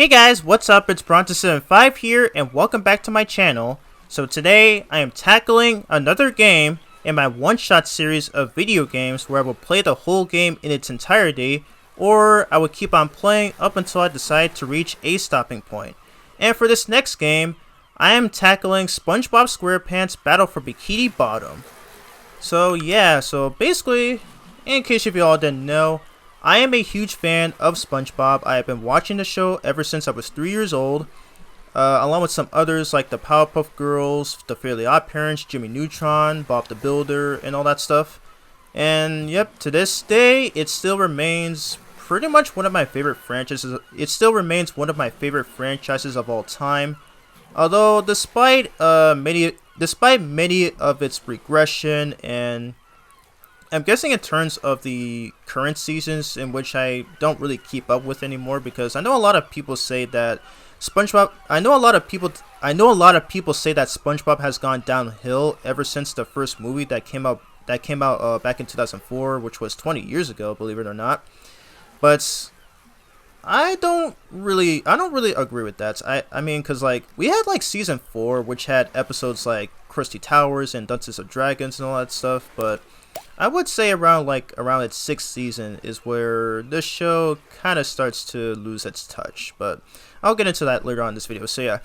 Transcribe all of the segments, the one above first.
Hey guys, what's up? It's Bronto75 here and welcome back to my channel. So today I am tackling another game in my one-shot series of video games where I will play the whole game in its entirety, or I will keep on playing up until I decide to reach a stopping point. And for this next game, I am tackling SpongeBob SquarePants Battle for Bikini Bottom. So yeah, so basically, in case if you all didn't know, I am a huge fan of SpongeBob. I have been watching the show ever since I was 3 years old, along with some others like the Powerpuff Girls, the Fairly OddParents, Jimmy Neutron, Bob the Builder, and all that stuff. And yep, to this day, it still remains pretty much one of my favorite franchises. It still remains one of my favorite franchises of all time. Although, despite many of its regression, and I'm guessing in terms of the current seasons in which I don't really keep up with anymore, because I know a lot of people say that SpongeBob. I know a lot of people say that SpongeBob has gone downhill ever since the first movie that came out back in 2004, which was 20 years ago, believe it or not. But I don't really agree with that. I mean, because like we had like season 4, which had episodes like Krusty Towers and Dungeons of Dragons and all that stuff, but I would say around its 6th season is where this show kind of starts to lose its touch. But I'll get into that later on in this video. So yeah,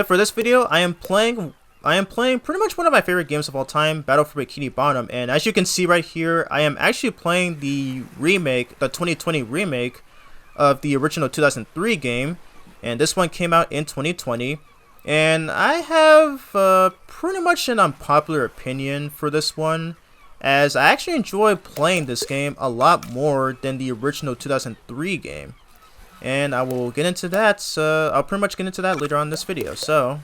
for this video, I am playing pretty much one of my favorite games of all time, Battle for Bikini Bottom. And as you can see right here, I am actually playing the remake, the 2020 remake of the original 2003 game, and this one came out in 2020. And I have pretty much an unpopular opinion for this one, as I actually enjoy playing this game a lot more than the original 2003 game. And I will get into that, I'll pretty much get into that later on in this video. So,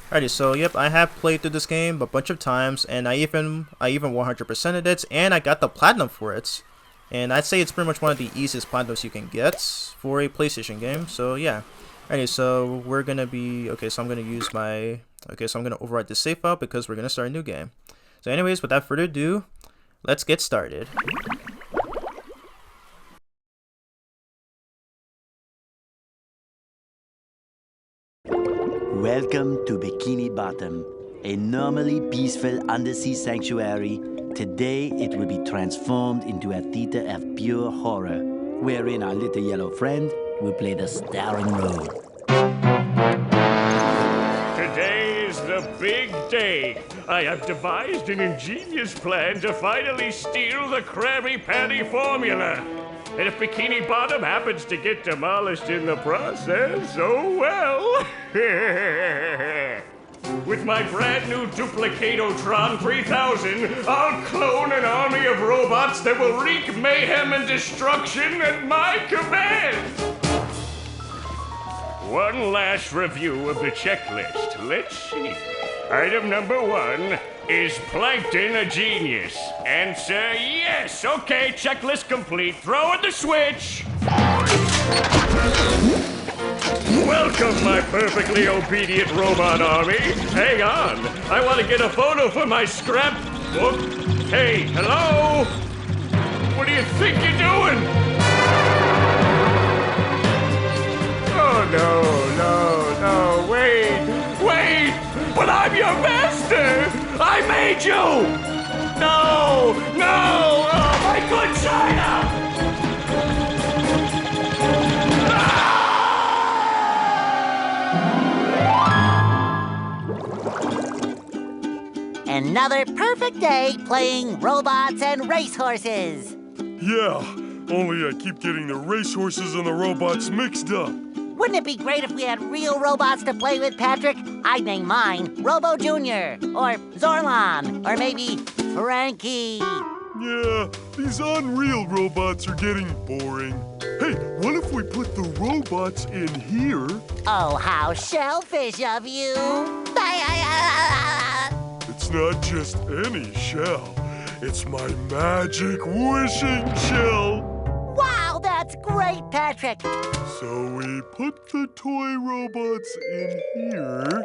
alrighty, so yep, I have played through this game a bunch of times, and I even 100%ed it, and I got the platinum for it. And I'd say it's pretty much one of the easiest platinums you can get for a PlayStation game, so yeah. Alrighty, so we're gonna be, so I'm gonna overwrite this save file because we're gonna start a new game. So anyways, without further ado, let's get started. Welcome to Bikini Bottom, a normally peaceful undersea sanctuary. Today it will be transformed into a theater of pure horror, wherein our little yellow friend will play the starring role. Today is the big day. I have devised an ingenious plan to finally steal the Krabby Patty formula. And if Bikini Bottom happens to get demolished in the process, oh well. With my brand new Duplicatotron 3000, I'll clone an army of robots that will wreak mayhem and destruction at my command. One last review of the checklist. Let's see. Item number 1, is Plankton a genius? Answer yes. Okay, checklist complete. Throw in the switch. Welcome, my perfectly obedient robot army. Hang on. I want to get a photo for my scrapbook. Hey, hello? What do you think you're doing? Oh, no, wait, but I'm your master! I made you! No, oh, my good China! Another perfect day playing robots and racehorses. Yeah, only I keep getting the racehorses and the robots mixed up. Wouldn't it be great if we had real robots to play with, Patrick? I'd name mine Robo Jr. or Zorlon or maybe Frankie. Yeah, these unreal robots are getting boring. Hey, what if we put the robots in here? Oh, how shellfish of you. It's not just any shell. It's my magic wishing shell. Wow, that's great, Patrick. So we put the toy robots in here.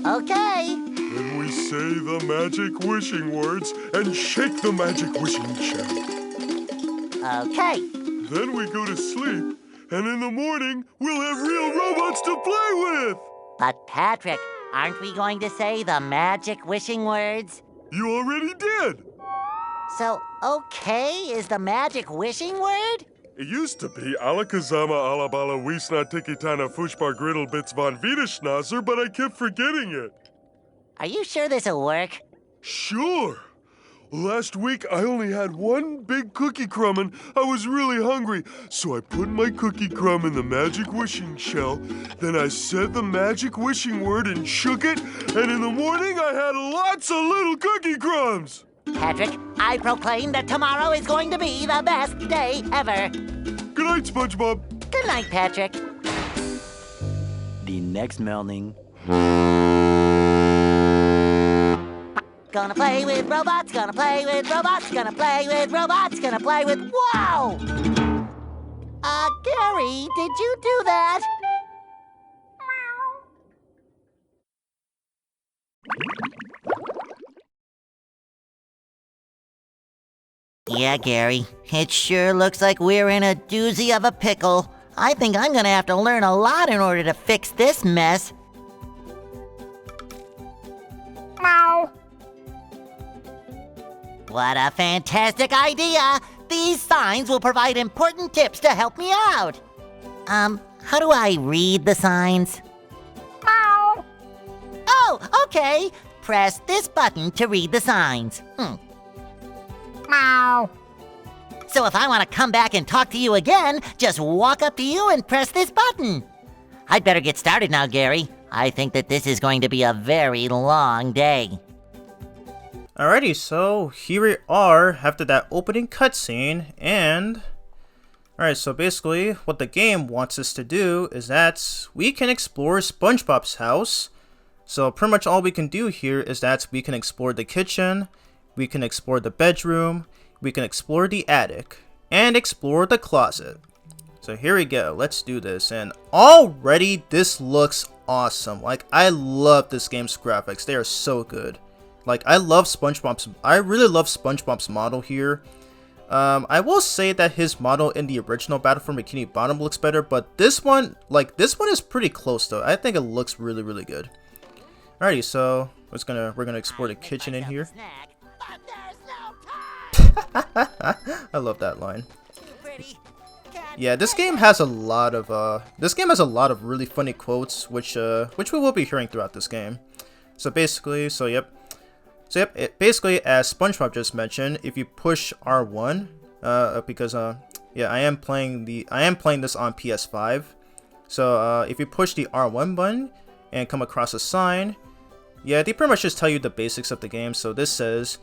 Okay. Then we say the magic wishing words and shake the magic wishing shell. Okay. Then we go to sleep And in the morning, we'll have real robots to play with! But Patrick, aren't we going to say the magic wishing words? You already did! So, okay is the magic wishing word? It used to be Alakazama Alabala Wiesna Tikitana Fushbar Griddle Bits von Wiederschnauzer, but I kept forgetting it. Are you sure this'll work? Sure. Last week, I only had one big cookie crumb and I was really hungry. So I put my cookie crumb in the magic wishing shell. Then I said the magic wishing word and shook it. And in the morning, I had lots of little cookie crumbs. Patrick, I proclaim that tomorrow is going to be the best day ever. Good night, SpongeBob. Good night, Patrick. The next morning. Gonna play with robots, gonna play with robots, gonna play with robots, gonna play with... Wow! Gary, did you do that? Yeah, Gary, it sure looks like we're in a doozy of a pickle. I think I'm gonna have to learn a lot in order to fix this mess. Meow. What a fantastic idea! These signs will provide important tips to help me out. How do I read the signs? Meow. Oh, okay. Press this button to read the signs. Meow. So if I want to come back and talk to you again, just walk up to you and press this button. I'd better get started now, Gary. I think that this is going to be a very long day. Alrighty, so here we are after that opening cutscene, and... Alright, so basically, what the game wants us to do is that we can explore SpongeBob's house. So pretty much all we can do here is that we can explore the kitchen, we can explore the bedroom, we can explore the attic, and explore the closet. So here we go, let's do this, and already this looks awesome. Like, I love this game's graphics, they are so good. Like, I really love SpongeBob's model here. I will say that his model in the original Battle for Bikini Bottom looks better, but this one is pretty close though. I think it looks really, really good. Alrighty, so we're gonna explore the kitchen in here. I love that line. Yeah, this game has a lot of really funny quotes, which we will be hearing throughout this game. So basically, basically, as SpongeBob just mentioned, if you push R1, because yeah, I am playing this on PS5. So if you push the R1 button and come across a sign, yeah, they pretty much just tell you the basics of the game. So this says,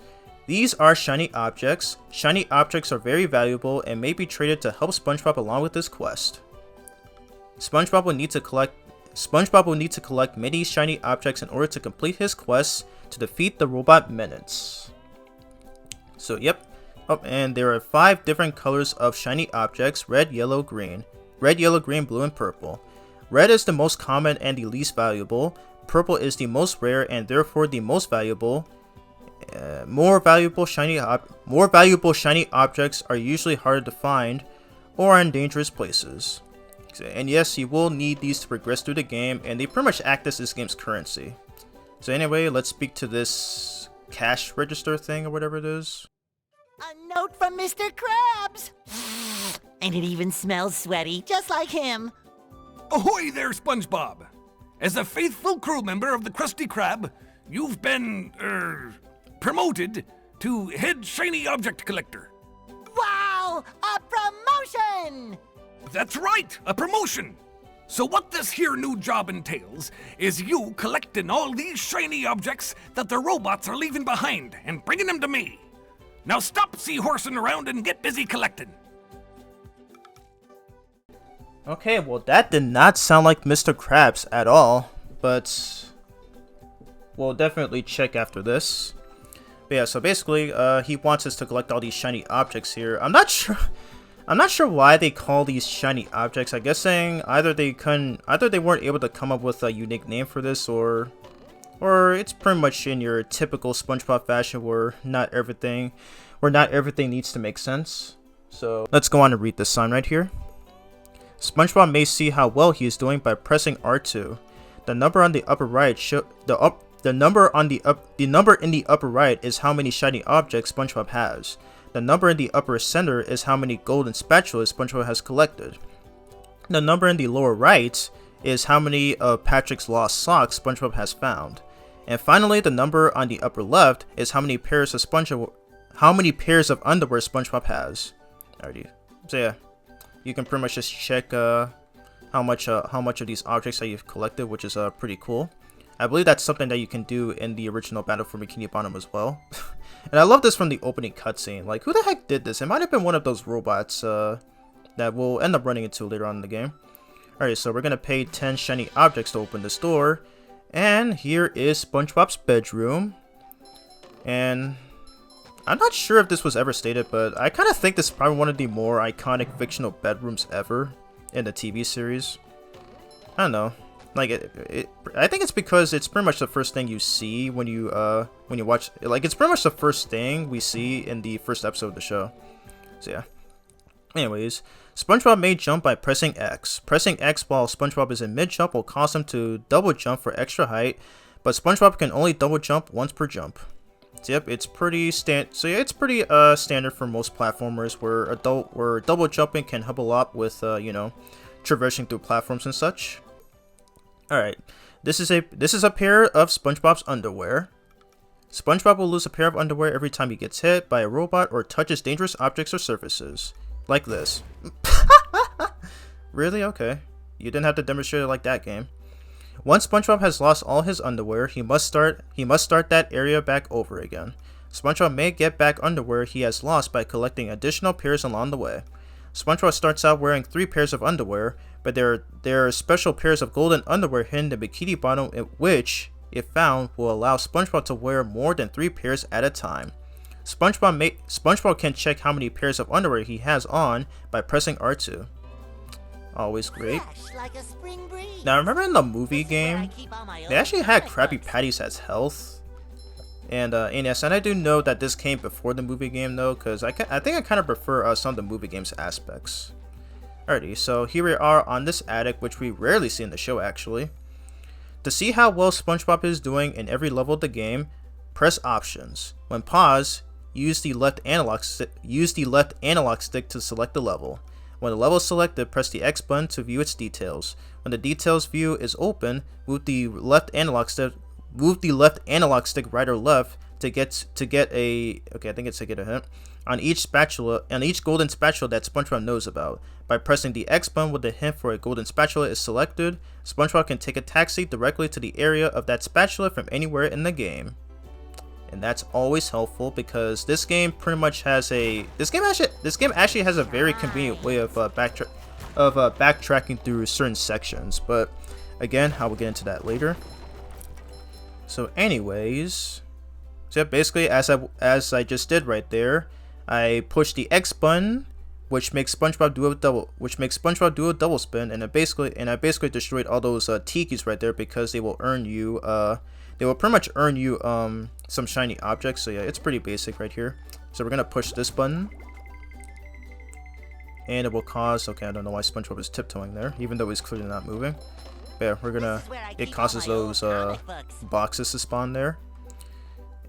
these are shiny objects. Shiny objects are very valuable and may be traded to help SpongeBob along with his quest. SpongeBob will need to collect many shiny objects in order to complete his quest to defeat the robot menace. So yep. Oh, and there are 5 different colors of shiny objects: red, yellow, green. Red, yellow, green, blue, and purple. Red is the most common and the least valuable. Purple is the most rare and therefore the most valuable. More valuable shiny objects are usually harder to find or are in dangerous places. And yes, you will need these to progress through the game, and they pretty much act as this game's currency. So anyway, let's speak to this cash register thing or whatever it is. A note from Mr. Krabs! And it even smells sweaty, just like him. Ahoy there, SpongeBob! As a faithful crew member of the Krusty Krab, you've been, promoted to head shiny object collector. Wow! A promotion! That's right, a promotion! So what this here new job entails is you collecting all these shiny objects that the robots are leaving behind and bringing them to me. Now stop seahorsing around and get busy collecting. Okay, well that did not sound like Mr. Krabs at all, but we'll definitely check after this. But yeah, so basically, he wants us to collect all these shiny objects here. I'm not sure why they call these shiny objects. I guess saying either they weren't able to come up with a unique name for this, or it's pretty much in your typical SpongeBob fashion where not everything needs to make sense. So let's go on and read this sign right here. SpongeBob may see how well he is doing by pressing R2. The number on the upper right the number in the upper right is how many shiny objects SpongeBob has. The number in the upper center is how many golden spatulas SpongeBob has collected. The number in the lower right is how many of Patrick's lost socks SpongeBob has found. And finally, the number on the upper left is how many pairs of underwear SpongeBob has. Alrighty. So yeah, you can pretty much just check how much of these objects that you've collected, which is pretty cool. I believe that's something that you can do in the original Battle for Bikini Bottom as well. And I love this from the opening cutscene. Like, who the heck did this? It might have been one of those robots that we'll end up running into later on in the game. Alright, so we're gonna pay 10 shiny objects to open this door. And here is SpongeBob's bedroom. And I'm not sure if this was ever stated, but I kind of think this is probably one of the more iconic fictional bedrooms ever in the TV series. I don't know. Like I think it's because it's pretty much the first thing you see when you watch. Like, it's pretty much the first thing we see in the first episode of the show. So yeah. Anyways, SpongeBob may jump by pressing X. Pressing X while SpongeBob is in mid-jump will cause him to double jump for extra height, but SpongeBob can only double jump once per jump. So yep, it's pretty standard for most platformers where double jumping can help a lot with you know, traversing through platforms and such. All right, this is a pair of SpongeBob's underwear. SpongeBob will lose a pair of underwear every time he gets hit by a robot or touches dangerous objects or surfaces. Like this. Really? Okay. You didn't have to demonstrate it like that, game. Once SpongeBob has lost all his underwear, he must start that area back over again. SpongeBob may get back underwear he has lost by collecting additional pairs along the way. SpongeBob starts out wearing 3 pairs of underwear, but there are special pairs of golden underwear hidden in Bikini Bottom, which, if found, will allow SpongeBob to wear more than 3 pairs at a time. SpongeBob can check how many pairs of underwear he has on by pressing R2. Always great. Now, remember in the movie game, they actually had Krabby Patties as health. And yes, and I do know that this came before the movie game though, because I think I kind of prefer some of the movie game's aspects. Alrighty, so here we are on this attic, which we rarely see in the show actually. To see how well SpongeBob is doing in every level of the game, press Options. When paused, use the left analog stick to select the level. When the level is selected, press the X button to view its details. When the details view is open, move the left analog stick right or left to get a hint on each golden spatula that SpongeBob knows about. By pressing the X button when the hint for a golden spatula is selected, SpongeBob can take a taxi directly to the area of that spatula from anywhere in the game. And that's always helpful because this game pretty much has this game actually has a very convenient way of backtracking through certain sections. But again, I will get into that later. So anyways, so basically as I just did right there, I push the X button, which makes SpongeBob do a double spin, and I basically destroyed all those tikis right there because they will earn you pretty much earn you some shiny objects. So yeah, it's pretty basic right here. So we're gonna push this button, and it will cause, okay, I don't know why SpongeBob is tiptoeing there, even though he's clearly not moving. But yeah, it causes those boxes to spawn there.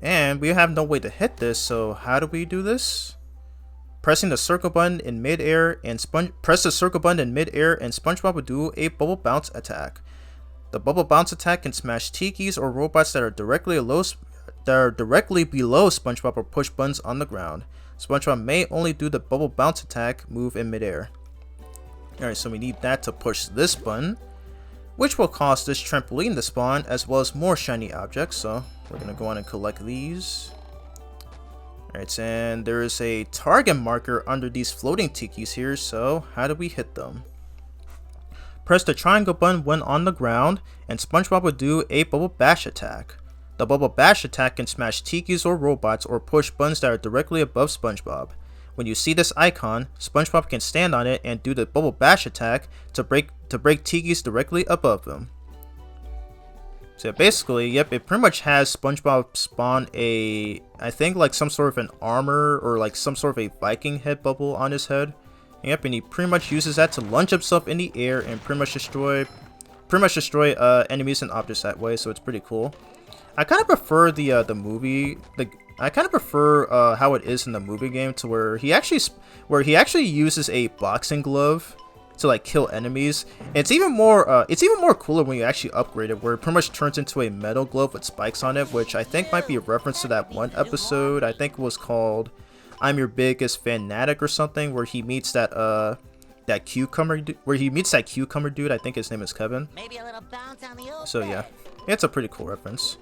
And we have no way to hit this, so how do we do this? Pressing the circle button in mid-air and SpongeBob will do a bubble bounce attack. The bubble bounce attack can smash tikis or robots that are directly below SpongeBob or push buttons on the ground. SpongeBob may only do the bubble bounce attack move in midair. Alright, so we need that to push this button, which will cause this trampoline to spawn as well as more shiny objects. So we're gonna go on and collect these. Alright, and there is a target marker under these floating tikis here, so how do we hit them? Press the triangle button when on the ground, and SpongeBob will do a bubble bash attack. The bubble bash attack can smash tikis or robots or push buttons that are directly above SpongeBob. When you see this icon, SpongeBob can stand on it and do the bubble bash attack to break tikis directly above them. So basically, yep, it pretty much has SpongeBob spawn I think like some sort of an armor or like some sort of a Viking head bubble on his head. Yep, and he pretty much uses that to launch himself in the air and pretty much destroy enemies and objects that way. So it's pretty cool. I kind of prefer the movie. I kind of prefer how it is in the movie game, to where he actually uses a boxing glove to like kill enemies. And it's even more cooler when you actually upgrade it, where it pretty much turns into a metal glove with spikes on it, which I think might be a reference to that one episode. I think it was called "I'm Your Biggest Fanatic" or something, where he meets that cucumber dude. I think his name is Kevin. Maybe a little bounce on the old So yeah, bed. it's a pretty cool reference.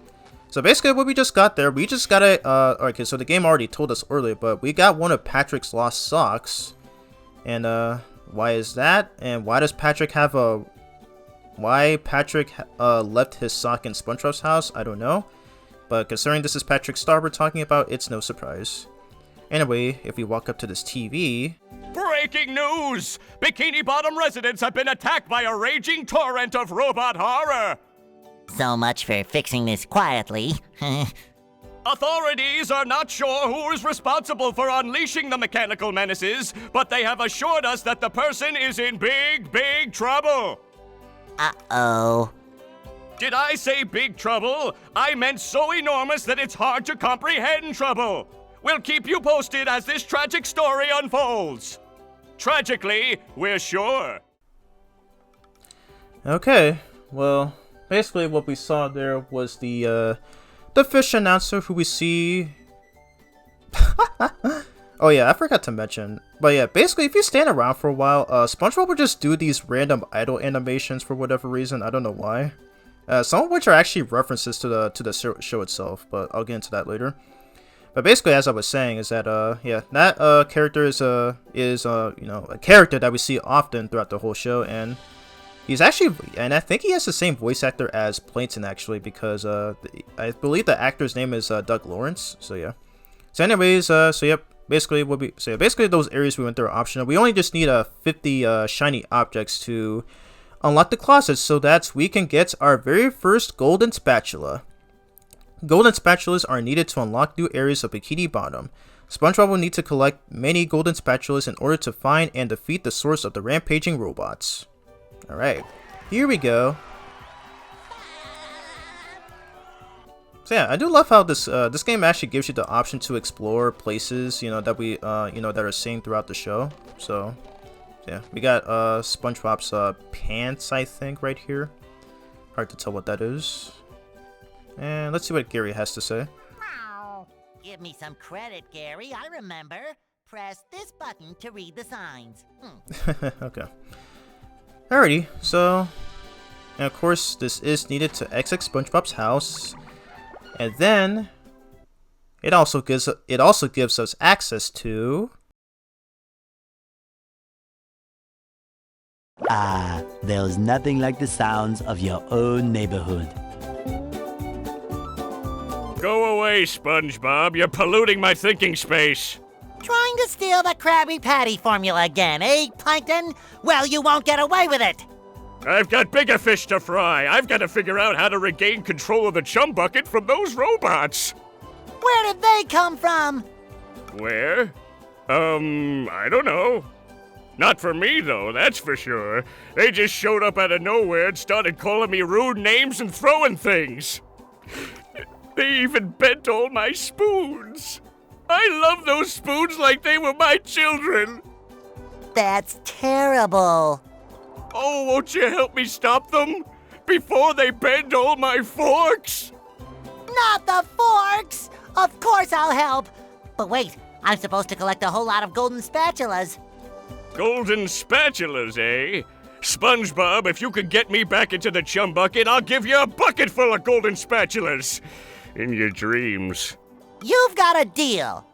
So basically what we just got there, we just got okay, so the game already told us earlier, but we got one of Patrick's lost socks. And why is that? And why does Patrick have left his sock in SpongeBob's house? I don't know. But considering this is Patrick's star we're talking about, it's no surprise. Anyway, if we walk up to this TV... Breaking news! Bikini Bottom residents have been attacked by a raging torrent of robot horror! So much for fixing this quietly. Authorities are not sure who is responsible for unleashing the mechanical menaces, but they have assured us that the person is in big, big trouble. Uh-oh. Did I say big trouble? I meant so enormous that it's hard to comprehend trouble. We'll keep you posted as this tragic story unfolds. Tragically, we're sure. Okay, well, basically what we saw there was the fish announcer who we see... Oh yeah, I forgot to mention. But yeah, basically if you stand around for a while, SpongeBob will just do these random idle animations for whatever reason. I don't know why. Some of which are actually references to the show itself, but I'll get into that later. But basically, as I was saying, is that yeah, that character is you know, a character that we see often throughout the whole show, and he's actually, and I think he has the same voice actor as Plankton actually, because I believe the actor's name is Doug Lawrence. So yeah. So anyways, so yep, basically basically those areas we went through are optional. We only just need 50 shiny objects to unlock the closet, so that we can get our very first golden spatula. Golden spatulas are needed to unlock new areas of Bikini Bottom. SpongeBob will need to collect many golden spatulas in order to find and defeat the source of the rampaging robots. Alright, here we go. So yeah, I do love how this game actually gives you the option to explore places, you know, that we that are seen throughout the show. So yeah, we got SpongeBob's pants, I think, right here. Hard to tell what that is. And let's see what Gary has to say. Give me some credit, Gary. I remember. Press this button to read the signs. Okay. Alrighty, so... And of course, this is needed to exit SpongeBob's house. And then... It also gives us access to... Ah, there's nothing like the sounds of your own neighborhood. Go away, SpongeBob. You're polluting my thinking space. Trying to steal the Krabby Patty formula again, eh, Plankton? Well, you won't get away with it. I've got bigger fish to fry. I've got to figure out how to regain control of the chum bucket from those robots. Where did they come from? Where? I don't know. Not for me, though, that's for sure. They just showed up out of nowhere and started calling me rude names and throwing things. They even bent all my spoons. I love those spoons like they were my children. That's terrible. Oh, won't you help me stop them? Before they bend all my forks? Not the forks! Of course I'll help. But wait, I'm supposed to collect a whole lot of golden spatulas. Golden spatulas, eh? SpongeBob, if you could get me back into the chum bucket, I'll give you a bucket full of golden spatulas. In your dreams. You've got a deal.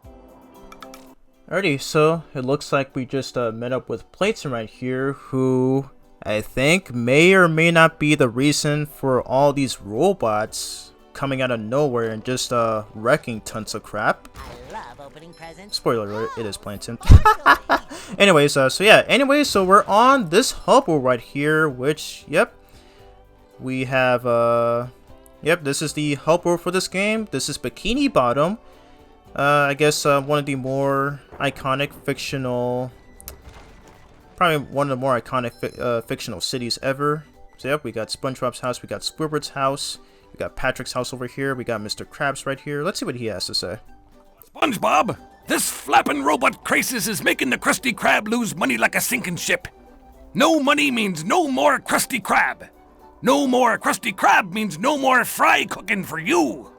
Alrighty, so it looks like we just met up with Plankton right here, who I think may or may not be the reason for all these robots coming out of nowhere and just wrecking tons of crap. I love opening presents. Spoiler alert, it is Plankton. Anyways, so yeah, so we're on this hub right here, which, yep, we have, yep, this is the hub world for this game. This is Bikini Bottom. I guess one of the more iconic fictional Probably one of the more iconic fictional cities ever. So yep, we got SpongeBob's house, we got Squidward's house, we got Patrick's house over here, we got Mr. Krabs right here. Let's see what he has to say. SpongeBob, this flapping robot crisis is making the Krusty Krab lose money like a sinking ship. No money means no more Krusty Krab. No more Krusty Krab means no more fry cooking for you.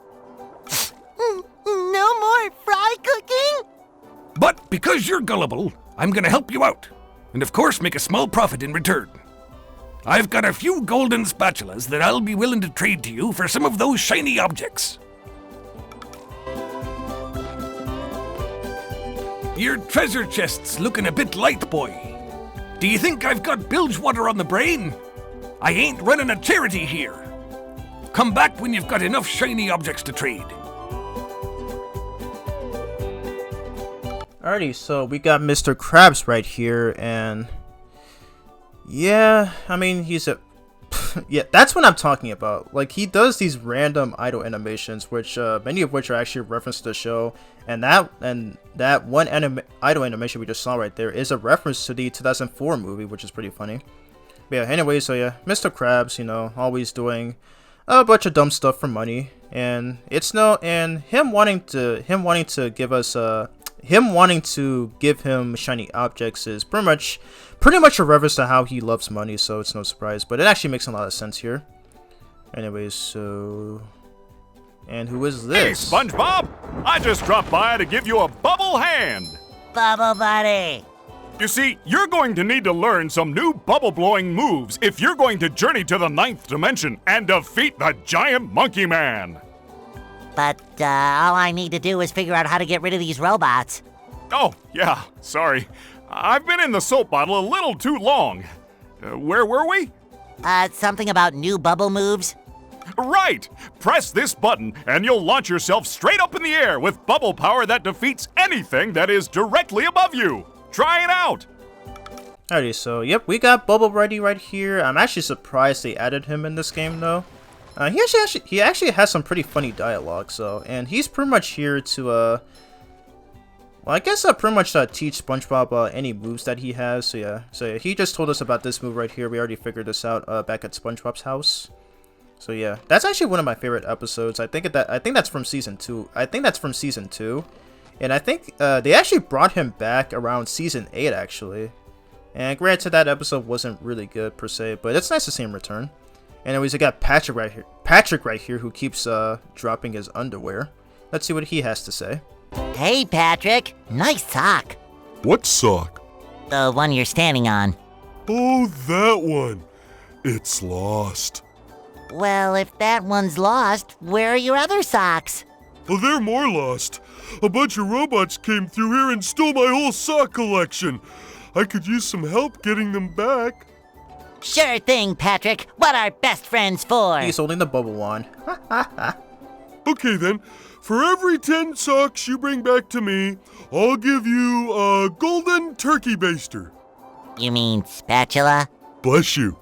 No more fry cooking? But because you're gullible, I'm gonna help you out. And of course make a small profit in return. I've got a few golden spatulas that I'll be willing to trade to you for some of those shiny objects. Your treasure chest's looking a bit light, boy. Do you think I've got bilge water on the brain? I ain't running a charity here. Come back when you've got enough shiny objects to trade. Alrighty, so we got Mr. Krabs right here, and yeah, I mean, he's a yeah, that's what I'm talking about. Like, he does these random idle animations, which many of which are actually a reference to the show, and that one idle animation we just saw right there is a reference to the 2004 movie, which is pretty funny. But yeah, anyway, so yeah, Mr. Krabs, you know, always doing a bunch of dumb stuff for money, and him wanting to give him shiny objects is pretty much a reference to how he loves money, so it's no surprise. But it actually makes a lot of sense here. Anyways, so... And who is this? Hey, SpongeBob! I just dropped by to give you a bubble hand! Bubble buddy. You see, you're going to need to learn some new bubble-blowing moves if you're going to journey to the 9th dimension and defeat the giant monkey man! But all I need to do is figure out how to get rid of these robots. Oh, yeah, sorry. I've been in the soap bottle a little too long. Where were we? Something about new bubble moves? Right! Press this button and you'll launch yourself straight up in the air with bubble power that defeats anything that is directly above you. Try it out! Alrighty, so yep, we got Bubble Ready right here. I'm actually surprised they added him in this game though. He actually has some pretty funny dialogue, so, and he's pretty much here to well, I guess pretty much teach SpongeBob any moves that he has. So yeah, he just told us about this move right here. We already figured this out back at SpongeBob's house. So yeah, that's actually one of my favorite episodes. I think that's from season 2. And I think they actually brought him back around season 8 actually. And granted, that episode wasn't really good per se, but it's nice to see him return. Anyways, I got Patrick right here who keeps dropping his underwear. Let's see what he has to say. Hey, Patrick. Nice sock. What sock? The one you're standing on. Oh, that one. It's lost. Well, if that one's lost, where are your other socks? Oh, they're more lost. A bunch of robots came through here and stole my whole sock collection. I could use some help getting them back. Sure thing, Patrick. What are best friends for? He's holding the bubble wand. Okay then, for every 10 socks you bring back to me, I'll give you a golden turkey baster. You mean spatula? Bless you.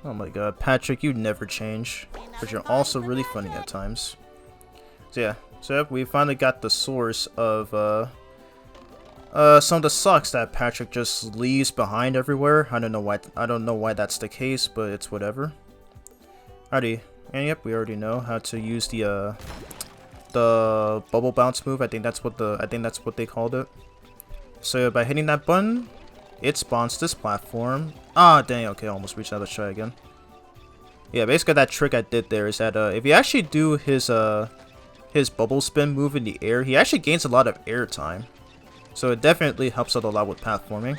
Oh my god, Patrick, you never change. But you're also really funny at times. So yeah, so we finally got the source of some of the socks that Patrick just leaves behind everywhere. I don't know why that's the case, but it's whatever. Alrighty, and yep, we already know how to use the bubble bounce move. I think that's what they called it. So by hitting that button, it spawns this platform. Ah, dang, okay, almost reached out. Let's try again. Yeah, basically that trick I did there is that if you actually do his bubble spin move in the air, he actually gains a lot of air time. So it definitely helps out a lot with platforming.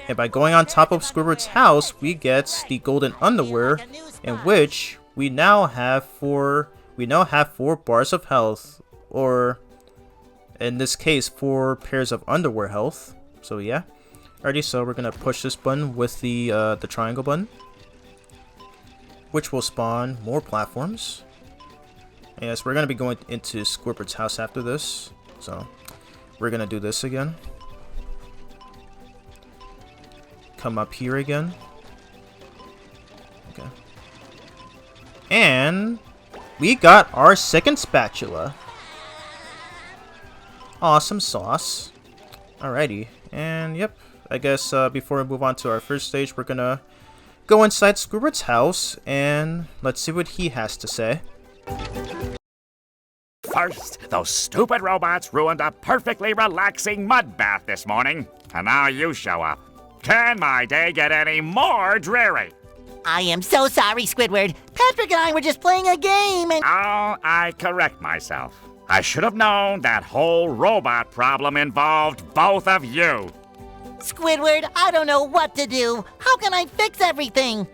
And by going on top of Squidward's house, we get the golden underwear, in which we now have 4 bars of health, or in this case 4 pairs of underwear health. So yeah. Alrighty, so we're gonna push this button with the triangle button, which will spawn more platforms. And yes, we're gonna be going into Squidward's house after this, so we're gonna do this again. Come up here again. Okay. And we got our second spatula. Awesome sauce. Alrighty. And yep, I guess before we move on to our first stage, we're gonna go inside Squidward's house and let's see what he has to say. First, those stupid robots ruined a perfectly relaxing mud bath this morning, and now you show up. Can my day get any more dreary? I am so sorry, Squidward. Patrick and I were just playing a game and... Oh, I correct myself. I should have known that whole robot problem involved both of you. Squidward, I don't know what to do. How can I fix everything?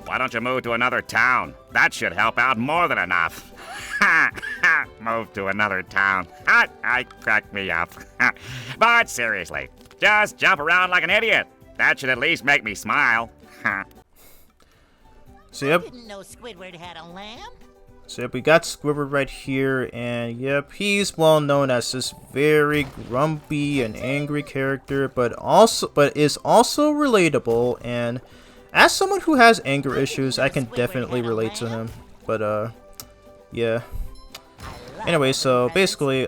Why don't you move to another town? That should help out more than enough. Ha ha! Move to another town. I cracked me up. But seriously, just jump around like an idiot. That should at least make me smile. So yep. I didn't know Squidward had a lamp. So yep, we got Squidward right here, and yep, he's well known as this very grumpy and angry character, but is also relatable. And as someone who has anger issues, I can definitely relate to him. But yeah. Anyway, so basically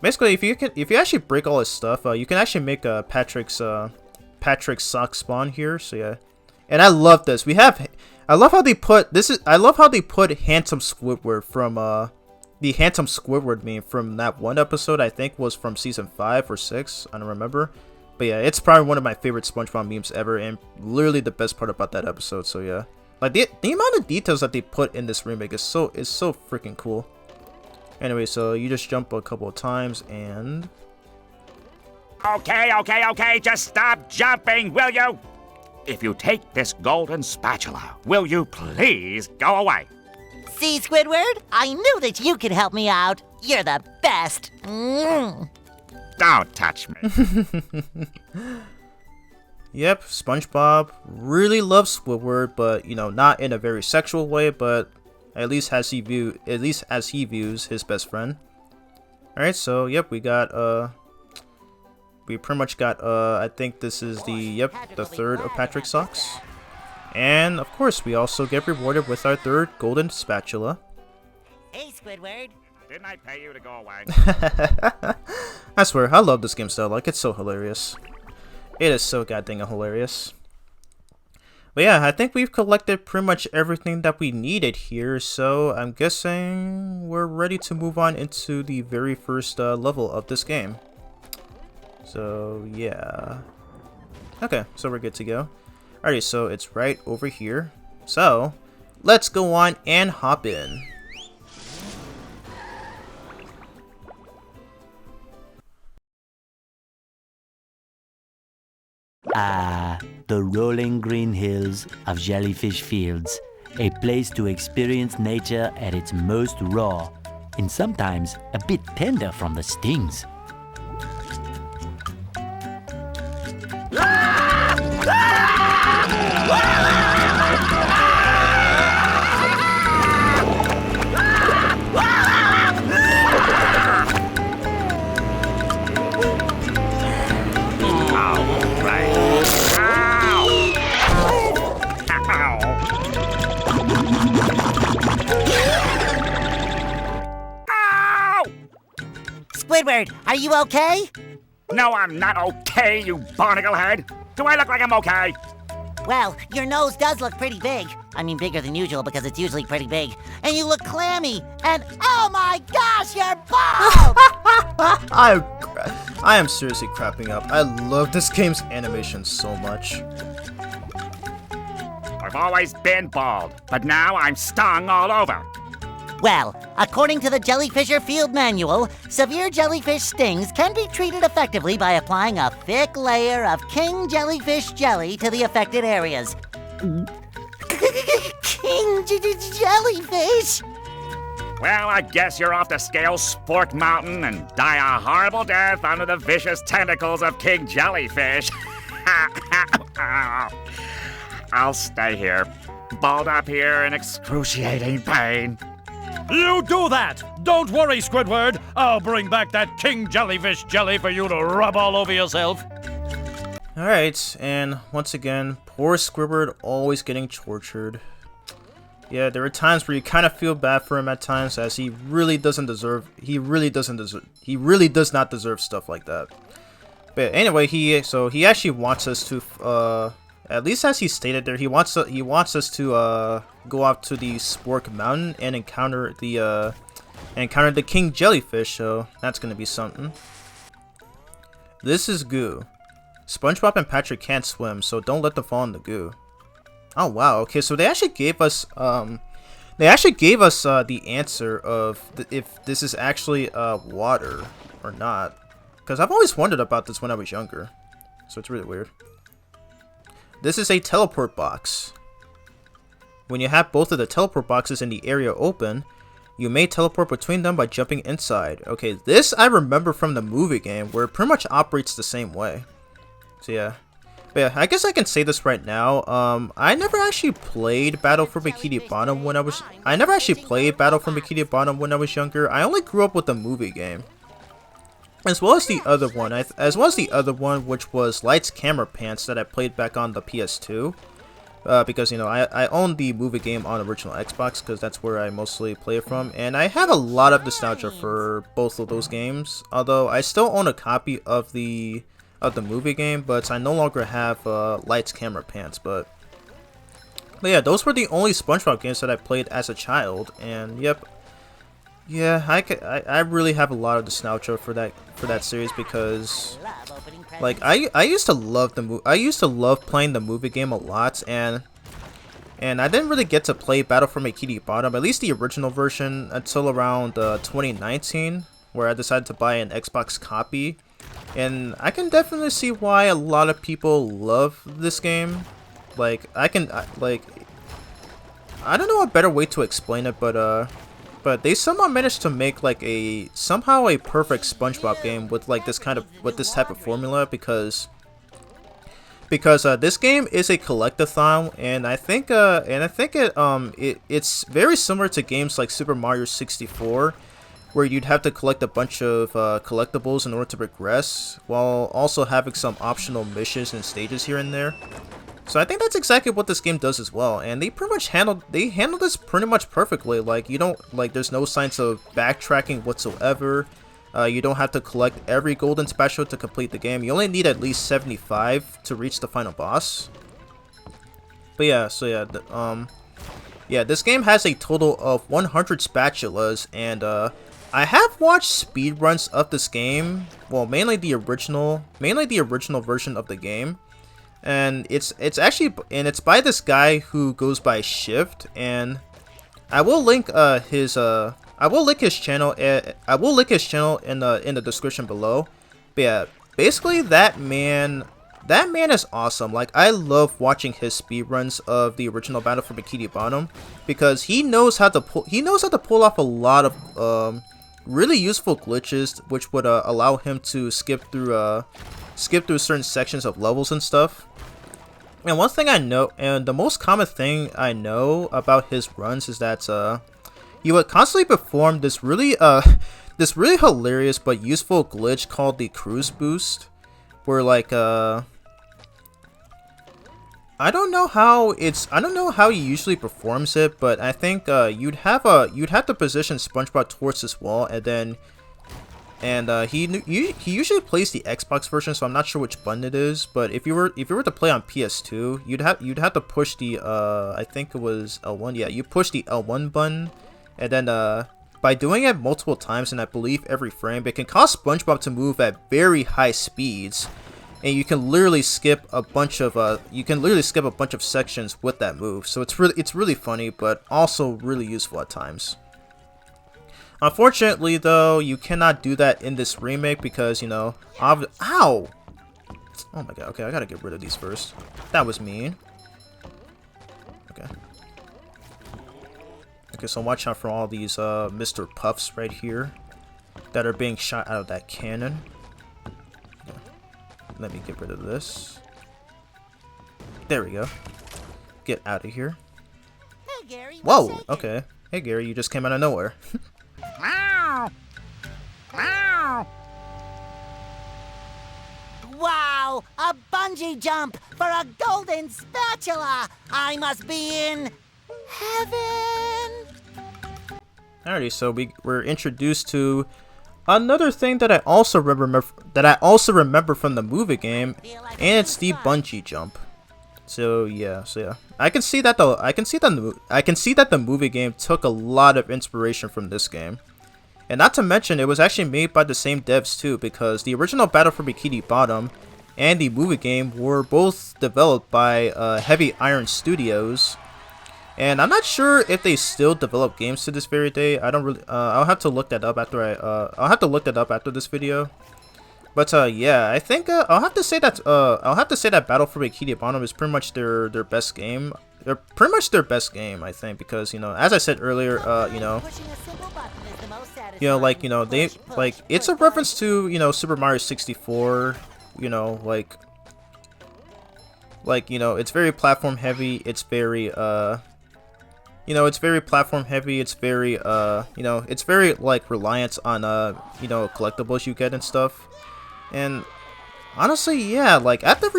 if you actually break all his stuff, you can actually make Patrick's sock spawn here. So yeah, and I love this. I love how they put Handsome Squidward from the Handsome Squidward meme from that one episode. I think was from season 5 or 6. I don't remember. But yeah, it's probably one of my favorite SpongeBob memes ever, and literally the best part about that episode. So yeah, like the amount of details that they put in this remake is so freaking cool. Anyway, so you just jump a couple of times and... Okay, just stop jumping, will you? If you take this golden spatula, will you please go away? See, Squidward? I knew that you could help me out. You're the best. Mm. Don't touch me. Yep, SpongeBob really loves Squidward, but you know, not in a very sexual way, but at least as he views his best friend. Alright, so yep, we pretty much got I think this is the third of Patrick's socks. And of course we also get rewarded with our third golden spatula. Hey Squidward. Didn't I pay you to go away? I swear, I love this game style, like it's so hilarious. It is so goddamn hilarious. But yeah, I think we've collected pretty much everything that we needed here, so I'm guessing we're ready to move on into the very first level of this game. So yeah. Okay, so we're good to go. Alrighty, so it's right over here. So let's go on and hop in. The rolling green hills of Jellyfish Fields, a place to experience nature at its most raw, and sometimes a bit tender from the stings. Squidward, are you okay? No, I'm not okay, you barnacle head. Do I look like I'm okay? Well, your nose does look pretty big. I mean, bigger than usual because it's usually pretty big. And you look clammy. And oh my gosh, you're bald! I am seriously crapping up. I love this game's animation so much. I've always been bald, but now I'm stung all over. Well, according to the Jellyfisher Field Manual, severe jellyfish stings can be treated effectively by applying a thick layer of king jellyfish jelly to the affected areas. King jellyfish? Well, I guess you're off to scale Sport Mountain and die a horrible death under the vicious tentacles of King Jellyfish. I'll stay here, balled up here in excruciating pain. You do that! Don't worry, Squidward. I'll bring back that King Jellyfish jelly for you to rub all over yourself. Alright, and once again, poor Squidward always getting tortured. Yeah, there are times where you kind of feel bad for him at times, as he really does not deserve stuff like that. But anyway, he actually wants us to at least as he stated there, he wants us to go out to the Spork Mountain and encounter the king jellyfish. So that's gonna be something. This is goo. SpongeBob and Patrick can't swim, so don't let them fall in the goo. Oh wow. Okay, so they actually gave us the answer of if this is actually water or not. Because I've always wondered about this when I was younger. So it's really weird. This is a teleport box. When you have both of the teleport boxes in the area open, you may teleport between them by jumping inside. Okay, this I remember from the movie game where it pretty much operates the same way. So yeah. But yeah, I guess I can say this right now. I never actually played Battle for Bikini Bottom when I was younger. I only grew up with the movie game. As well as the other one, which was Lights Camera Pants that I played back on the PS2. Because, you know, I own the movie game on original Xbox because that's where I mostly play it from. And I have a lot of nostalgia for both of those games. Although I still own a copy of the movie game, but I no longer have Lights Camera Pants. But yeah, those were the only SpongeBob games that I played as a child. And yep. Yeah, I really have a lot of nostalgia for that series because, like, I used to love playing the movie game a lot, and I didn't really get to play Battle for Bikini Bottom, at least the original version, until around 2019, where I decided to buy an Xbox copy, and I can definitely see why a lot of people love this game. Like, I don't know a better way to explain it, but they somehow managed to make like a perfect SpongeBob game with like this type of formula because this game is a collectathon, and I think it's very similar to games like Super Mario 64, where you'd have to collect a bunch of collectibles in order to progress, while also having some optional missions and stages here and there. So I think that's exactly what this game does as well, and they handled this pretty much perfectly. Like, there's no signs of backtracking whatsoever. You don't have to collect every golden special to complete the game. You only need at least 75 to reach the final boss. But yeah, this game has a total of 100 spatulas, and I have watched speedruns of this game. Well, mainly the original version of the game. And it's by this guy who goes by Shift, and I will link his channel in the description below. But yeah, basically that man is awesome. Like, I love watching his speedruns of the original Battle for Bikini Bottom because he knows how to pull off a lot of really useful glitches, which would allow him to skip through certain sections of levels and stuff. And one thing I know, and the most common thing I know about his runs, is that he would constantly perform this really hilarious but useful glitch called the cruise boost, where like I don't know how he usually performs it, but I think you'd have to position SpongeBob towards this wall, and then he usually plays the Xbox version, so I'm not sure which button it is. But if you were to play on PS2, you'd have to push the I think it was L1. Yeah, you push the L1 button, and then by doing it multiple times, and I believe every frame, it can cause SpongeBob to move at very high speeds, and you can literally skip a bunch of sections with that move. So it's really funny, but also really useful at times. Unfortunately, though, you cannot do that in this remake because, you know, ow! Oh my god, okay, I gotta get rid of these first. That was mean. Okay. Okay, so watch out for all these Mr. Puffs right here that are being shot out of that cannon. Okay. Let me get rid of this. There we go. Get out of here. Hey, Gary, whoa, okay. Hey, Gary, you just came out of nowhere. Meow. Meow. Wow, a bungee jump for a golden spatula! I must be in heaven! Alrighty, so we're introduced to another thing that I also remember from the movie game, and it's the bungee jump. So yeah. I can see that the movie game took a lot of inspiration from this game. And not to mention, it was actually made by the same devs too, because the original Battle for Bikini Bottom and the movie game were both developed by Heavy Iron Studios. And I'm not sure if they still develop games to this very day. I don't really. I'll have to look that up after I'll have to look that up after this video. But yeah, I think I'll have to say that Battle for Bikini Bottom is pretty much their best game. They're pretty much their best game, I think, because as I said earlier, they it's a reference to Super Mario 64. It's very platform heavy. It's very it's very platform heavy. It's very it's very like reliant on collectibles you get and stuff. And honestly, yeah, after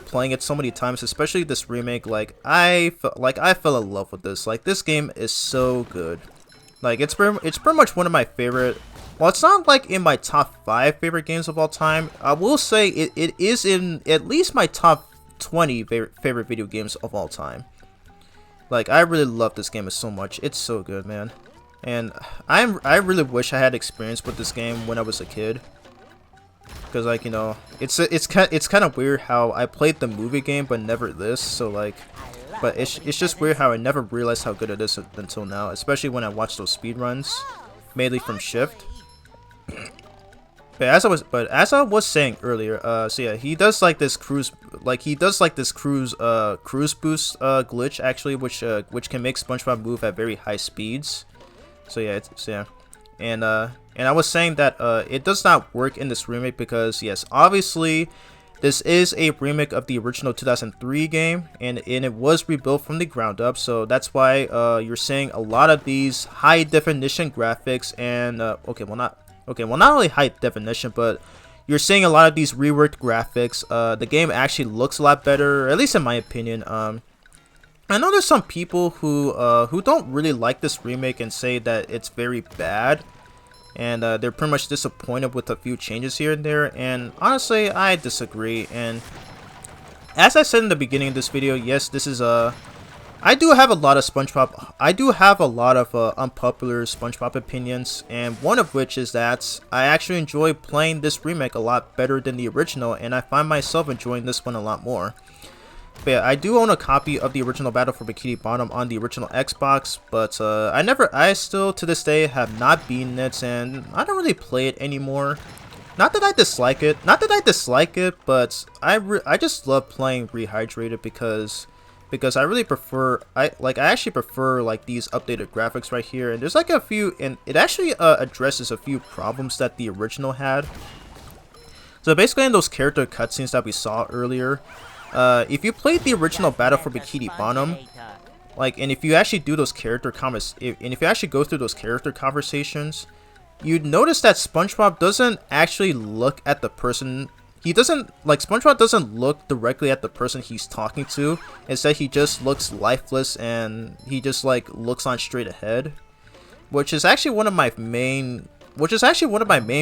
playing it so many times, especially this remake, I fell in love with this. This game is so good. It's pretty much one of my favorite. Well, it's not in my top 5 favorite games of all time. I will say it is in at least my top 20 favorite video games of all time. I really love this game so much. It's so good, man. And I really wish I had experience with this game when I was a kid. Because it's kind of weird how I played the movie game but never this. So but it's just weird how I never realized how good it is until now, especially when I watch those speedruns, mainly from Shift. But as I was saying earlier, so yeah, he does this cruise boost glitch actually, which can make SpongeBob move at very high speeds. So yeah, and I was saying that it does not work in this remake because yes, obviously this is a remake of the original 2003 game, and it was rebuilt from the ground up. So that's why you're seeing a lot of these high definition graphics and not only high definition, but you're seeing a lot of these reworked graphics. The game actually looks a lot better, at least in my opinion. I know there's some people who don't really like this remake and say that it's very bad, and they're pretty much disappointed with a few changes here and there. And honestly, I disagree. And as I said in the beginning of this video, yes, this is I do have a lot of unpopular SpongeBob opinions, and one of which is that I actually enjoy playing this remake a lot better than the original, and I find myself enjoying this one a lot more. But yeah, I do own a copy of the original Battle for Bikini Bottom on the original Xbox, but I still to this day have not beaten it, and I don't really play it anymore. Not that I dislike it, but I just love playing Rehydrated because I really prefer I actually prefer these updated graphics right here, and there's a few, and it actually addresses a few problems that the original had. So basically in those character cutscenes that we saw earlier, if you played the original Battle for Bikini Bottom, and if you actually do those if you actually go through those character conversations, you'd notice that SpongeBob doesn't actually look at the person. SpongeBob doesn't look directly at the person he's talking to. Instead, he just looks lifeless, and he just looks on straight ahead, which is actually one of my main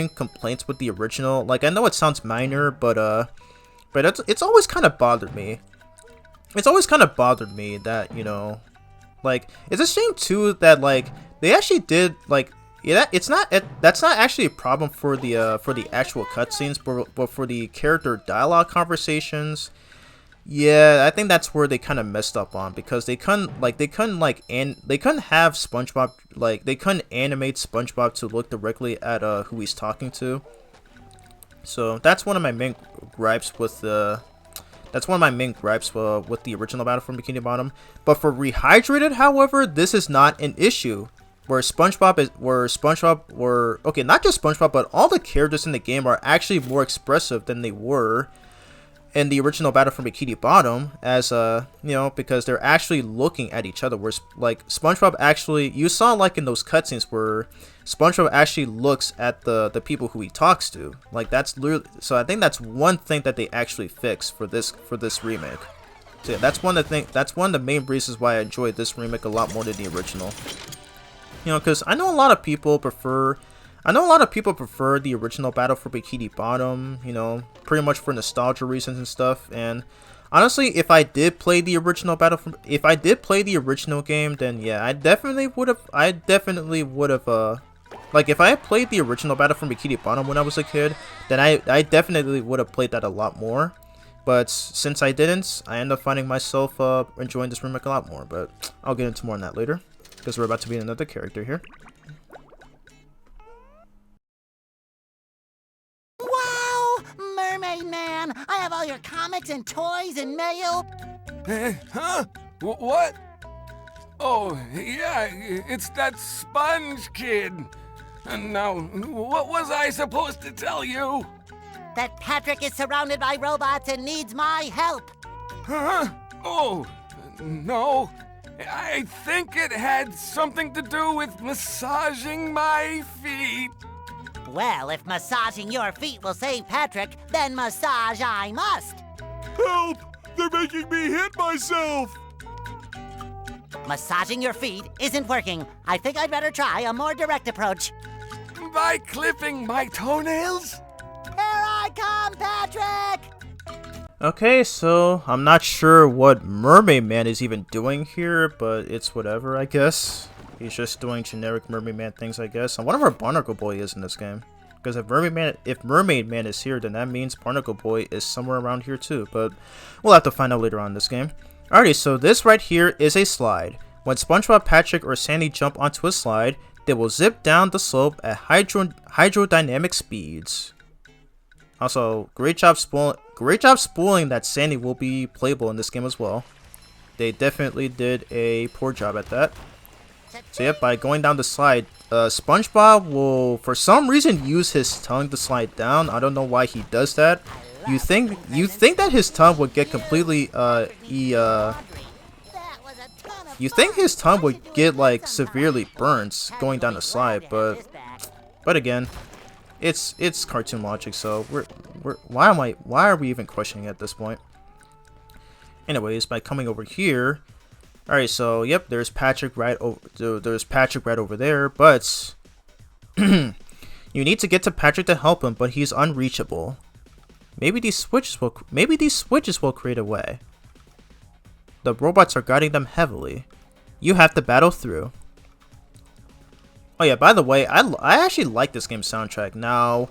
complaints with the original. I know it sounds minor, but it's always kind of bothered me. It's always kind of bothered me that it's a shame too that they actually did yeah, that's not actually a problem for the actual cutscenes, but for the character dialogue conversations, yeah, I think that's where they kind of messed up on, because they couldn't have SpongeBob, they couldn't animate SpongeBob to look directly at who he's talking to. So that's one of my main gripes with the original Battle for Bikini Bottom. But for Rehydrated, however, this is not an issue. Not just SpongeBob, but all the characters in the game are actually more expressive than they were in the original Battle for Bikini Bottom, as because they're actually looking at each other. Where SpongeBob actually, you saw in those cutscenes where SpongeBob actually looks at the people who he talks to. That's literally, so I think that's one thing that they actually fixed for this remake. So yeah, that's one of the main reasons why I enjoyed this remake a lot more than the original. Because I know a lot of people prefer I know a lot of people prefer the original Battle for Bikini Bottom, you know, pretty much for nostalgia reasons and stuff. And honestly, if I did play the original game, then yeah, I definitely would have, like, if I had played the original Battle for Bikini Bottom when I was a kid, then I definitely would have played that a lot more. But since I didn't, I end up finding myself enjoying this remake a lot more. But I'll get into more on that later, because we're about to be another character here. Wow! Mermaid Man! I have all your comics and toys and mail. Huh? What? Oh, yeah, it's that Sponge Kid. And now, what was I supposed to tell you? That Patrick is surrounded by robots and needs my help. Huh? Oh, no. I think it had something to do with massaging my feet. Well, if massaging your feet will save Patrick, then massage I must. Help! They're making me hit myself! Massaging your feet isn't working. I think I'd better try a more direct approach. By clipping my toenails? Here I come, Patrick! Okay, so I'm not sure what Mermaid Man is even doing here, but it's whatever, I guess. He's just doing generic Mermaid Man things, I guess. I wonder where Barnacle Boy is in this game. Because if Mermaid Man is here, then that means Barnacle Boy is somewhere around here too. But we'll have to find out later on in this game. Alrighty, so this right here is a slide. When SpongeBob, Patrick, or Sandy jump onto a slide, they will zip down the slope at hydrodynamic speeds. Also, great job spoiling that Sandy will be playable in this game as well. They definitely did a poor job at that. So yep, by going down the slide, SpongeBob will, for some reason, use his tongue to slide down. I don't know why he does that. You think that his tongue would get completely you think his tongue would get like severely burnt going down the slide, but again, it's cartoon logic, so why are we even questioning it at this point? Anyways, by coming over here, alright, so yep, there's Patrick right over there, but you need to get to Patrick to help him, but he's unreachable. Maybe these switches will create a way. The robots are guiding them heavily. You have to battle through. Oh yeah, by the way, I actually like this game's soundtrack. Now,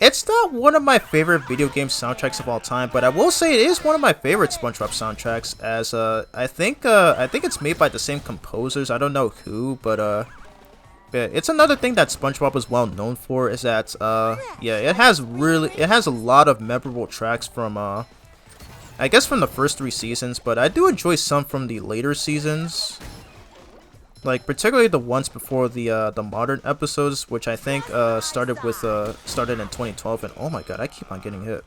it's not one of my favorite video game soundtracks of all time, but I will say it is one of my favorite SpongeBob soundtracks. As I think it's made by the same composers. I don't know who, but it's another thing that SpongeBob is well known for, is that yeah, it has a lot of memorable tracks from I guess from the first 3 seasons, but I do enjoy some from the later seasons, like particularly the ones before the modern episodes, which I think started in 2012. And oh my god, I keep on getting hit.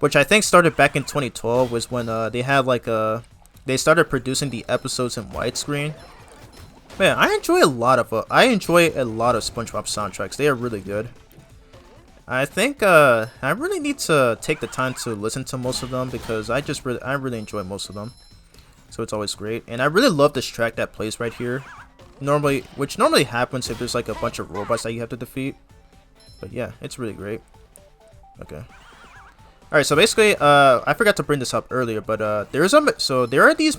Which I think started back in 2012 was when they had like they started producing the episodes in widescreen. Man, I enjoy a lot of SpongeBob soundtracks. They are really good. I think I really need to take the time to listen to most of them, because I really enjoy most of them. So it's always great. And I really love this track that plays right here. Which normally happens if there's like a bunch of robots that you have to defeat. But yeah, it's really great. Okay. Alright, so basically, I forgot to bring this up earlier, but there is these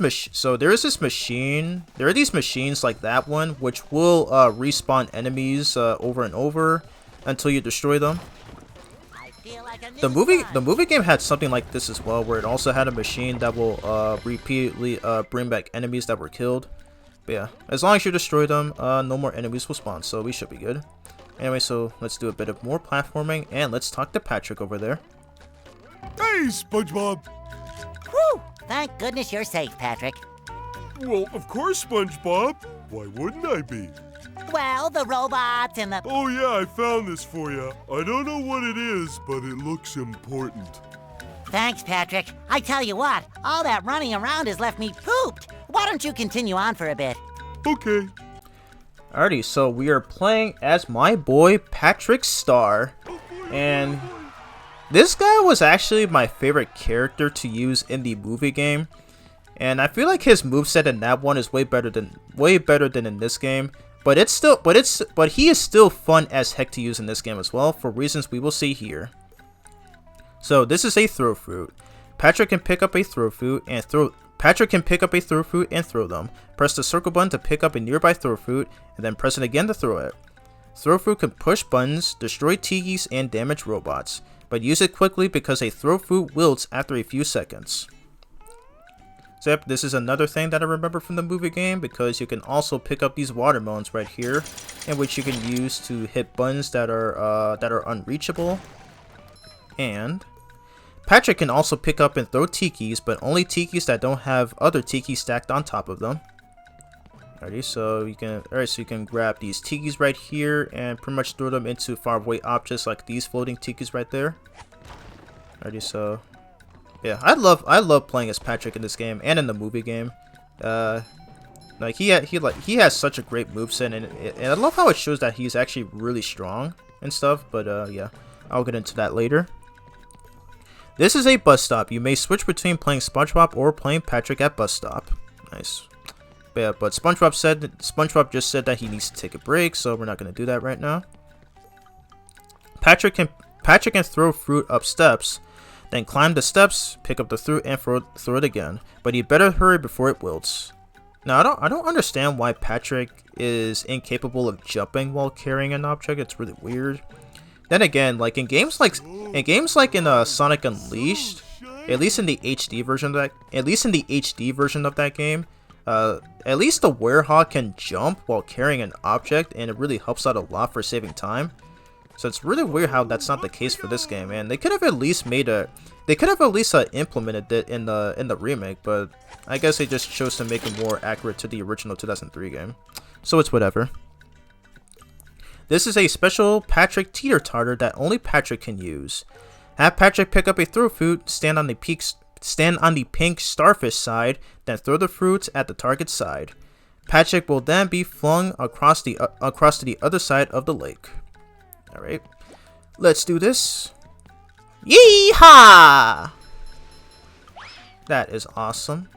machines like that one, which will respawn enemies over and over until you destroy them. The movie game had something like this as well, where it also had a machine that will repeatedly bring back enemies that were killed. But yeah, as long as you destroy them, no more enemies will spawn, so we should be good. Anyway, so let's do a bit of more platforming, and let's talk to Patrick over there. Hey, SpongeBob! Whew! Thank goodness you're safe, Patrick. Well, of course, SpongeBob. Why wouldn't I be? Well, the robots and the... Oh yeah, I found this for you. I don't know what it is, but it looks important. Thanks, Patrick. I tell you what, all that running around has left me pooped. Why don't you continue on for a bit? Okay. Alrighty, so we are playing as my boy Patrick Star, and this guy was actually my favorite character to use in the movie game, and I feel like his moveset in that one is way better than in this game. But he is still fun as heck to use in this game as well, for reasons we will see here. So this is a throw fruit. Patrick can pick up a throw fruit and throw them. Press the circle button to pick up a nearby throw fruit, and then press it again to throw it. Throw fruit can push buttons, destroy tikis, and damage robots, but use it quickly because a throw fruit wilts after a few seconds. So yep, this is another thing that I remember from the movie game, because you can also pick up these watermelons right here, in which you can use to hit buttons that are unreachable. And Patrick can also pick up and throw tikis, but only tikis that don't have other tikis stacked on top of them. Alrighty, so you can grab these tikis right here and pretty much throw them into faraway objects like these floating tikis right there. Alrighty, so yeah, I love playing as Patrick in this game and in the movie game. Like he has such a great moveset, and I love how it shows that he's actually really strong and stuff. But yeah, I'll get into that later. This is a bus stop. You may switch between playing SpongeBob or playing Patrick at bus stop. Nice. But yeah, but SpongeBob just said that he needs to take a break, so we're not gonna do that right now. Patrick can throw fruit up steps, then climb the steps, pick up the fruit, and throw it again. But he better hurry before it wilts. Now I don't understand why Patrick is incapable of jumping while carrying an object. It's really weird. Then again, like in games like Sonic Unleashed, at least in the HD version of that game, at least the Werehog can jump while carrying an object, and it really helps out a lot for saving time. So it's really weird how that's not the case for this game, and they could have at least implemented it in the remake, but I guess they just chose to make it more accurate to the original 2003 game. So it's whatever. This is a special Patrick teeter-totter that only Patrick can use. Have Patrick pick up a throw fruit, stand on the pink starfish side, then throw the fruits at the target side. Patrick will then be flung across to the other side of the lake. Alright, let's do this. Yeehaw! That is awesome.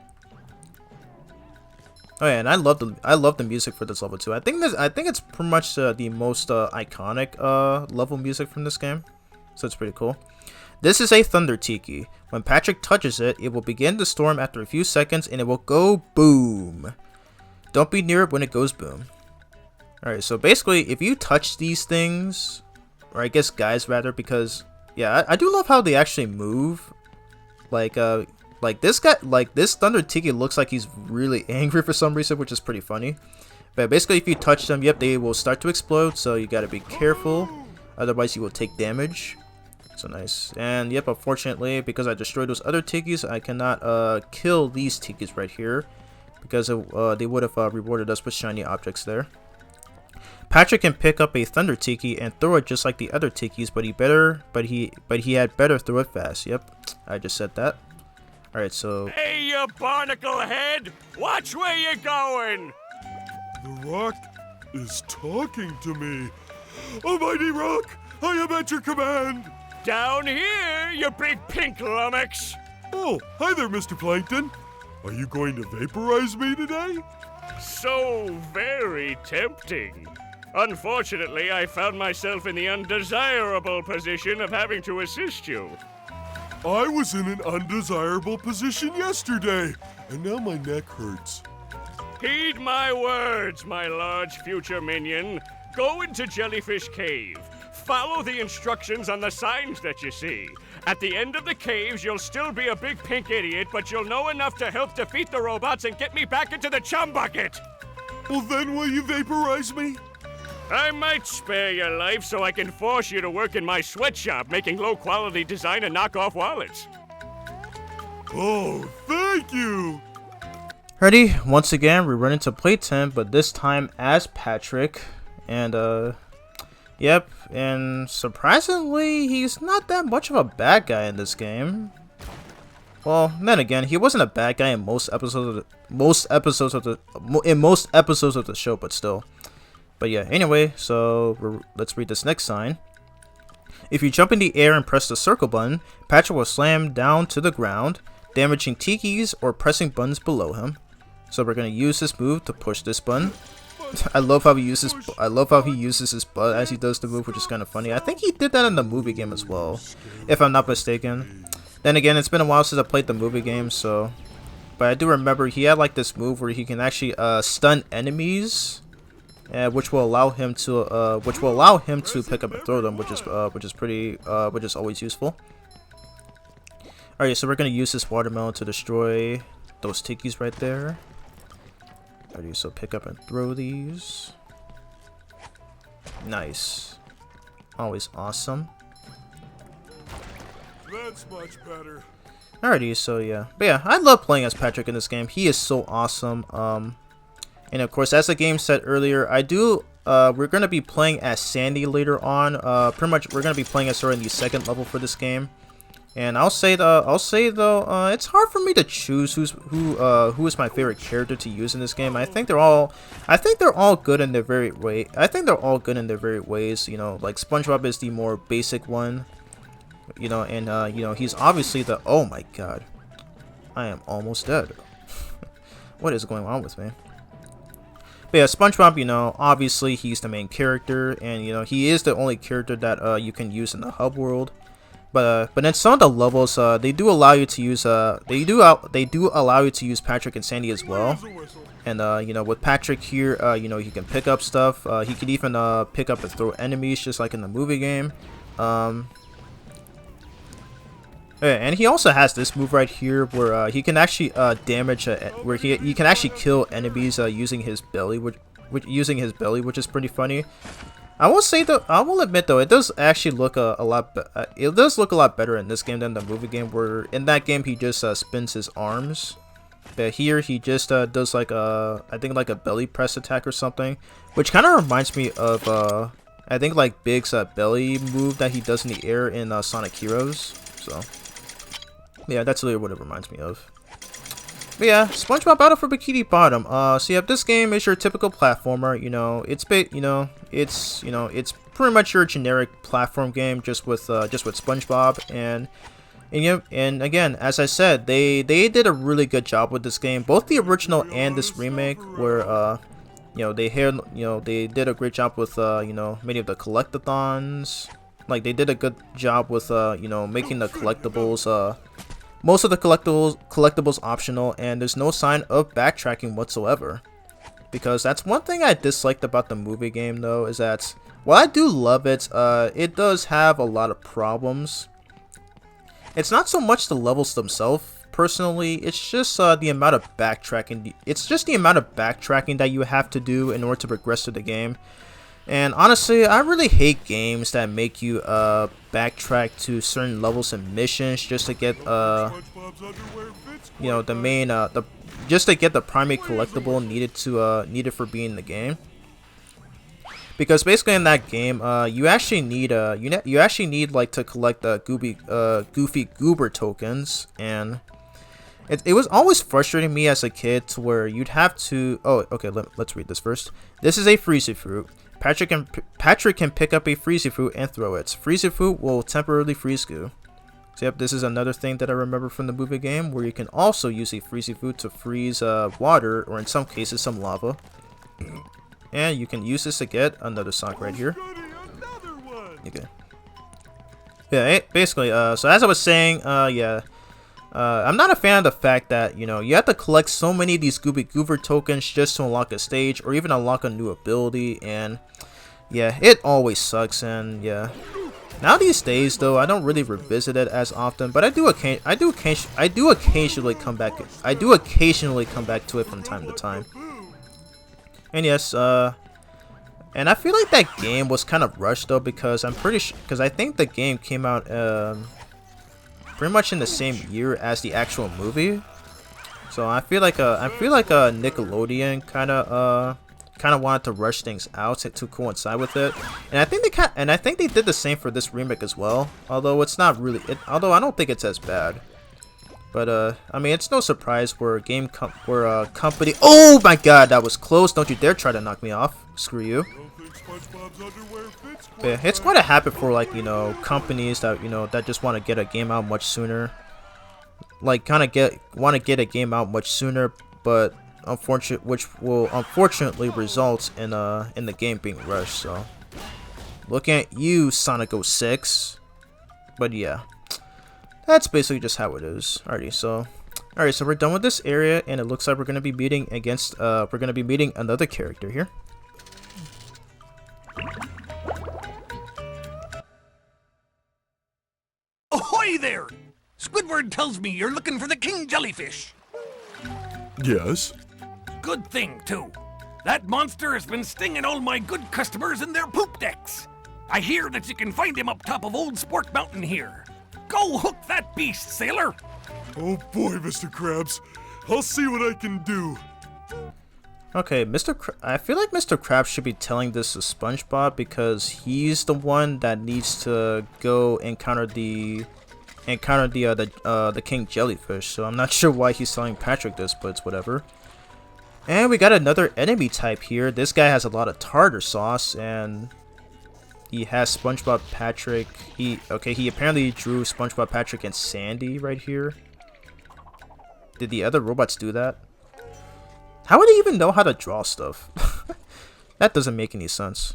Oh yeah, and I love the music for this level too. I think it's pretty much the most iconic level music from this game, so it's pretty cool. This is a Thunder Tiki. When Patrick touches it, it will begin to storm after a few seconds, and it will go boom. Don't be near it when it goes boom. Alright, so basically, if you touch these things, or I guess guys rather, because yeah, I do love how they actually move. Like this Thunder Tiki looks like he's really angry for some reason, which is pretty funny. But basically, if you touch them, yep, they will start to explode, so you gotta be careful, otherwise you will take damage. So nice. And yep, unfortunately, because I destroyed those other Tikis, I cannot kill these Tikis right here, because they would have rewarded us with shiny objects there. Patrick can pick up a Thunder Tiki and throw it just like the other Tikis, but he had better throw it fast. Yep, I just said that. Alright, so Hey, you barnacle head! Watch where you're going! The rock is talking to me. Almighty Rock, I am at your command. Down here, you big pink lummox! Oh, hi there, Mr. Plankton. Are you going to vaporize me today? So very tempting. Unfortunately, I found myself in the undesirable position of having to assist you. I was in an undesirable position yesterday, and now my neck hurts. Heed my words, my large future minion. Go into Jellyfish Cave. Follow the instructions on the signs that you see. At the end of the caves, you'll still be a big pink idiot, but you'll know enough to help defeat the robots and get me back into the chum bucket. Well, then will you vaporize me? I might spare your life so I can force you to work in my sweatshop making low-quality design and knockoff wallets. Oh, thank you! ready? Once again, we run into Playtime, but this time as Patrick. And, yep, and surprisingly, he's not that much of a bad guy in this game. Well, then again, he wasn't a bad guy in most episodes of the show, but still. But yeah, anyway, so let's read this next sign. If you jump in the air and press the circle button, Patrick will slam down to the ground, damaging Tikis or pressing buttons below him. So we're going to use this move to push this button. I love how he uses his butt as he does the move, which is kind of funny. I think he did that in the movie game as well, if I'm not mistaken. Then again, it's been a while since I played the movie game, so. But I do remember he had like this move where he can actually stun enemies, which will allow him to pick up and throw them, which is always useful. Alright, so we're gonna use this watermelon to destroy those tikis right there. Alrighty, so pick up and throw these. Nice. Always awesome. That's much better. Alrighty, so yeah. But yeah, I love playing as Patrick in this game. He is so awesome. And of course, as the game said earlier, we're gonna be playing as Sandy later on. Pretty much we're gonna be playing as her in the second level for this game. And I'll say though, it's hard for me to choose who is my favorite character to use in this game. I think they're all good in their very way. I think they're all good in their very ways. You know, like SpongeBob is the more basic one. You know, and you know, he's obviously the. Oh my God, I am almost dead. What is going on with me? But yeah, SpongeBob, you know, obviously he's the main character, and you know, he is the only character that you can use in the hub world. But in some of the levels, they do allow you to use allow you to use Patrick and Sandy as well. And you know, with Patrick here, you know, he can pick up stuff. He could even pick up and throw enemies, just like in the movie game. Yeah, and he also has this move right here where he can actually damage, where he can actually kill enemies using his belly, which is pretty funny. I will say though, I will admit though, it does actually look a lot better in this game than the movie game. Where in that game he just spins his arms, but here he just does like I think like a belly press attack or something, which kind of reminds me of I think like Big's belly move that he does in the air in Sonic Heroes. So yeah, that's really what it reminds me of. But yeah, SpongeBob Battle for Bikini Bottom. So yeah, this game is your typical platformer. You know, it's pretty much your generic platform game, just with SpongeBob. And again, as I said, they did a really good job with this game, both the original and this remake, where you know, they did a great job with you know, many of the collectathons. Like they did a good job with you know, making the collectibles most of the collectibles optional, and there's no sign of backtracking whatsoever. Because that's one thing I disliked about the movie game though, is that while I do love it, it does have a lot of problems. It's not so much the levels themselves, personally, it's just the amount of backtracking. It's just the amount of backtracking that you have to do in order to progress through the game. And honestly, I really hate games that make you backtrack to certain levels and missions just to get you know, the main just to get the primary collectible needed for being in the game. Because basically in that game, you actually need like to collect the Goofy Goober tokens, and it was always frustrating me as a kid to where you'd have to. Oh, okay. Let's read this first. This is a Freezy Fruit. Patrick can pick up a Freezy Fruit and throw it. Freezy Fruit will temporarily freeze goo. So yep, this is another thing that I remember from the movie game, where you can also use a Freezy Fruit to freeze water, or in some cases some lava. And you can use this to get another sock right here. Okay. Yeah, basically, so as I was saying, yeah. I'm not a fan of the fact that, you know, you have to collect so many of these Goober tokens just to unlock a stage or even unlock a new ability, and yeah, it always sucks. And yeah, now these days though, I don't really revisit it as often, but I do occasionally come back to it from time to time. And yes, and I feel like that game was kind of rushed though, because I think the game came out pretty much in the same year as the actual movie, so I feel like Nickelodeon kind of wanted to rush things out to coincide with it, and I think they did the same for this remake as well. Although it's not really, although I don't think it's as bad, but I mean, it's no surprise where a company. Oh my God, that was close! Don't you dare try to knock me off! Screw you. Yeah, it's quite a habit for, like, you know, companies that, you know, that just want to get a game out much sooner. Like, want to get a game out much sooner, but unfortunately result in the game being rushed. So looking at you, Sonic 06. But yeah, that's basically just how it is. Alrighty, so we're done with this area, and it looks like we're gonna be meeting another character here. Ahoy there! Squidward tells me you're looking for the king jellyfish. Yes? Good thing, too. That monster has been stinging all my good customers in their poop decks. I hear that you can find him up top of Old Sport Mountain here. Go hook that beast, sailor! Oh boy, Mr. Krabs. I'll see what I can do. Okay, I feel like Mr. Krabs should be telling this to SpongeBob because he's the one that needs to go encounter the king jellyfish. So I'm not sure why he's telling Patrick this, but it's whatever. And we got another enemy type here. This guy has a lot of tartar sauce, and he has SpongeBob, Patrick. He apparently drew SpongeBob, Patrick, and Sandy right here. Did the other robots do that? How would he even know how to draw stuff? That doesn't make any sense.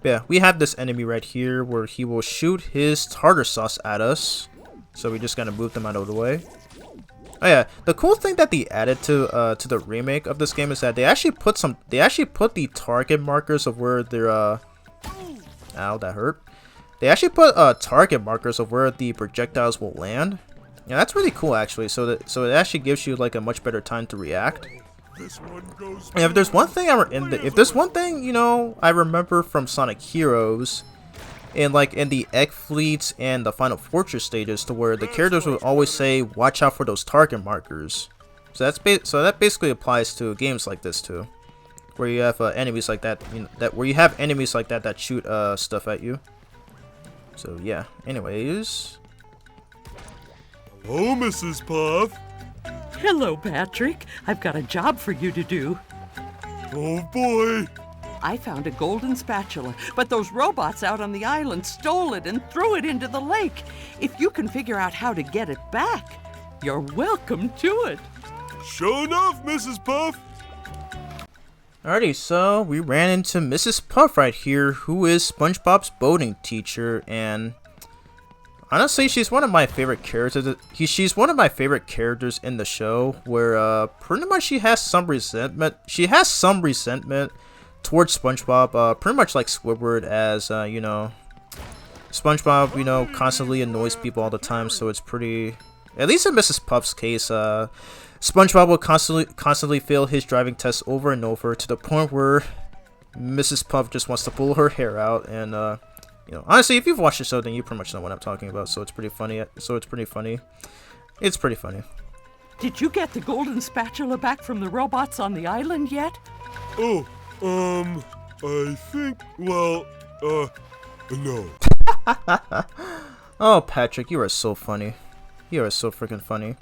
But yeah, we have this enemy right here where he will shoot his tartar sauce at us. So we just gotta move them out of the way. Oh yeah, the cool thing that they added to the remake of this game is that they actually put the target markers of where their ow, that hurt. They actually put target markers of where the projectiles will land. Yeah, that's really cool actually. So it actually gives you like a much better time to react. Yeah, if there's one thing you know I remember from Sonic Heroes, in the Egg Fleets and the Final Fortress stages, to where the characters would always say, "Watch out for those target markers." So that basically applies to games like this too, where you have enemies like that, that shoot stuff at you. So yeah. Anyways. Oh, Mrs. Puff. Hello, Patrick. I've got a job for you to do. Oh boy. I found a golden spatula, but those robots out on the island stole it and threw it into the lake. If you can figure out how to get it back, you're welcome to it. Sure enough, Mrs. Puff. Alrighty, so we ran into Mrs. Puff right here, who is SpongeBob's boating teacher, and honestly, she's one of my favorite characters. She's one of my favorite characters in the show, where pretty much she has some resentment. She has some resentment towards SpongeBob, pretty much like Squidward, as you know, SpongeBob, you know, constantly annoys people all the time. So it's pretty, at least in Mrs. Puff's case, SpongeBob will constantly fail his driving test over and over, to the point where Mrs. Puff just wants to pull her hair out. And you know, honestly, if you've watched the show, then you pretty much know what I'm talking about. So it's pretty funny. It's pretty funny. Did you get the golden spatula back from the robots on the island yet? Oh, I think, well, no. Oh, Patrick, you are so funny. You are so freaking funny.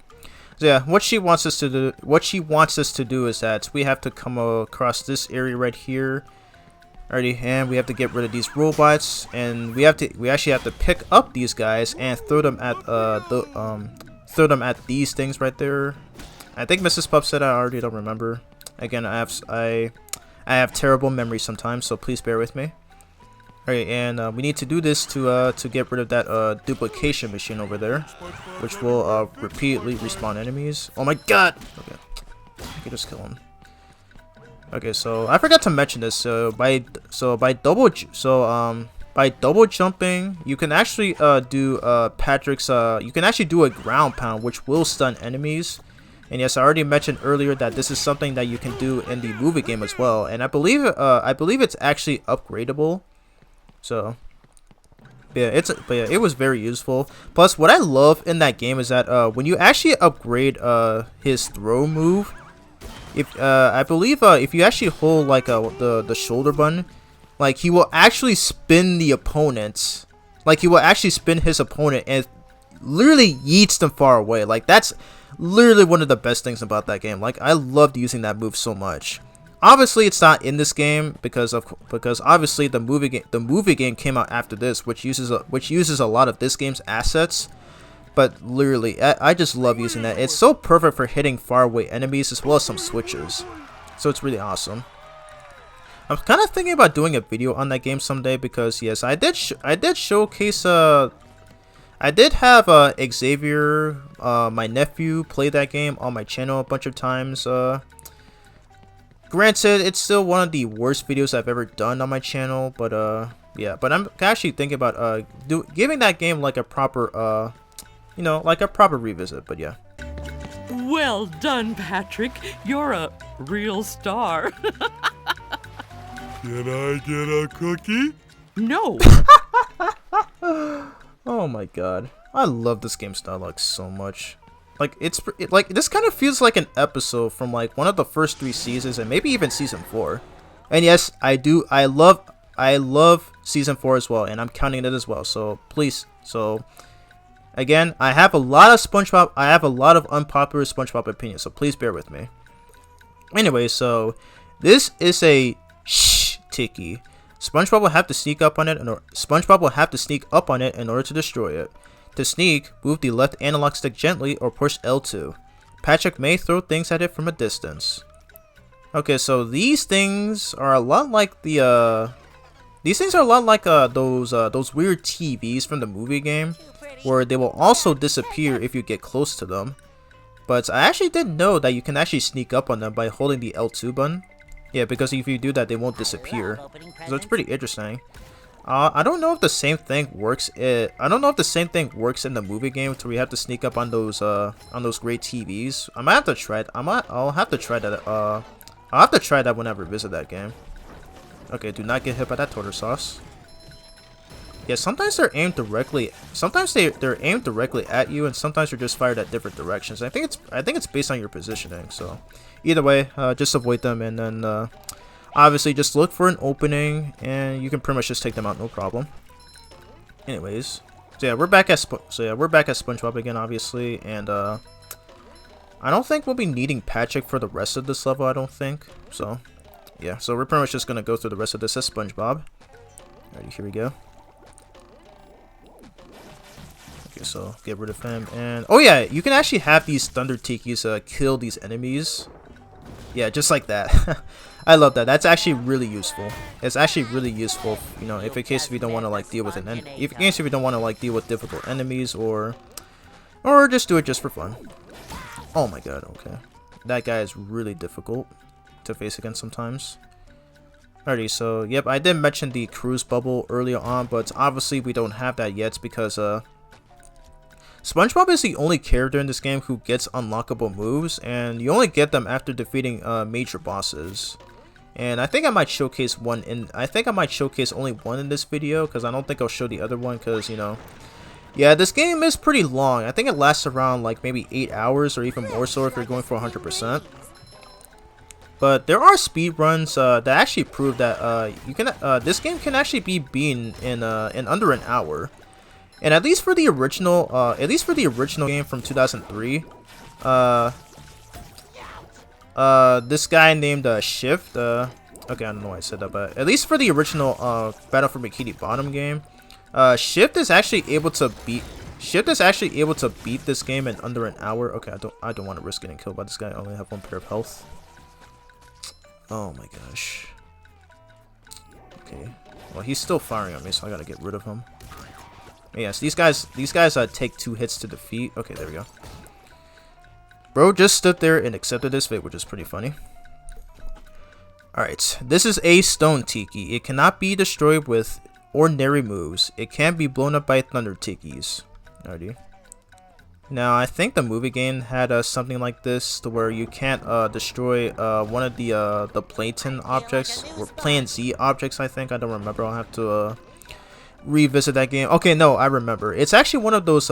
So yeah, what she wants us to do is that we have to come across this area right here. Alrighty, and we have to get rid of these robots, and we actually have to pick up these guys and throw them at these things right there. I think Mrs. Puff said, I already don't remember. Again, I have terrible memory sometimes, so please bear with me. Alright, and we need to do this to get rid of that duplication machine over there, which will repeatedly respawn enemies. Oh my god! Okay, I can just kill him. Okay, so I forgot to mention this. By double jumping, you can actually do Patrick's. You can actually do a ground pound, which will stun enemies. And yes, I already mentioned earlier that this is something that you can do in the movie game as well. And I believe it's actually upgradable. So yeah, it was very useful. Plus, what I love in that game is that when you actually upgrade his throw move, I believe if you actually hold like the shoulder button, like he will actually spin the opponent, like he will actually spin his opponent and literally yeets them far away. Like that's literally one of the best things about that game. Like I loved using that move so much. Obviously, it's not in this game because obviously the movie game came out after this, which uses a lot of this game's assets. But literally, I just love using that. It's so perfect for hitting faraway enemies as well as some switches. So it's really awesome. I'm kind of thinking about doing a video on that game someday because yes, I did showcase I did have Xavier, my nephew, play that game on my channel a bunch of times. Granted, it's still one of the worst videos I've ever done on my channel, but yeah. But I'm actually thinking about giving that game like a proper you know, like a proper revisit. But yeah. Well done, Patrick. You're a real star. Can I get a cookie? No. Oh my god, I love this game's dialogue so much. Like like this kind of feels like an episode from like one of the first 3 seasons and maybe even season 4. And yes, I love season 4 as well, and I'm counting it as well. So please, again, I have a lot of SpongeBob. I have a lot of unpopular SpongeBob opinions, so please bear with me. Anyway, so this is a tiki. SpongeBob will have to sneak up on it, in order to destroy it. To sneak, move the left analog stick gently or push L2. Patrick may throw things at it from a distance. Okay, so these things are a lot like those weird TVs from the movie game, where they will also disappear if you get close to them. But I actually didn't know that you can actually sneak up on them by holding the L2 button. Yeah, because if you do that, they won't disappear. So it's pretty interesting. I don't know if the same thing works. I don't know if the same thing works in the movie game, where we have to sneak up on those great TVs. I might have to try it. I'll have to try that. I'll have to try that when I revisit that game. Okay, do not get hit by that tartar sauce. Yeah, sometimes they're aimed directly. Sometimes they're aimed directly at you, and sometimes they're just fired at different directions. I think it's based on your positioning. So, either way, just avoid them, and then obviously just look for an opening, and you can pretty much just take them out, no problem. Anyways, so yeah, we're back at SpongeBob again, obviously, and I don't think we'll be needing Patrick for the rest of this level. I don't think so. Yeah, so we're pretty much just gonna go through the rest of this as SpongeBob. Alrighty, here we go. Okay, so get rid of him, and oh yeah, you can actually have these Thunder Tikis kill these enemies. Yeah, just like that. I love that. That's actually really useful. It's actually really useful, you know, if in case if you don't want to like deal with if you don't want to like deal with difficult enemies, or just do it just for fun. Oh my god, okay. That guy is really difficult to face against sometimes. Alrighty, so yep, I did mention the cruise bubble earlier on, but obviously we don't have that yet because SpongeBob is the only character in this game who gets unlockable moves, and you only get them after defeating major bosses. And I think I might showcase only one in this video, because I don't think I'll show the other one, because, you know, yeah, this game is pretty long. I think it lasts around like maybe 8 hours or even more so if you're going for 100%. But there are speed runs that actually prove that this game can actually be beaten in under an hour. And at least for the original game from 2003, this guy named Shift. Okay, I don't know why I said that, but at least for the original Battle for Bikini Bottom game, Shift is actually able to beat this game in under an hour. Okay, I don't want to risk getting killed by this guy. I only have 1 pair of health. Oh my gosh. Okay. Well, he's still firing at me, so I gotta get rid of him. Yes, these guys take 2 hits to defeat. Okay, there we go. Bro just stood there and accepted his fate, which is pretty funny. Alright, this is a stone tiki. It cannot be destroyed with ordinary moves. It can be blown up by thunder tikis. Alrighty. Now, I think the movie game had something like this, to where you can't destroy one of the Plankton objects, or Plan Z objects, I think. I don't remember. I'll have to revisit that game. Okay, no, I remember. It's actually one of those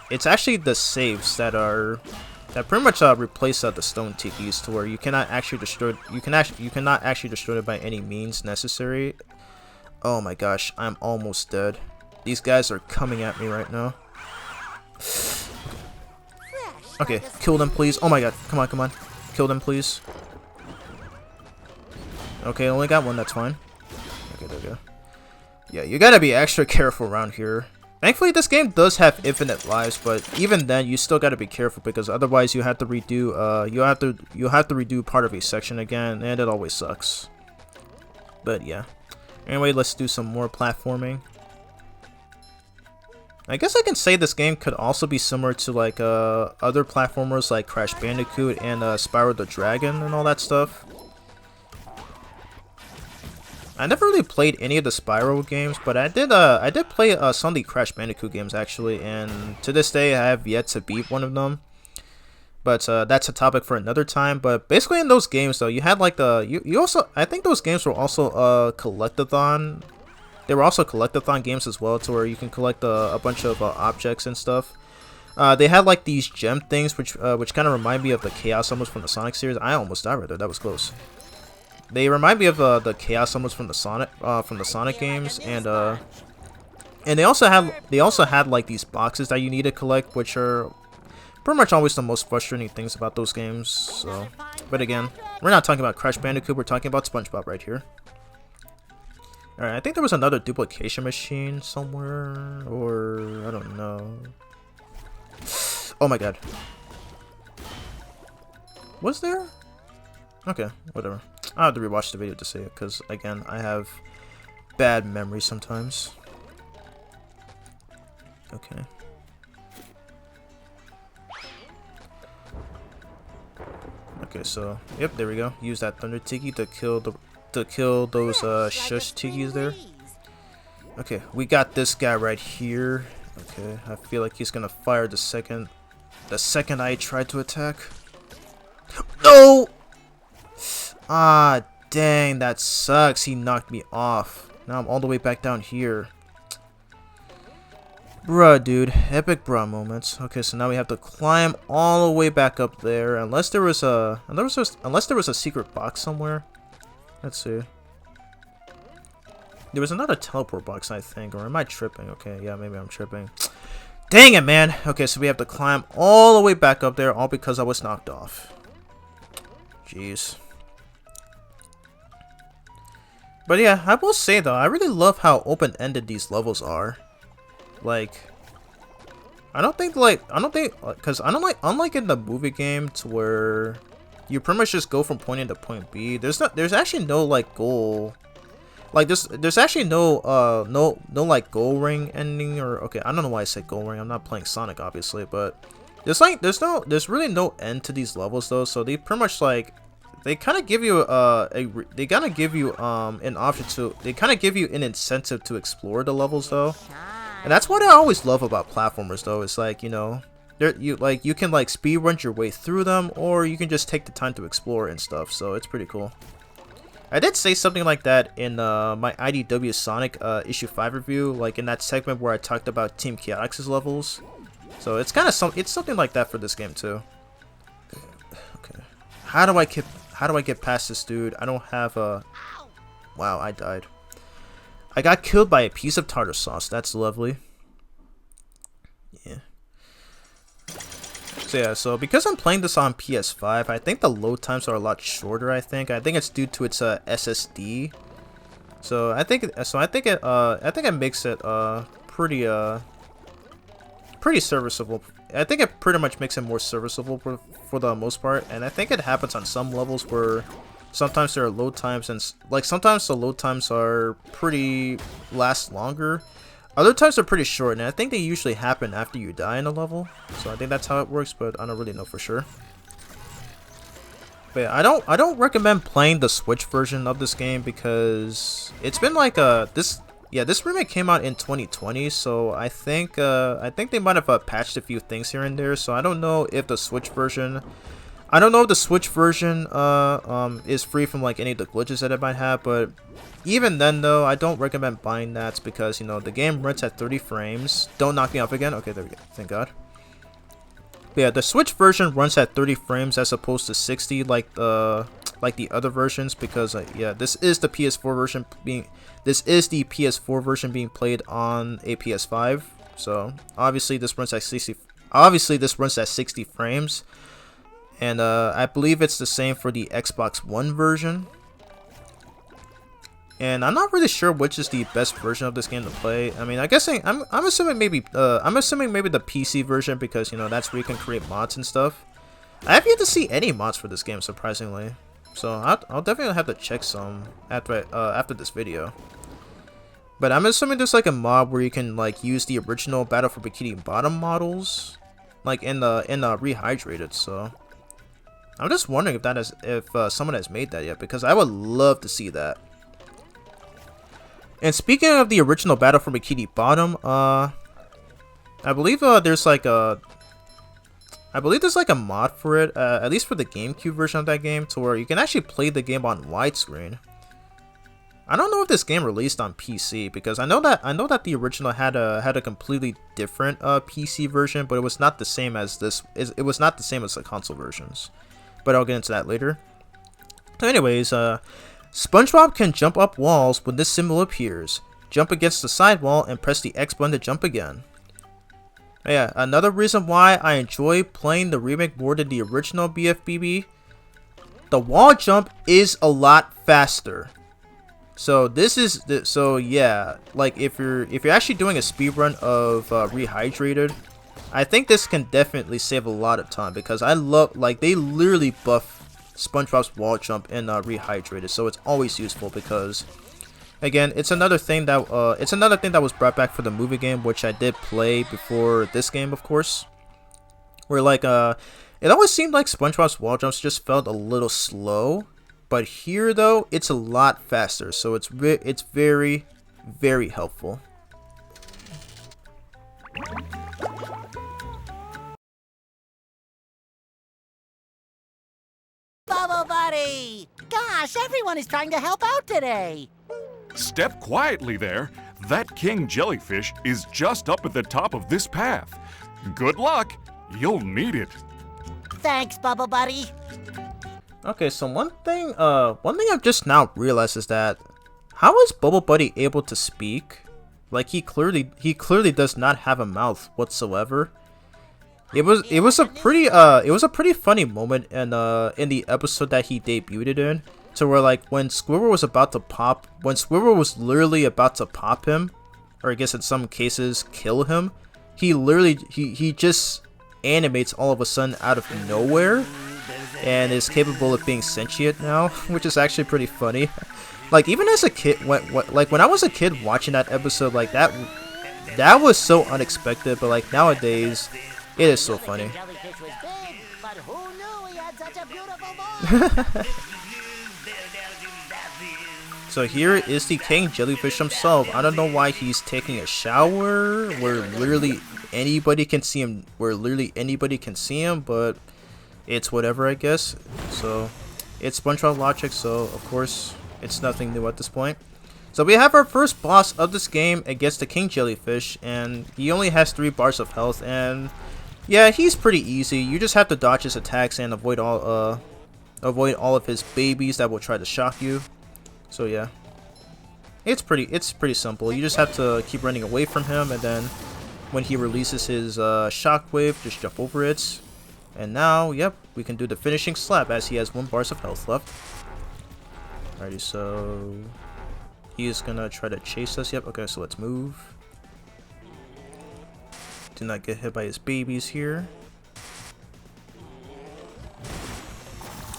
it's actually the saves that pretty much replace the stone tikis, to where you cannot actually destroy you cannot actually destroy it by any means necessary. Oh my gosh, I'm almost dead. These guys are coming at me right now. Okay, kill them, please. Oh my god, come on, come on. Kill them, please. Okay, only got 1, that's fine. Okay, there we go. Yeah, you gotta be extra careful around here. Thankfully, this game does have infinite lives, but even then, you still got to be careful because otherwise, you have to redo. You have to redo part of a section again, and it always sucks. But yeah. Anyway, let's do some more platforming. I guess I can say this game could also be similar to like other platformers like Crash Bandicoot and Spyro the Dragon and all that stuff. I never really played any of the Spyro games, but I did play some of the Crash Bandicoot games actually, and to this day I have yet to beat one of them. But that's a topic for another time. But basically in those games though, you had like you also, I think those games were also collectathon. They were also collectathon games as well, to where you can collect a bunch of objects and stuff. They had like these gem things, which kind of remind me of the Chaos Emeralds from the Sonic series. I almost died right there. That was close. They remind me of the Chaos Emeralds from the Sonic games, and they also had like these boxes that you need to collect, which are pretty much always the most frustrating things about those games. So, but again, we're not talking about Crash Bandicoot. We're talking about SpongeBob right here. All right, I think there was another duplication machine somewhere, or I don't know. Oh my god, was there? Okay, whatever. I'll have to rewatch the video to see it, because, again, I have bad memories sometimes. Okay. Okay, so, yep, there we go. Use that Thunder Tiki to kill those Shush Tikis there. Okay, we got this guy right here. Okay, I feel like he's gonna fire the second I try to attack. No! Ah, dang, that sucks. He knocked me off. Now I'm all the way back down here. Bruh, dude. Epic bruh moments. Okay, so now we have to climb all the way back up there. Unless there was a secret box somewhere. Let's see. There was another teleport box, I think. Or am I tripping? Okay, yeah, maybe I'm tripping. Dang it, man. Okay, so we have to climb all the way back up there, all because I was knocked off. Jeez. But yeah, I will say though, I really love how open-ended these levels are. Like, because unlike in the movie game, to where you pretty much just go from point A to point B. There's actually no like goal. Like there's actually no like goal ring ending, or okay, I don't know why I said goal ring. I'm not playing Sonic obviously, but there's really no end to these levels though. So they pretty much like. They kind of give you an option to, they kind of give you an incentive to explore the levels though, and that's what I always love about platformers though. It's like, you know, you can like speed run your way through them, or you can just take the time to explore and stuff. So it's pretty cool. I did say something like that in my IDW Sonic issue 5 review, like in that segment where I talked about Team Chaotix's levels. So it's kind of something like that for this game too. Okay, how do I get past this dude? I don't have a... Wow, I died. I got killed by a piece of tartar sauce. That's lovely. Yeah. So yeah, so because I'm playing this on PS5, I think the load times are a lot shorter, I think it's due to its SSD. So I think it makes it pretty serviceable. I think it pretty much makes it more serviceable for the most part, and I think it happens on some levels where sometimes there are load times, and like sometimes the load times are last longer. Other times they're pretty short, and I think they usually happen after you die in a level. So I think that's how it works, but I don't really know for sure. But yeah, I don't recommend playing the Switch version of this game because it's been like this remake came out in 2020, so I think they might have patched a few things here and there. So I don't know if the Switch version, is free from like any of the glitches that it might have. But even then, though, I don't recommend buying that because, you know, the game runs at 30 frames. Don't knock me off again. Okay, there we go. Thank God. But yeah, the Switch version runs at 30 frames as opposed to 60 like the other versions, because yeah, this is the PS4 version being played on a PS5. So obviously this runs at 60 frames, and I believe it's the same for the Xbox One version. and I'm not really sure which is the best version of this game to play. I mean, I'm assuming maybe the PC version, because you know that's where you can create mods and stuff. I have yet to see any mods for this game, surprisingly. So I'll definitely have to check some after this video. But I'm assuming there's like a mod where you can like use the original Battle for Bikini Bottom models, like in rehydrated. So I'm just wondering if someone has made that yet, because I would love to see that. And speaking of the original Battle for Bikini Bottom, I believe there's like a mod for it, at least for the GameCube version of that game, to where you can actually play the game on widescreen. I don't know if this game released on PC, because I know that the original had a completely different PC version, but it was not the same as this. It was not the same as the console versions. But I'll get into that later. So anyways, SpongeBob can jump up walls when this symbol appears. Jump against the side wall and press the X button to jump again. Yeah, another reason why I enjoy playing the remake more than the original BFBB, the wall jump is a lot faster. So yeah, like if you're actually doing a speedrun of Rehydrated, I think this can definitely save a lot of time, because I love, like, they literally buff SpongeBob's wall jump in Rehydrated, so it's always useful, because again, it's another thing that was brought back for the movie game, which I did play before this game, of course. Where like it always seemed like SpongeBob's wall jumps just felt a little slow, but here though it's a lot faster, so it's very, very helpful. Bubble Buddy! Gosh, everyone is trying to help out today. Step quietly there. That king jellyfish is just up at the top of this path. Good luck. You'll need it. Thanks, Bubble Buddy. Okay, so one thing I've just now realized is that, how is Bubble Buddy able to speak? Like, he clearly does not have a mouth whatsoever. It was a pretty funny moment in the episode that he debuted in, to where like when Squidward was literally about to pop him, or I guess in some cases kill him, he just animates all of a sudden out of nowhere, and is capable of being sentient now, which is actually pretty funny. Like, even as a kid, when I was a kid watching that episode, like that was so unexpected, but like nowadays, it is so funny. So here is the king jellyfish himself. I don't know why he's taking a shower where literally anybody can see him. But it's whatever, I guess. So it's SpongeBob logic. So of course it's nothing new at this point. So we have our first boss of this game against the king jellyfish, and he only has 3 bars of health, and yeah, he's pretty easy. You just have to dodge his attacks and avoid all of his babies that will try to shock you. So yeah, it's pretty simple. You just have to keep running away from him, and then when he releases his shockwave, just jump over it. And now, yep, we can do the finishing slap as he has 1 bar of health left. Alrighty, so he is gonna try to chase us. Yep. Okay, so let's move. Do not get hit by his babies here.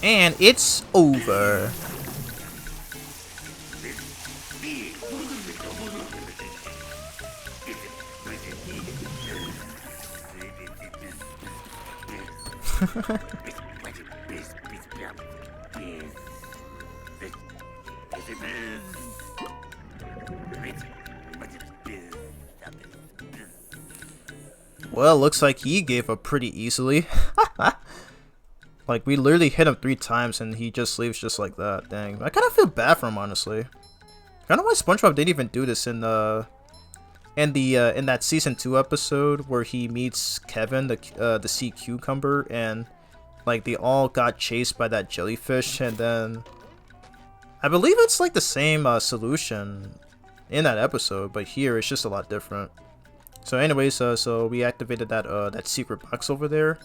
And it's over. Well, looks like he gave up pretty easily. Like, we literally hit him 3 times and he just leaves just like that. Dang, I kind of feel bad for him, honestly. I don't know why SpongeBob didn't even do this in that season 2 episode where he meets Kevin, the sea cucumber, and like they all got chased by that jellyfish, and then I believe it's like the same solution in that episode, but here it's just a lot different. So anyways, so we activated that secret box over there,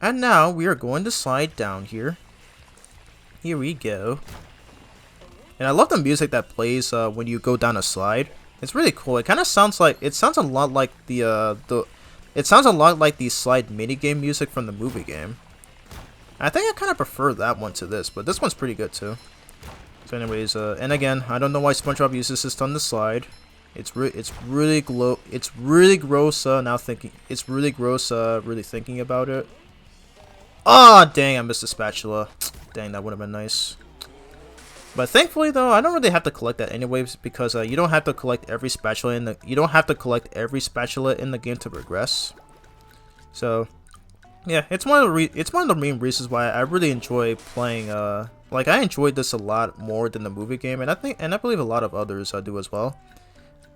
and now we are going to slide down here. Here we go. And I love the music that plays when you go down a slide. It's really cool. It kind of sounds like, it sounds a lot like the slide minigame music from the movie game. I think I kind of prefer that one to this, but this one's pretty good too. So anyways, and again, I don't know why SpongeBob uses this on the slide. It's really gross now thinking. It's really gross really thinking about it. Oh dang, I missed the spatula. Dang, that would have been nice. But thankfully though, I don't really have to collect that anyways, because you don't have to collect every spatula in the game to progress. So yeah, it's one of the main reasons why I really enjoy playing. Like I enjoyed this a lot more than the movie game, and I believe a lot of others do as well.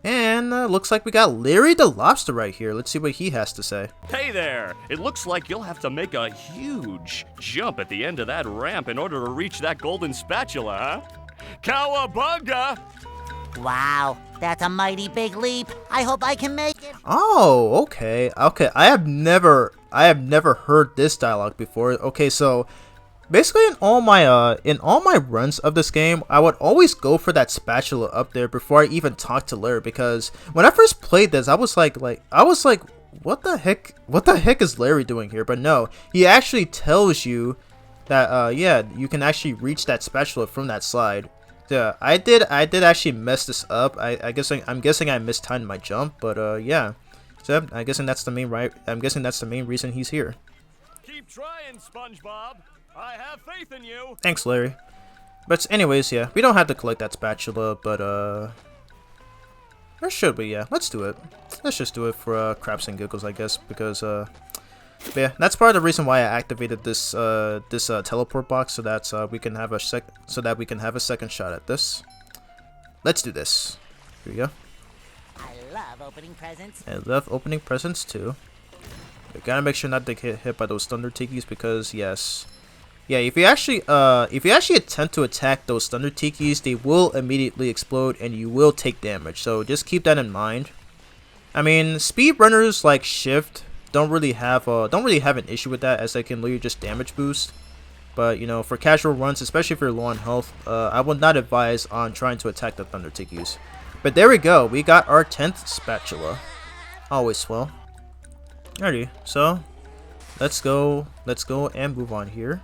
And looks like we got Larry the Lobster right here. Let's see what he has to say. Hey there! It looks like you'll have to make a huge jump at the end of that ramp in order to reach that golden spatula, huh? Cowabunga! Wow, that's a mighty big leap. I hope I can make it. Oh, okay. I have never heard this dialogue before. Okay, so basically in all my runs of this game, I would always go for that spatula up there before I even talk to Larry, because when I first played this, I was like what the heck is Larry doing here? But no, he actually tells you that yeah, you can actually reach that spatula from that slide. Yeah, I did actually mess this up. I'm guessing I mistimed my jump, but yeah. So I'm guessing that's the main reason he's here. Keep trying, SpongeBob. I have faith in you. Thanks, Larry. But anyways, yeah, we don't have to collect that spatula, but or should we? Yeah, let's do it. Let's just do it for craps and giggles, I guess, because but yeah, that's part of the reason why I activated this teleport box, so that we can have a second shot at this. Let's do this. Here we go. I love opening presents. I love opening presents too. You gotta make sure not to get hit by those thunder tikis, because yes, yeah, if you actually attempt to attack those thunder tikis, they will immediately explode and you will take damage. So just keep that in mind. I mean, speedrunners like Shift don't really have an issue with that, as they can literally just damage boost. But you know, for casual runs, especially if you're low on health, I would not advise on trying to attack the thunder tikis. But there we go, we got our 10th spatula. Always swell. Alrighty, so let's go and move on here.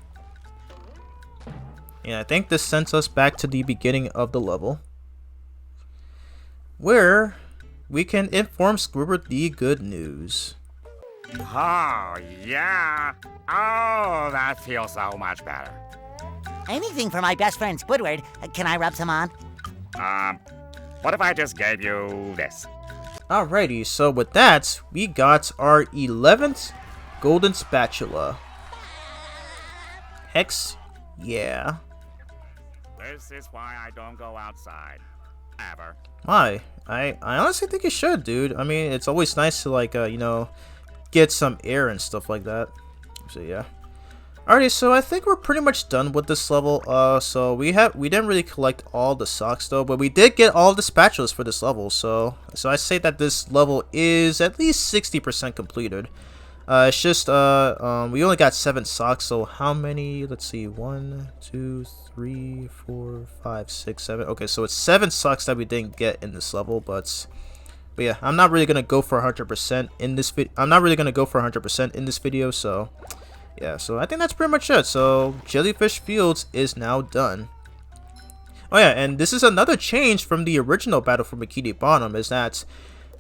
And I think this sends us back to the beginning of the level, where we can inform Squidward the good news. Oh, yeah. Oh, that feels so much better. Anything for my best friend Squidward. Can I rub some on? What if I just gave you this? Alrighty, so with that, we got our 11th golden spatula. Hex, yeah. This is why I don't go outside. Ever. Why? I honestly think you should, dude. I mean, it's always nice to, like, you know, get some air and stuff like that. So yeah. Alrighty, so I think we're pretty much done with this level. So we didn't really collect all the socks though, but we did get all the spatulas for this level. So I say that this level is at least 60% completed. It's just we only got 7 socks. So how many? Let's see, 1, 2, 3, 4, 5, 6, 7. Okay, so it's 7 socks that we didn't get in this level, but yeah, I'm not really gonna go for 100% in this video. So yeah, so I think that's pretty much it. So Jellyfish Fields is now done. Oh yeah, and this is another change from the original Battle for Bikini Bottom, is that,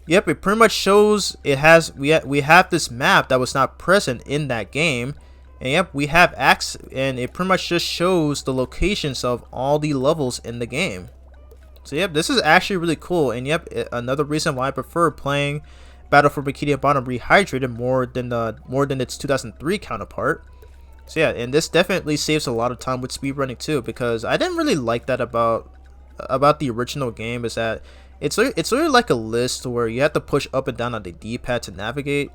yep, it pretty much shows we have this map that was not present in that game, and yep, we have access, and it pretty much just shows the locations of all the levels in the game. So yep, this is actually really cool, and yep, another reason why I prefer playing Battle for Bikini Bottom Rehydrated more than its 2003 counterpart. So yeah, and this definitely saves a lot of time with speedrunning too, because I didn't really like that about the original game, is that it's really like a list where you have to push up and down on the D-pad to navigate.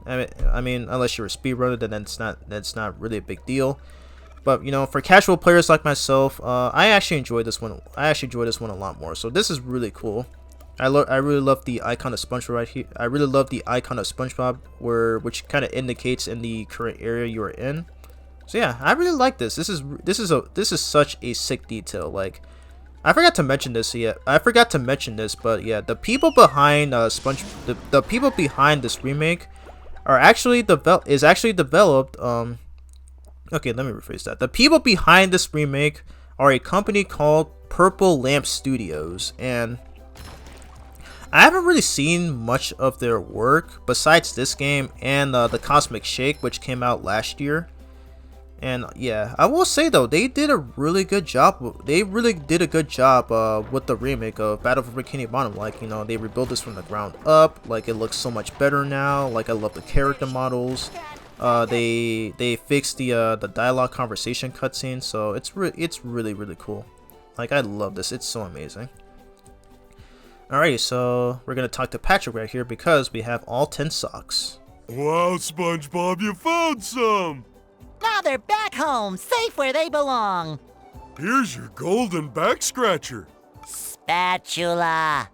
I mean, unless you're a speedrunner, then that's not really a big deal. But you know, for casual players like myself, I actually enjoy this one. A lot more. So this is really cool. I really love the icon of SpongeBob right here. I really love the icon of SpongeBob, which kind of indicates in the current area you are in. So yeah, I really like this. This is such a sick detail. Like, I forgot to mention this. But yeah, the people behind the people behind this remake are actually developed. Okay, let me rephrase that. The people behind this remake are a company called Purple Lamp Studios, and I haven't really seen much of their work besides this game and the Cosmic Shake, which came out last year. And yeah, I will say though, they did a really good job. They really did a good job with the remake of Battle for Bikini Bottom. Like, you know, they rebuilt this from the ground up. Like, it looks so much better now. Like, I love the character models. They fixed the dialogue conversation cutscene, so it's really cool. Like, I love this. It's so amazing. Alrighty, so we're gonna talk to Patrick right here because we have all 10 socks. Wow, SpongeBob, you found some! Now they're back home, safe where they belong. Here's your golden back scratcher. Spatula.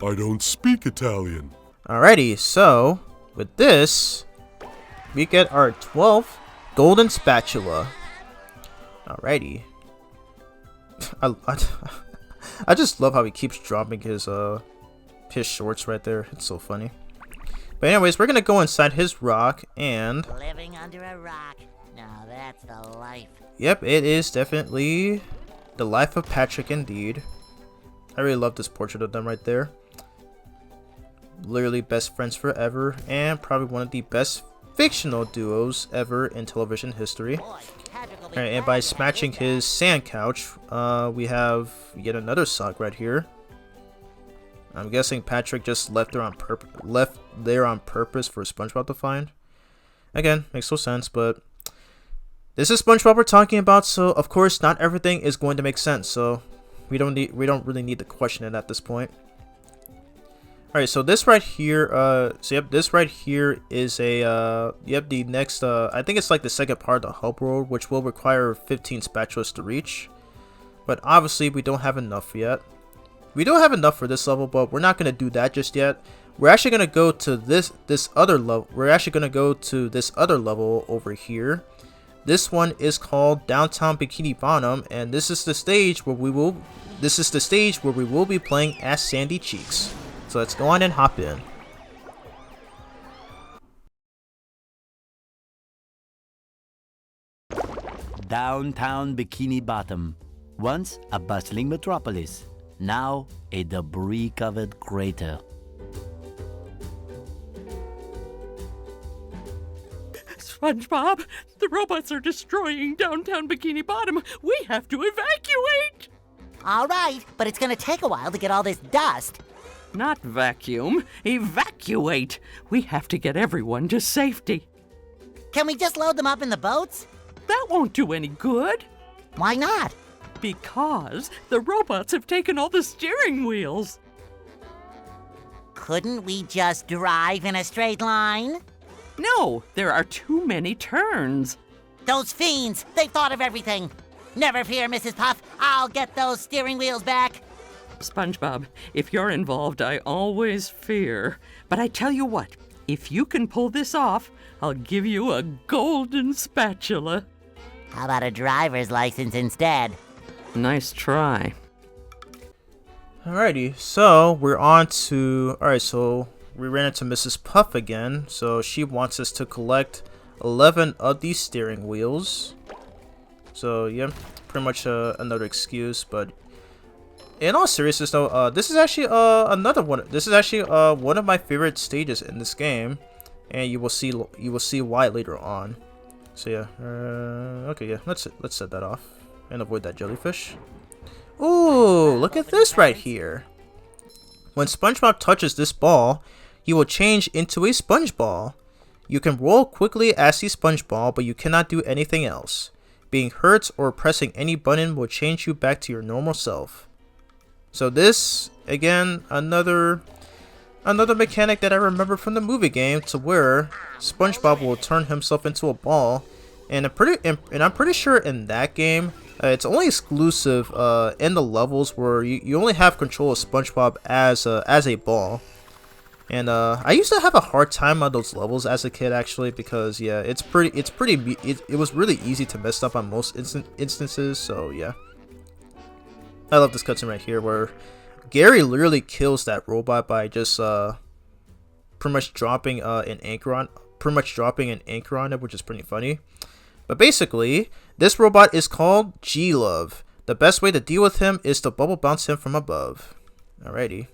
I don't speak Italian. Alrighty, so with this, we get our 12th golden spatula. Alrighty. I just love how he keeps dropping his shorts right there. It's so funny. But anyways, we're gonna go inside his rock and living under a rock. Now that's the life. Yep, it is definitely the life of Patrick indeed. I really love this portrait of them right there. Literally best friends forever, and probably one of the best fictional duos ever in television history. Alright, and by smashing his sand couch, we have yet another sock right here. I'm guessing Patrick just left there on purpose for SpongeBob to find. Again, makes no sense, but this is SpongeBob we're talking about, so of course not everything is going to make sense. So we don't really need to question it at this point. Alright, so this right here, this right here is a, the next, I think it's like the second part of the hub world, which will require 15 spatulas to reach. But obviously, we don't have enough yet. We don't have enough for this level, but we're not going to do that just yet. We're actually going to go to this other level. We're actually going to go to this other level over here. This one is called Downtown Bikini Bottom, and this is the stage where we will be playing as Sandy Cheeks. So let's go on and hop in. Downtown Bikini Bottom. Once a bustling metropolis, now a debris-covered crater. SpongeBob, the robots are destroying downtown Bikini Bottom. We have to evacuate! All right, but it's gonna take a while to get all this dust. Not vacuum, evacuate. We have to get everyone to safety. Can we just load them up in the boats? That won't do any good. Why not? Because the robots have taken all the steering wheels. Couldn't we just drive in a straight line? No, there are too many turns. Those fiends, they've thought of everything. Never fear, Mrs. Puff, I'll get those steering wheels back. SpongeBob, if you're involved, I always fear. But I tell you what, if you can pull this off, I'll give you a golden spatula. How about a driver's license instead? Nice try. Alrighty, so we're on to... Alright, so we ran into Mrs. Puff again. So she wants us to collect 11 of these steering wheels. So yeah, pretty much another excuse, but in all seriousness though, this is actually another one. This is actually one of my favorite stages in this game, and you will see why later on. So yeah, okay, yeah, let's set that off and avoid that jellyfish. Ooh, look at this right here. When SpongeBob touches this ball, he will change into a sponge ball. You can roll quickly as a sponge ball, but you cannot do anything else. Being hurt or pressing any button will change you back to your normal self. So this, again, another mechanic that I remember from the movie game, to where SpongeBob will turn himself into a ball, and I'm pretty sure in that game, it's only exclusive in the levels where you only have control of SpongeBob as a ball. And I used to have a hard time on those levels as a kid, actually, because yeah, it was really easy to mess up on most instances. So yeah. I love this cutscene right here where Gary literally kills that robot by just pretty much dropping an anchor on it, which is pretty funny. But basically, this robot is called G-Love. The best way to deal with him is to bubble bounce him from above. Alrighty.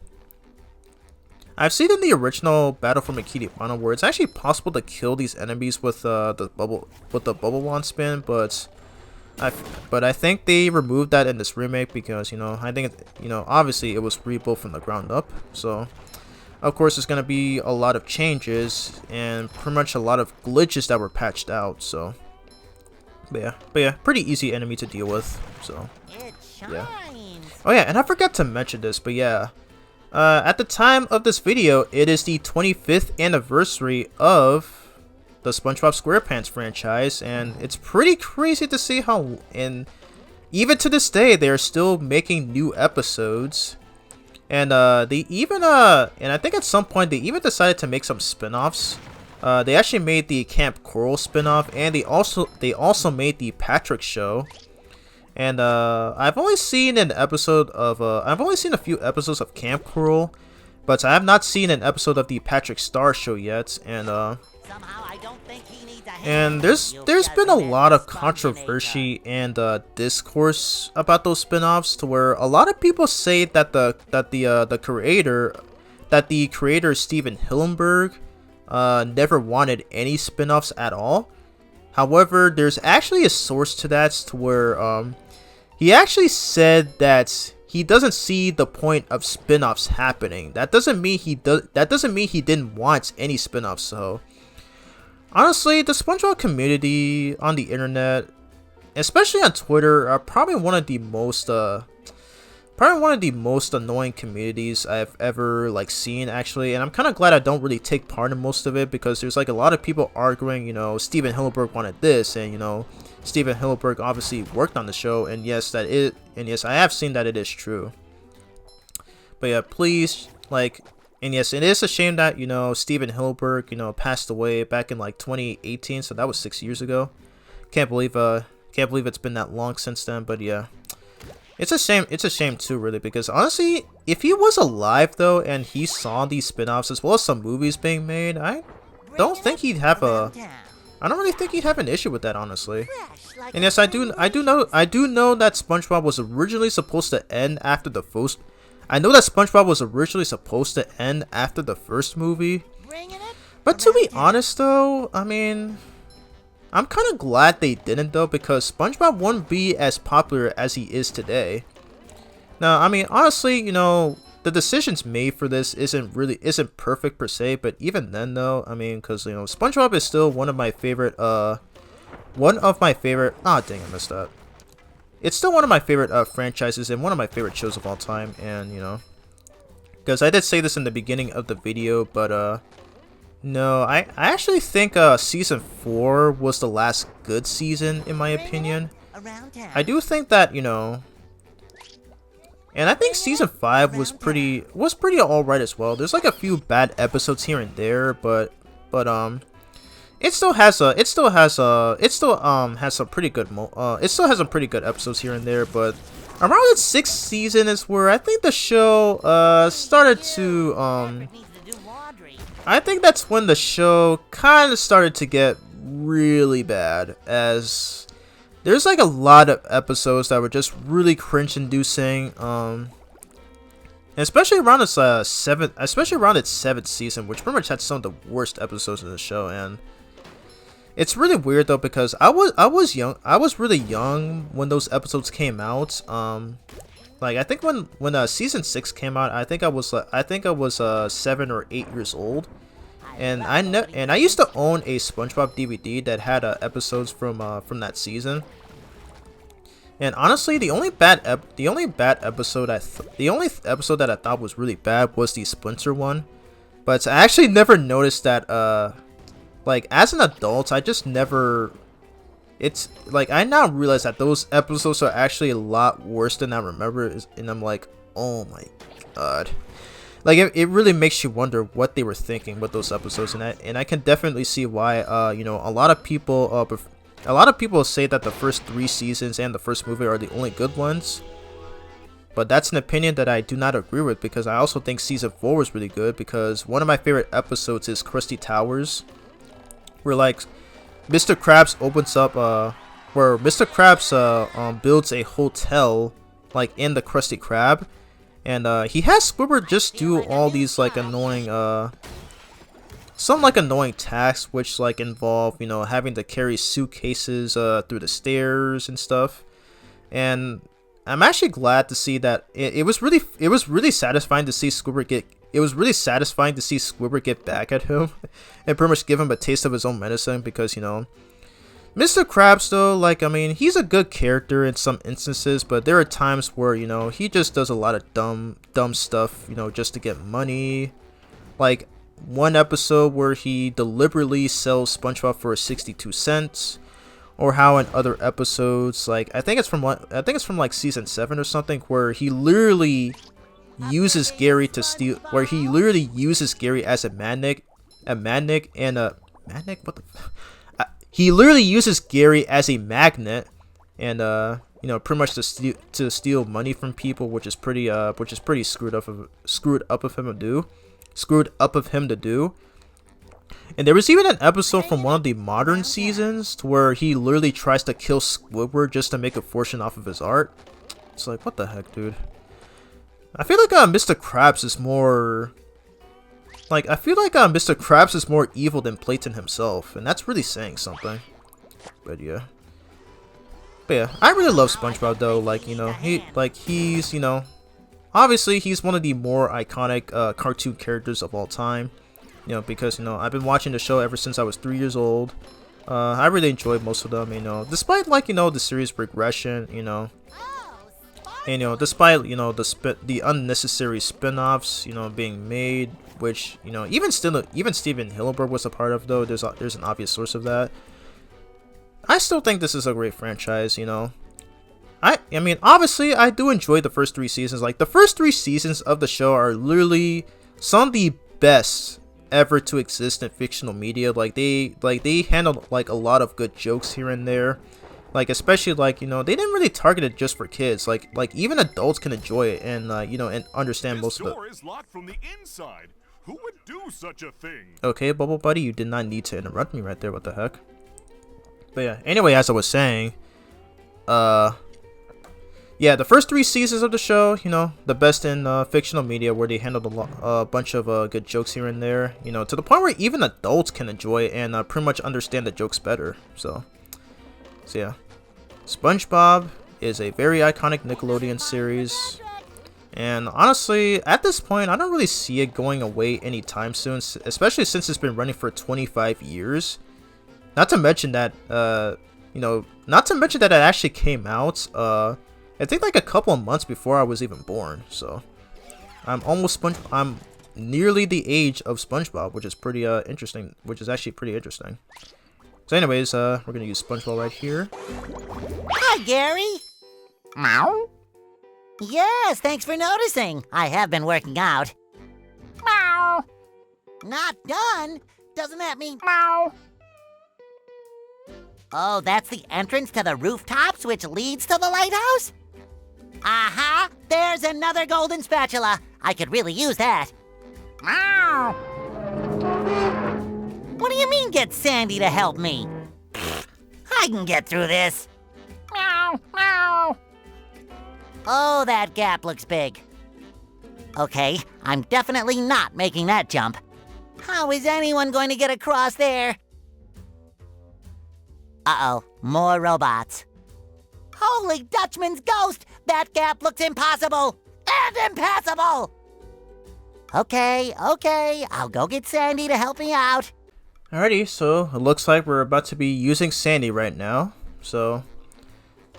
I've seen in the original Battle for Bikini Bottom where it's actually possible to kill these enemies with the bubble wand spin, but I think they removed that in this remake because, you know, I think obviously it was rebuilt from the ground up. So of course there's gonna be a lot of changes and pretty much a lot of glitches that were patched out. So but yeah, pretty easy enemy to deal with. So yeah. Oh yeah, and I forgot to mention this, but yeah. At the time of this video, it is the 25th anniversary of the SpongeBob SquarePants franchise, and it's pretty crazy to see how, and even to this day, they are still making new episodes. And they even and I think at some point they even decided to make some spin-offs. They actually made the Camp Coral spin-off, and they also made the Patrick Show. And I've only seen a few episodes of Camp Coral, but I have not seen an episode of the Patrick Star Show yet. And there's been a lot of controversy and discourse about those spin-offs, to where a lot of people say that the creator Steven Hillenburg never wanted any spin-offs at all. However, there's actually a source to that, to where he actually said that he doesn't see the point of spin-offs happening. That doesn't mean he didn't want any spin-offs. So honestly, the SpongeBob community on the internet, especially on Twitter, are probably one of the most annoying communities I've ever seen, actually. And I'm kind of glad I don't really take part in most of it, because there's a lot of people arguing, you know, Steven Hillenburg wanted this, and you know, Steven Hillenburg obviously worked on the show, and yes, I have seen that it is true. But yeah, please, and yes, it is a shame that, you know, Steven Hillenburg, you know, passed away back in 2018, so that was 6 years ago. Can't believe it's been that long since then. But yeah, it's a shame too, really, because honestly, if he was alive though and he saw these spin-offs as well as some movies being made, I don't really think he'd have an issue with that, honestly. And yes, I do know that SpongeBob was originally supposed to end after the first. I know that SpongeBob was originally supposed to end after the first movie. But to be honest though, I mean, I'm kind of glad they didn't though, because SpongeBob wouldn't be as popular as he is today. Now, I mean, honestly, you know, the decisions made for this isn't perfect per se, but even then though, I mean, because, you know, SpongeBob is still one of my favorite, ah, dang, I missed that. It's still one of my favorite franchises and one of my favorite shows of all time. And, you know, because I did say this in the beginning of the video, but no, I actually think season 4 was the last good season, in my opinion. I do think that, you know, and I think season 5 was pretty alright as well. There's a few bad episodes here and there, but it still has some pretty good episodes here and there. But around the 6th season is where I think the show started to I think that's when the show kind of started to get really bad, as there's a lot of episodes that were just really cringe-inducing, especially around its 7th season, which pretty much had some of the worst episodes of the show. And it's really weird though, because I was really young when those episodes came out. I think when season 6 came out, I think I was 7 or 8 years old, and I used to own a SpongeBob DVD that had episodes from that season. And honestly, the only episode that I thought was really bad was the Splinter one. But I actually never noticed that. As an adult, I just never. It's I now realize that those episodes are actually a lot worse than I remember, and I'm like, oh my god. It really makes you wonder what they were thinking with those episodes, and I can definitely see why you know, a lot of people say that the first 3 seasons and the first movie are the only good ones. but that's an opinion that I do not agree with, because I also think season 4 was really good, because one of my favorite episodes is Krusty Towers, where like Mr. Krabs opens up where Mr. Krabs builds a hotel like in the Krusty Krab, and he has Squidward just do all these like annoying some like annoying tasks, which like involve, you know, having to carry suitcases through the stairs and stuff. And I'm actually glad to see that it was really satisfying to see Squidward get back at him and pretty much give him a taste of his own medicine, because, you know, Mr. Krabs though, like, I mean, he's a good character in some instances, but there are times where, you know, he just does a lot of dumb stuff, you know, just to get money. Like one episode where he deliberately sells SpongeBob for 62 cents, or how in other episodes, like I think it's from like season 7 or something, where he literally uses Gary to steal, where he literally uses Gary as a magnet, he literally uses Gary as a magnet, and you know, pretty much to steal money from people, which is pretty screwed up of him to do. And there was even an episode from one of the modern seasons to where he literally tries to kill Squidward just to make a fortune off of his art. It's like, what the heck, dude? I feel like Mr. Krabs is more evil than Plankton himself, and that's really saying something. But yeah, I really love SpongeBob though. Like, you know, he's, you know, obviously he's one of the more iconic cartoon characters of all time. You know, because, you know, I've been watching the show ever since I was 3 years old. I really enjoyed most of them, you know, despite, like, you know, the series regression, you know, and, you know, despite, you know, the unnecessary spin-offs, you know, being made, which, you know, even Steven Hillenburg was a part of, though. There's an obvious source of that. I still think this is a great franchise, you know. I mean, obviously, I do enjoy the first 3 seasons. Like, the first 3 seasons of the show are literally some of the best ever to exist in fictional media. Like they handled like a lot of good jokes here and there, like especially like, you know, they didn't really target it just for kids. Like even adults can enjoy it, and you know, and understand most of it. This door is locked from the inside. Who would do such a thing? Okay, Bubble Buddy, you did not need to interrupt me right there. What the heck? But yeah, anyway, as I was saying, yeah, the first 3 seasons of the show, you know, the best in fictional media, where they handled a bunch of good jokes here and there, you know, to the point where even adults can enjoy it and pretty much understand the jokes better. So yeah, SpongeBob is a very iconic Nickelodeon series, and honestly, at this point, I don't really see it going away anytime soon, especially since it's been running for 25 years. Not to mention that, you know, it actually came out, I think like a couple of months before I was even born. So I'm nearly the age of SpongeBob, which is pretty interesting, which is actually pretty interesting. So anyways, we're gonna use SpongeBob right here. Hi, Gary. Meow. Yes, thanks for noticing. I have been working out. Meow. Not done? Doesn't that mean... Meow. Oh, that's the entrance to the rooftops, which leads to the lighthouse? Aha! There's another golden spatula. I could really use that. Meow. What do you mean, get Sandy to help me? I can get through this. Meow. Meow. Oh, that gap looks big. Okay, I'm definitely not making that jump. How is anyone going to get across there? Uh-oh, more robots. Holy Dutchman's ghost! That gap looks impossible! And impassable! Okay, I'll go get Sandy to help me out. Alrighty, so it looks like we're about to be using Sandy right now. So,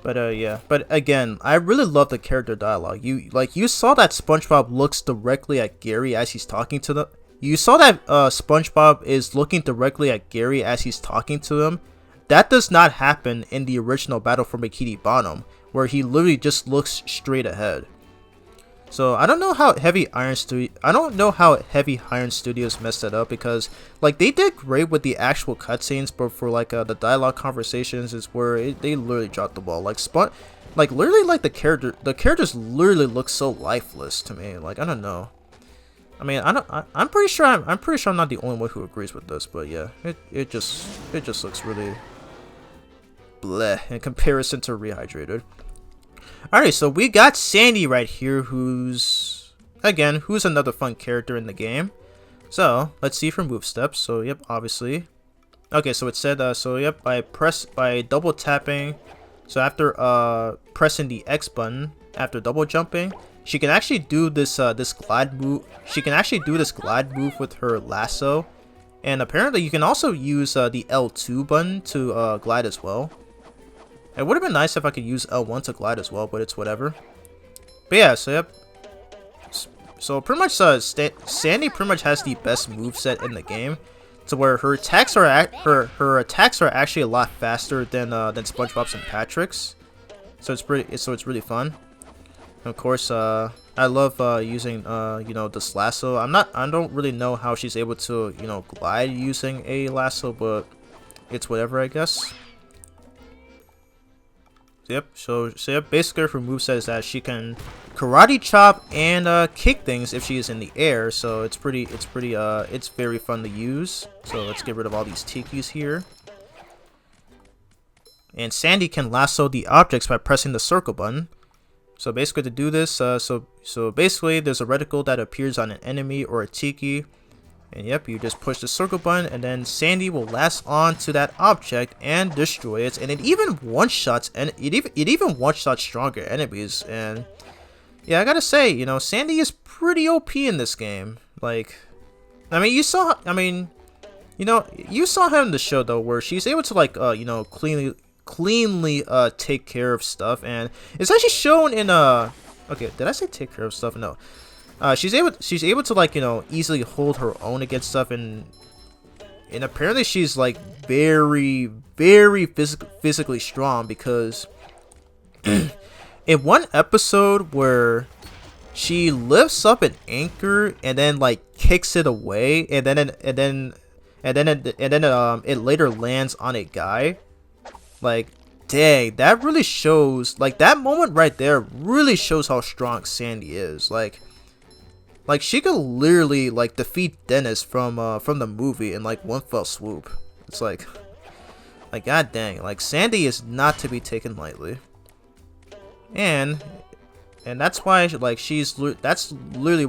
but yeah. But again, I really love the character dialogue. You saw that SpongeBob looks directly at Gary as he's talking to them. You saw that SpongeBob is looking directly at Gary as he's talking to them. That does not happen in the original Battle for Bikini Bottom, where he literally just looks straight ahead. So I don't know how Heavy Iron Studios messed that up, because like they did great with the actual cutscenes, but for like the dialogue conversations is where they literally dropped the ball. Like like literally like the characters literally look so lifeless to me. Like I don't know. I mean, I'm pretty sure I'm not the only one who agrees with this, but yeah, it just looks really bleh in comparison to Rehydrated. Alright, so we got Sandy right here, who's another fun character in the game. So let's see her move steps. So yep, obviously. Okay, so it said so yep, by double tapping. So after pressing the X button after double jumping, she can actually do this this glide move. She can actually do this glide move with her lasso, and apparently you can also use the L2 button to glide as well. It would have been nice if I could use L1 to glide as well, but it's whatever. But yeah, so yep. So pretty much Sandy pretty much has the best moveset in the game, to where her attacks are actually a lot faster than SpongeBob's and Patrick's. So it's really fun. And of course, I love using you know, this lasso. I don't really know how she's able to, you know, glide using a lasso, but it's whatever, I guess. Yep. So yep, basically her moveset is that she can karate chop and kick things if she is in the air. So it's very fun to use. So let's get rid of all these tikis here. And Sandy can lasso the objects by pressing the circle button. So basically to do this, so basically there's a reticle that appears on an enemy or a tiki. And yep, you just push the circle button, and then Sandy will lasso on to that object and destroy it. And it even one-shots, and it even one-shots stronger enemies. And yeah, I gotta say, you know, Sandy is pretty OP in this game. Like, I mean, you saw her in the show though, where she's able to like, you know, cleanly take care of stuff, and it's actually shown in okay, did I say take care of stuff? No. She's able to, like, you know, easily hold her own against stuff, and apparently she's like very physically strong, because in one episode where she lifts up an anchor and then like kicks it away, and then it later lands on a guy. Like, dang, that really shows, like, that moment right there really shows how strong Sandy is. Like she could literally like defeat Dennis from the movie in like one fell swoop. It's like god dang, like Sandy is not to be taken lightly. And that's why like that's literally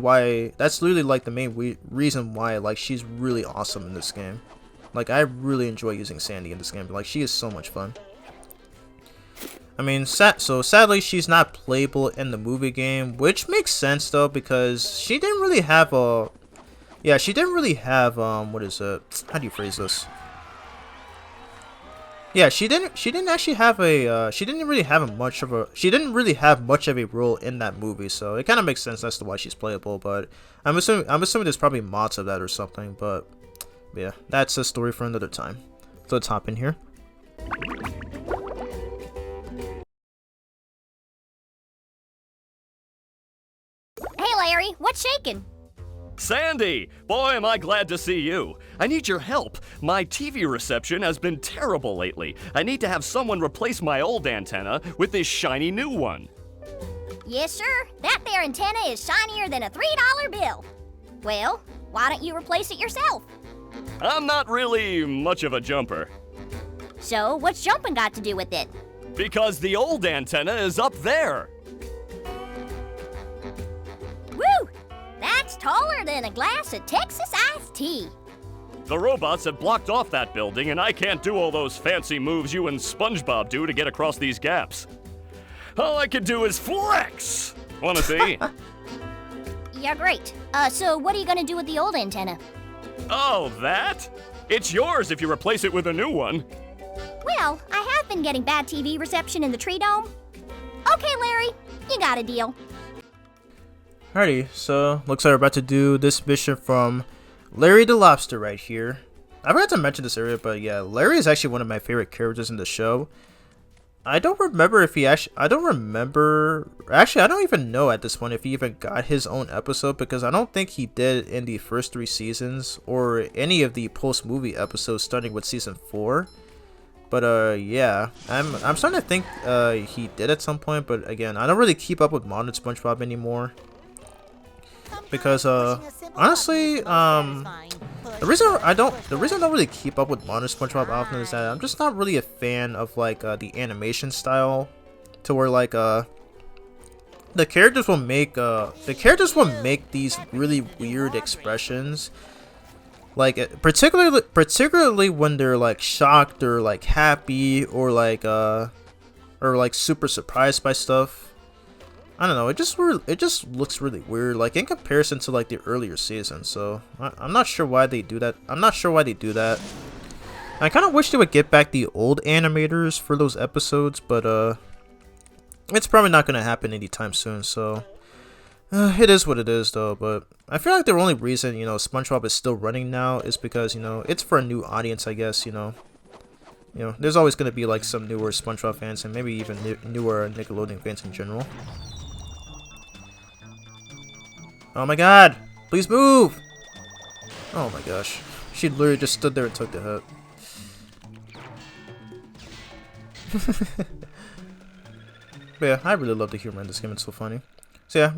like the main reason why like she's really awesome in this game. Like I really enjoy using Sandy in this game. Like she is so much fun. I mean, so sadly she's not playable in the movie game, which makes sense though, because she didn't really have what is it? How do you phrase this? Yeah, she didn't really have much of a role in that movie, so it kind of makes sense as to why she's playable. But I'm assuming there's probably mods of that or something. But yeah, that's a story for another time. So let's hop in here. Hey Larry, what's shaking? Sandy! Boy, am I glad to see you. I need your help. My TV reception has been terrible lately. I need to have someone replace my old antenna with this shiny new one. Yes, sir. That there antenna is shinier than a $3 bill. Well, why don't you replace it yourself? I'm not really much of a jumper. So, what's jumping got to do with it? Because the old antenna is up there. Woo! That's taller than a glass of Texas iced tea. The robots have blocked off that building, and I can't do all those fancy moves you and SpongeBob do to get across these gaps. All I can do is flex! Wanna see? Yeah, great. So what are you gonna do with the old antenna? Oh, that? It's yours if you replace it with a new one. Well, I have been getting bad TV reception in the tree dome. Okay, Larry, you got a deal. Alrighty, so looks like we're about to do this mission from Larry the Lobster right here. I forgot to mention this earlier, but yeah, Larry is actually one of my favorite characters in the show. I don't remember if he actually, I don't even know at this point if he even got his own episode, because I don't think he did in the first 3 seasons or any of the post-movie episodes starting with season 4. yeah, I'm starting to think he did at some point, but again, I don't really keep up with modern SpongeBob anymore. Because honestly, the reason I don't really keep up with modern SpongeBob often is that I'm just not really a fan of like the animation style, to where like the characters will make these really weird expressions, like particularly when they're like shocked or like happy or like super surprised by stuff. I don't know, it just looks really weird, like in comparison to like the earlier seasons. So I'm not sure why they do that. I kind of wish they would get back the old animators for those episodes, but it's probably not gonna happen anytime soon. So it is what it is, though. But I feel like the only reason SpongeBob is still running now is because it's for a new audience, I guess. There's always gonna be like some newer SpongeBob fans and maybe even newer Nickelodeon fans in general. Oh my god! Please move! Oh my gosh. She literally just stood there and took the hit. But yeah, I really love the humor in this game. It's so funny. So yeah,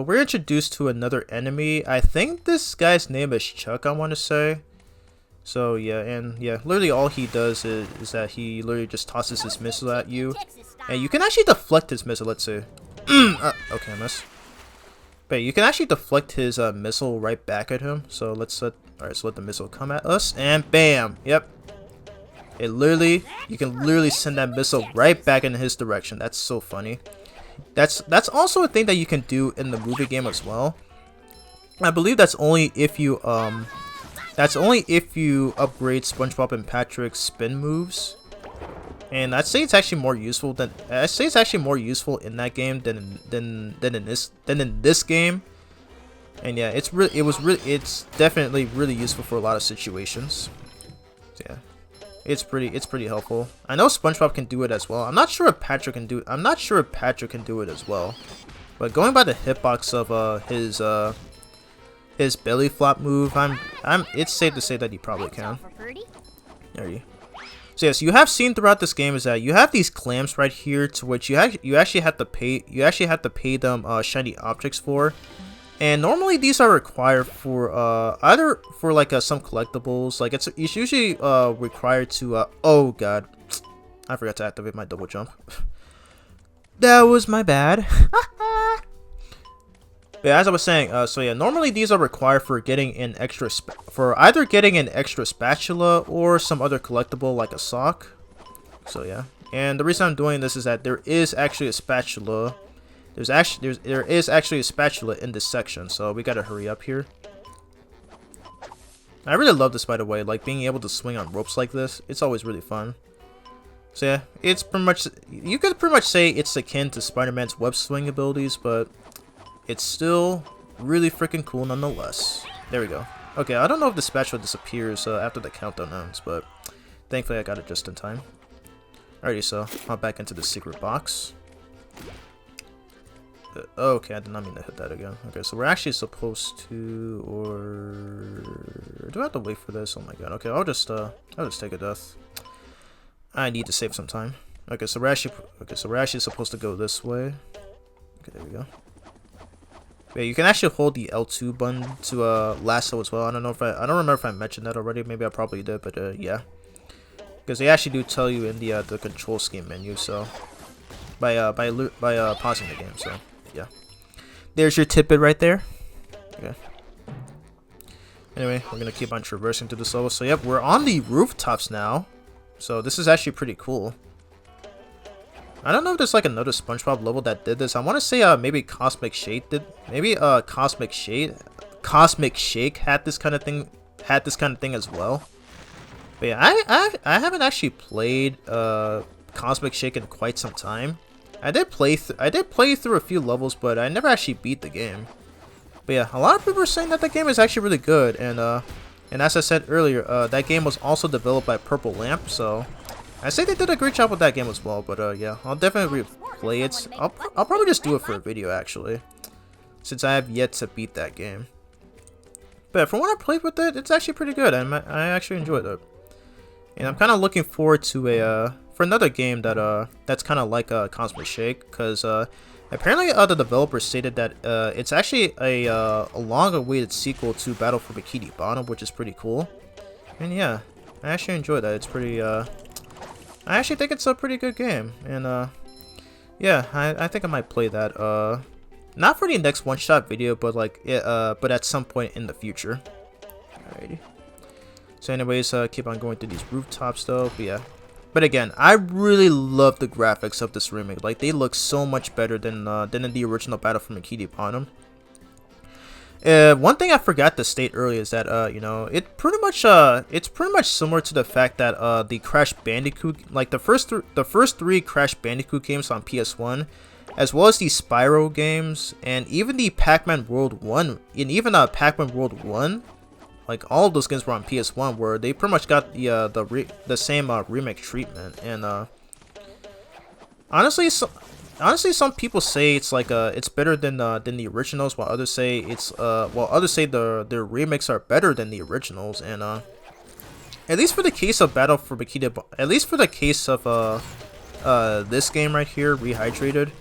we're introduced to another enemy. I think this guy's name is Chuck, I want to say. So yeah, and yeah, literally all he does is that he literally just tosses his missile at you. And you can actually deflect his missile, let's see. Okay, I missed. But you can actually deflect his missile right back at him. So let's let the missile come at us, and bam! Yep. You can literally send that missile right back in his direction. That's so funny. That's also a thing that you can do in the movie game as well. I believe that's only if you upgrade SpongeBob and Patrick's spin moves. And I'd say it's actually more useful in that game than in this game. And yeah, it's definitely really useful for a lot of situations. So yeah, it's pretty helpful. I know SpongeBob can do it as well. I'm not sure if Patrick can do it as well. But going by the hitbox of his belly flop move, it's safe to say that he probably can. There you. So yes, you have seen throughout this game is that you have these clamps right here, to which you actually have to pay them shiny objects for, and normally these are required for either for like some collectibles, like it's usually required to oh god, I forgot to activate my double jump. That was my bad. Yeah, as I was saying, so yeah, normally these are required for getting an extra either getting an extra spatula or some other collectible like a sock. So yeah, and the reason I'm doing this is that there is actually a spatula. There is actually a spatula in this section, so we gotta hurry up here. I really love this, by the way, like being able to swing on ropes like this. It's always really fun. So yeah, it's pretty much, you could pretty much say it's akin to Spider-Man's web swing abilities, but it's still really freaking cool nonetheless. There we go. Okay, I don't know if the spatula disappears after the countdown ends, but thankfully I got it just in time. Alrighty, so hop back into the secret box. Okay, I did not mean to hit that again. Okay, so we're actually supposed to, or do I have to wait for this? Oh my god. Okay, I'll just take a death. I need to save some time. Okay, so we're actually supposed to go this way. Okay, there we go. Yeah, you can actually hold the L2 button to lasso as well. I don't remember if I mentioned that already. Maybe I probably did, but yeah, because they actually do tell you in the control scheme menu. So by pausing the game. So yeah, there's your tidbit right there. Okay. Anyway, we're gonna keep on traversing through this level. So yep, we're on the rooftops now. So this is actually pretty cool. I don't know if there's like another SpongeBob level that did this. I want to say maybe Cosmic Shake did. Maybe Cosmic Shake had this kind of thing as well. But yeah, I haven't actually played Cosmic Shake in quite some time. I did play through a few levels, but I never actually beat the game. But yeah, a lot of people are saying that the game is actually really good, and as I said earlier, that game was also developed by Purple Lamp, so I say they did a great job with that game as well. But yeah, I'll definitely replay it. I'll probably just do it for a video actually, since I have yet to beat that game. But from what I played with it, it's actually pretty good. I actually enjoyed it. And I'm kind of looking forward to a for another game that that's kind of like Cosmic Shake, because apparently the developers stated that it's actually a long-awaited sequel to Battle for Bikini Bottom, which is pretty cool. And yeah, I actually enjoy that. It's pretty I actually think it's a pretty good game, and yeah, I think I might play that. Not for the next one-shot video, but like but at some point in the future. Alrighty. So anyways, keep on going through these rooftops though, but yeah. But again, I really love the graphics of this remake. Like, they look so much better than in the original Battle for Bikini Bottom. One thing I forgot to state earlier is that you know, it's pretty much similar to the fact that the Crash Bandicoot, like the first three Crash Bandicoot games on PS1, as well as the Spyro games, and even the Pac-Man World 1, and even Pac-Man World 1, like all of those games were on PS1, where they pretty much got the same remake treatment. And honestly, some people say it's like it's better than the originals, while others say the remakes are better than the originals. And at least for the case of Battle for Bikini, at least for the case of this game right here, Rehydrated.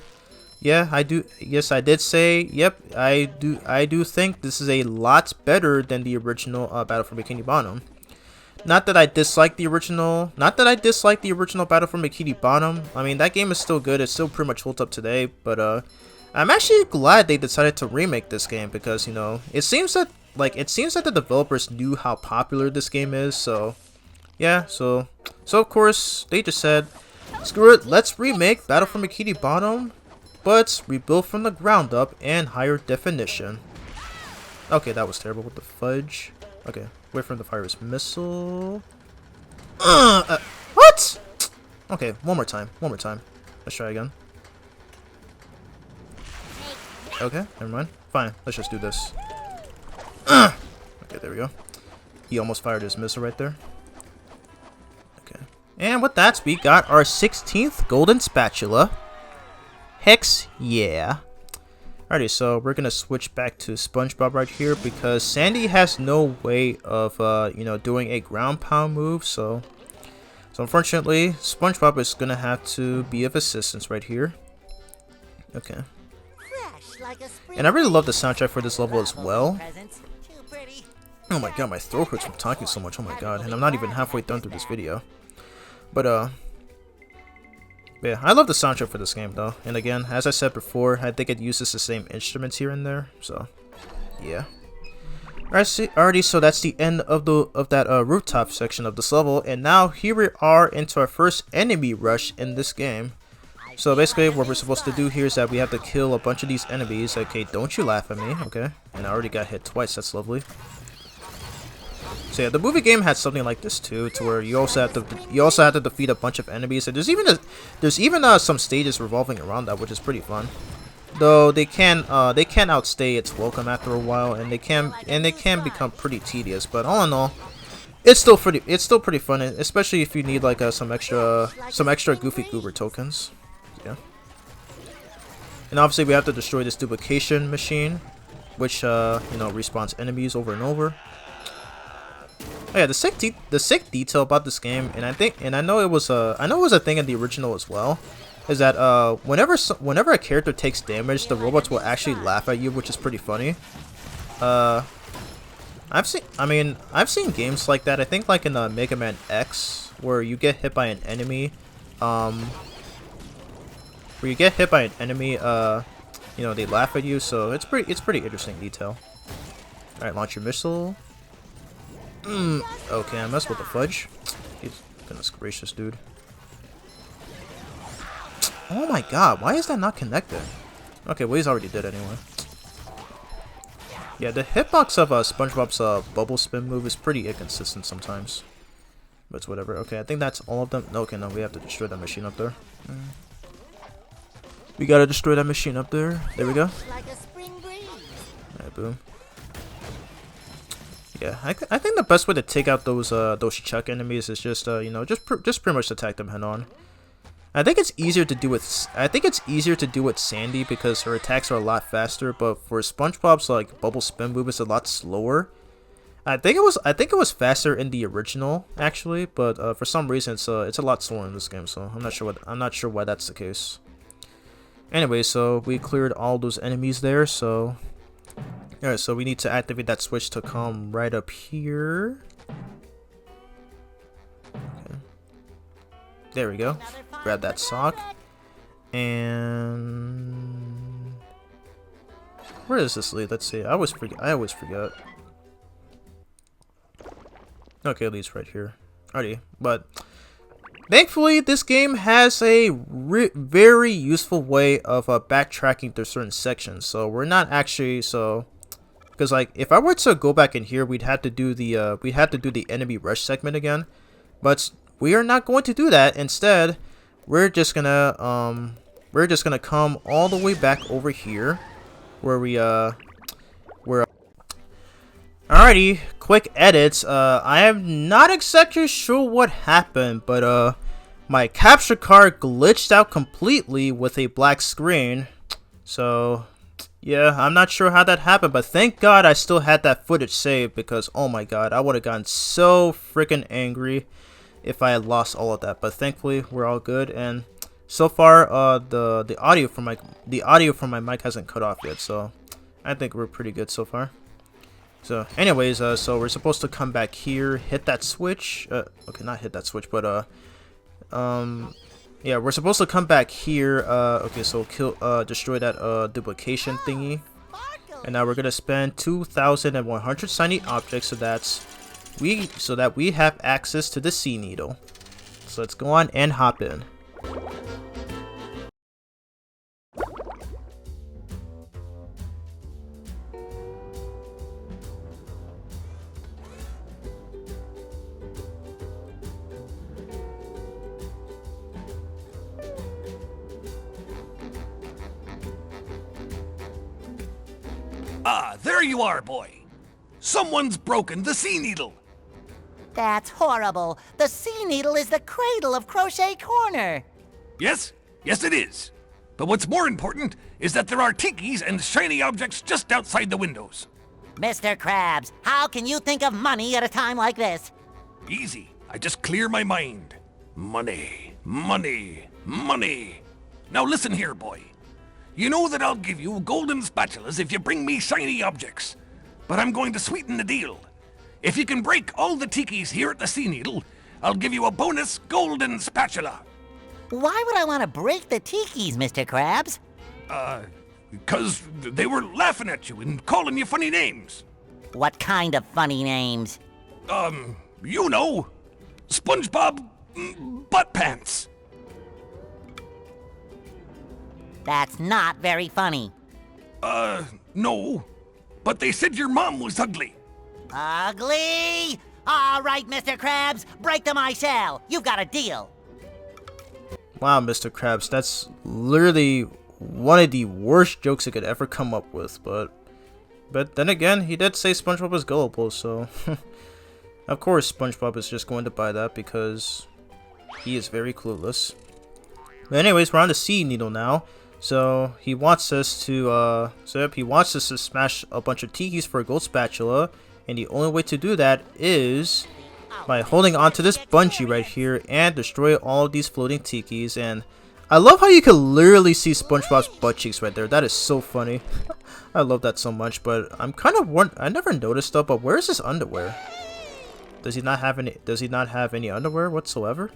Yeah, I do. Yes, I did say. Yep, I do think this is a lot better than the original Battle for Bikini Bottom. Not that I dislike the original. Not that I dislike the original Battle for Bikini Bottom. I mean, that game is still good. It still pretty much holds up today. But I'm actually glad they decided to remake this game, because you know, it seems that the developers knew how popular this game is. So yeah, so of course they just said, screw it, let's remake Battle for Bikini Bottom, but rebuilt from the ground up and higher definition. Okay, that was terrible with the fudge. Okay, wait for the fire's missile. What? Okay, one more time. Let's try again. Okay, never mind. Fine, let's just do this. Okay, there we go. He almost fired his missile right there. Okay, and with that, we got our 16th golden spatula. Hex yeah. Alrighty, so we're gonna switch back to SpongeBob right here, because Sandy has no way of you know, doing a ground pound move, so unfortunately SpongeBob is gonna have to be of assistance right here. Okay. And I really love the soundtrack for this level as well. Oh my god, my throat hurts from talking so much. Oh my god, and I'm not even halfway done through this video. But yeah, I love the soundtrack for this game though. And again, as I said before, I think it uses the same instruments here and there. So yeah. Alrighty, so that's the end of that rooftop section of this level, and now here we are into our first enemy rush in this game. So basically, what we're supposed to do here is that we have to kill a bunch of these enemies. Okay, don't you laugh at me, okay? And I already got hit twice. That's lovely. So yeah, the movie game had something like this too, to where you also have to defeat a bunch of enemies. And there's even some stages revolving around that, which is pretty fun. Though they can outstay its welcome after a while, and they can become pretty tedious. But all in all, it's still pretty fun, especially if you need like some extra Goofy Goober tokens. Yeah. And obviously we have to destroy this duplication machine, which you know, respawns enemies over and over. Oh yeah, the sick detail about this game, and I know it was a thing in the original as well, is that whenever a character takes damage, the robots will actually laugh at you, which is pretty funny. I've seen games like that. I think like in Mega Man X, where you get hit by an enemy, you know, they laugh at you. So it's pretty interesting detail. All right, launch your missile. Okay, I messed with the fudge. Goodness gracious, dude. Oh my god, why is that not connected? Okay, well, he's already dead anyway. Yeah, the hitbox of SpongeBob's bubble spin move is pretty inconsistent sometimes. But it's whatever. Okay, I think that's all of them. No, okay, no, we have to destroy that machine up there. We gotta destroy that machine up there. There we go. Alright, boom. Yeah, I think the best way to take out those Chuck enemies is just you know, just pretty much attack them head on. I think it's easier to do with Sandy, because her attacks are a lot faster, but for SpongeBob's like bubble spin move is a lot slower. I think it was faster in the original actually, but for some reason it's a lot slower in this game. So I'm not sure why that's the case. Anyway, so we cleared all those enemies there. So alright, so we need to activate that switch to come right up here. Okay. There we go. Grab that sock. And where does this lead? Let's see. I always forget. Okay, it leads right here. Alrighty, but thankfully this game has a very useful way of backtracking through certain sections. So we're not actually because like if I were to go back in here, we'd have to do the enemy rush segment again. But we are not going to do that. Instead, we're just gonna come all the way back over here where alrighty, quick edits. I am not exactly sure what happened, but my capture card glitched out completely with a black screen. So yeah, I'm not sure how that happened, but thank God I still had that footage saved, because oh my god, I would have gotten so freaking angry if I had lost all of that. But thankfully we're all good, and so far the audio from my mic hasn't cut off yet, so I think we're pretty good so far. So anyways, so we're supposed to come back here, hit that switch. Okay, not hit that switch, but yeah, we're supposed to come back here. Okay, so destroy that duplication thingy. And now we're gonna spend 2,100 shiny objects, so that we have access to the sea needle. So let's go on and hop in. Ah, there you are, boy. Someone's broken the sea needle. That's horrible. The sea needle is the cradle of Crochet Corner. Yes, it is. But what's more important is that there are tikis and shiny objects just outside the windows. Mr. Krabs, how can you think of money at a time like this? Easy. I just clear my mind. Money, money, money. Now listen here, boy. You know that I'll give you golden spatulas if you bring me shiny objects. But I'm going to sweeten the deal. If you can break all the tikis here at the Sea Needle, I'll give you a bonus golden spatula. Why would I want to break the tikis, Mr. Krabs? 'Cause they were laughing at you and calling you funny names. What kind of funny names? You know, SpongeBob SquarePants. That's not very funny. No. But they said your mom was ugly. Ugly? All right, Mr. Krabs, break them I shall. You've got a deal. Wow, Mr. Krabs, that's literally one of the worst jokes I could ever come up with, but then again, he did say SpongeBob was gullible, so of course SpongeBob is just going to buy that because he is very clueless. But anyways, we're on the Sea Needle now. So he wants us to smash a bunch of tikis for a gold spatula, and the only way to do that is by holding onto this bungee right here and destroy all of these floating tikis. And I love how you can literally see SpongeBob's butt cheeks right there. That is so funny. I love that so much. But I'm kind of I never noticed stuff. But where's his underwear? Does he not have any? Does he not have any underwear whatsoever?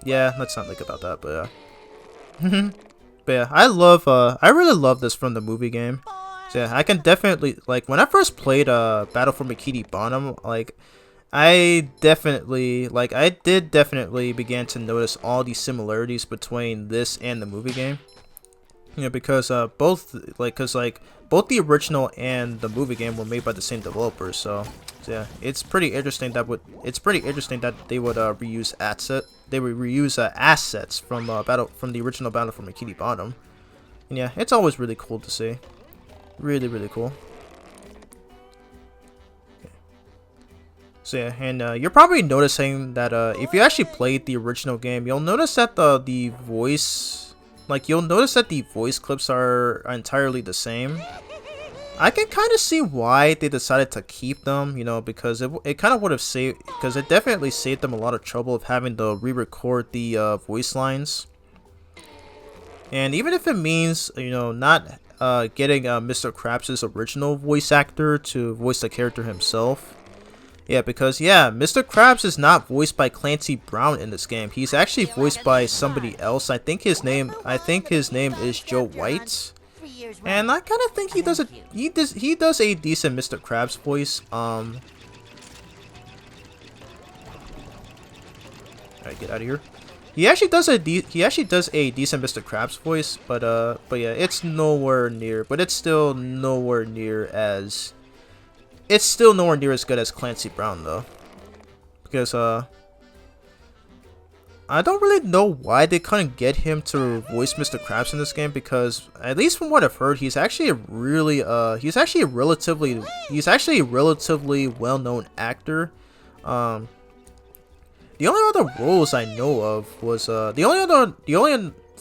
Yeah, let's not think about that. But yeah. But yeah, I really love this from the movie game. So yeah, I can definitely, like, when I first played Battle for Bikini Bottom, like, I did definitely began to notice all these similarities between this and the movie game. You know, because both the original and the movie game were made by the same developers. So yeah, it's pretty interesting that they would reuse assets. They would reuse assets from the original Battle for Bikini Bottom. And yeah, it's always really cool to see. Really, really cool. Okay. So yeah, and you're probably noticing that if you actually played the original game, you'll notice that the voice clips are entirely the same. I can kind of see why they decided to keep them, you know, because it kind of would have saved, because it definitely saved them a lot of trouble of having to re-record the voice lines. And even if it means, you know, not getting Mr. Krabs' original voice actor to voice the character himself. Yeah, because yeah, Mr. Krabs is not voiced by Clancy Brown in this game. He's actually voiced by somebody else. I think his name is Joe White. And I kind of think he does a decent Mr. Krabs voice. Alright, get out of here. He actually does a decent Mr. Krabs voice, but yeah, it's nowhere near. But it's still nowhere near as good as Clancy Brown though, because I don't really know why they couldn't get him to voice Mr. Krabs in this game, because at least from what I've heard, he's actually a relatively well-known actor. The only other roles I know of was oh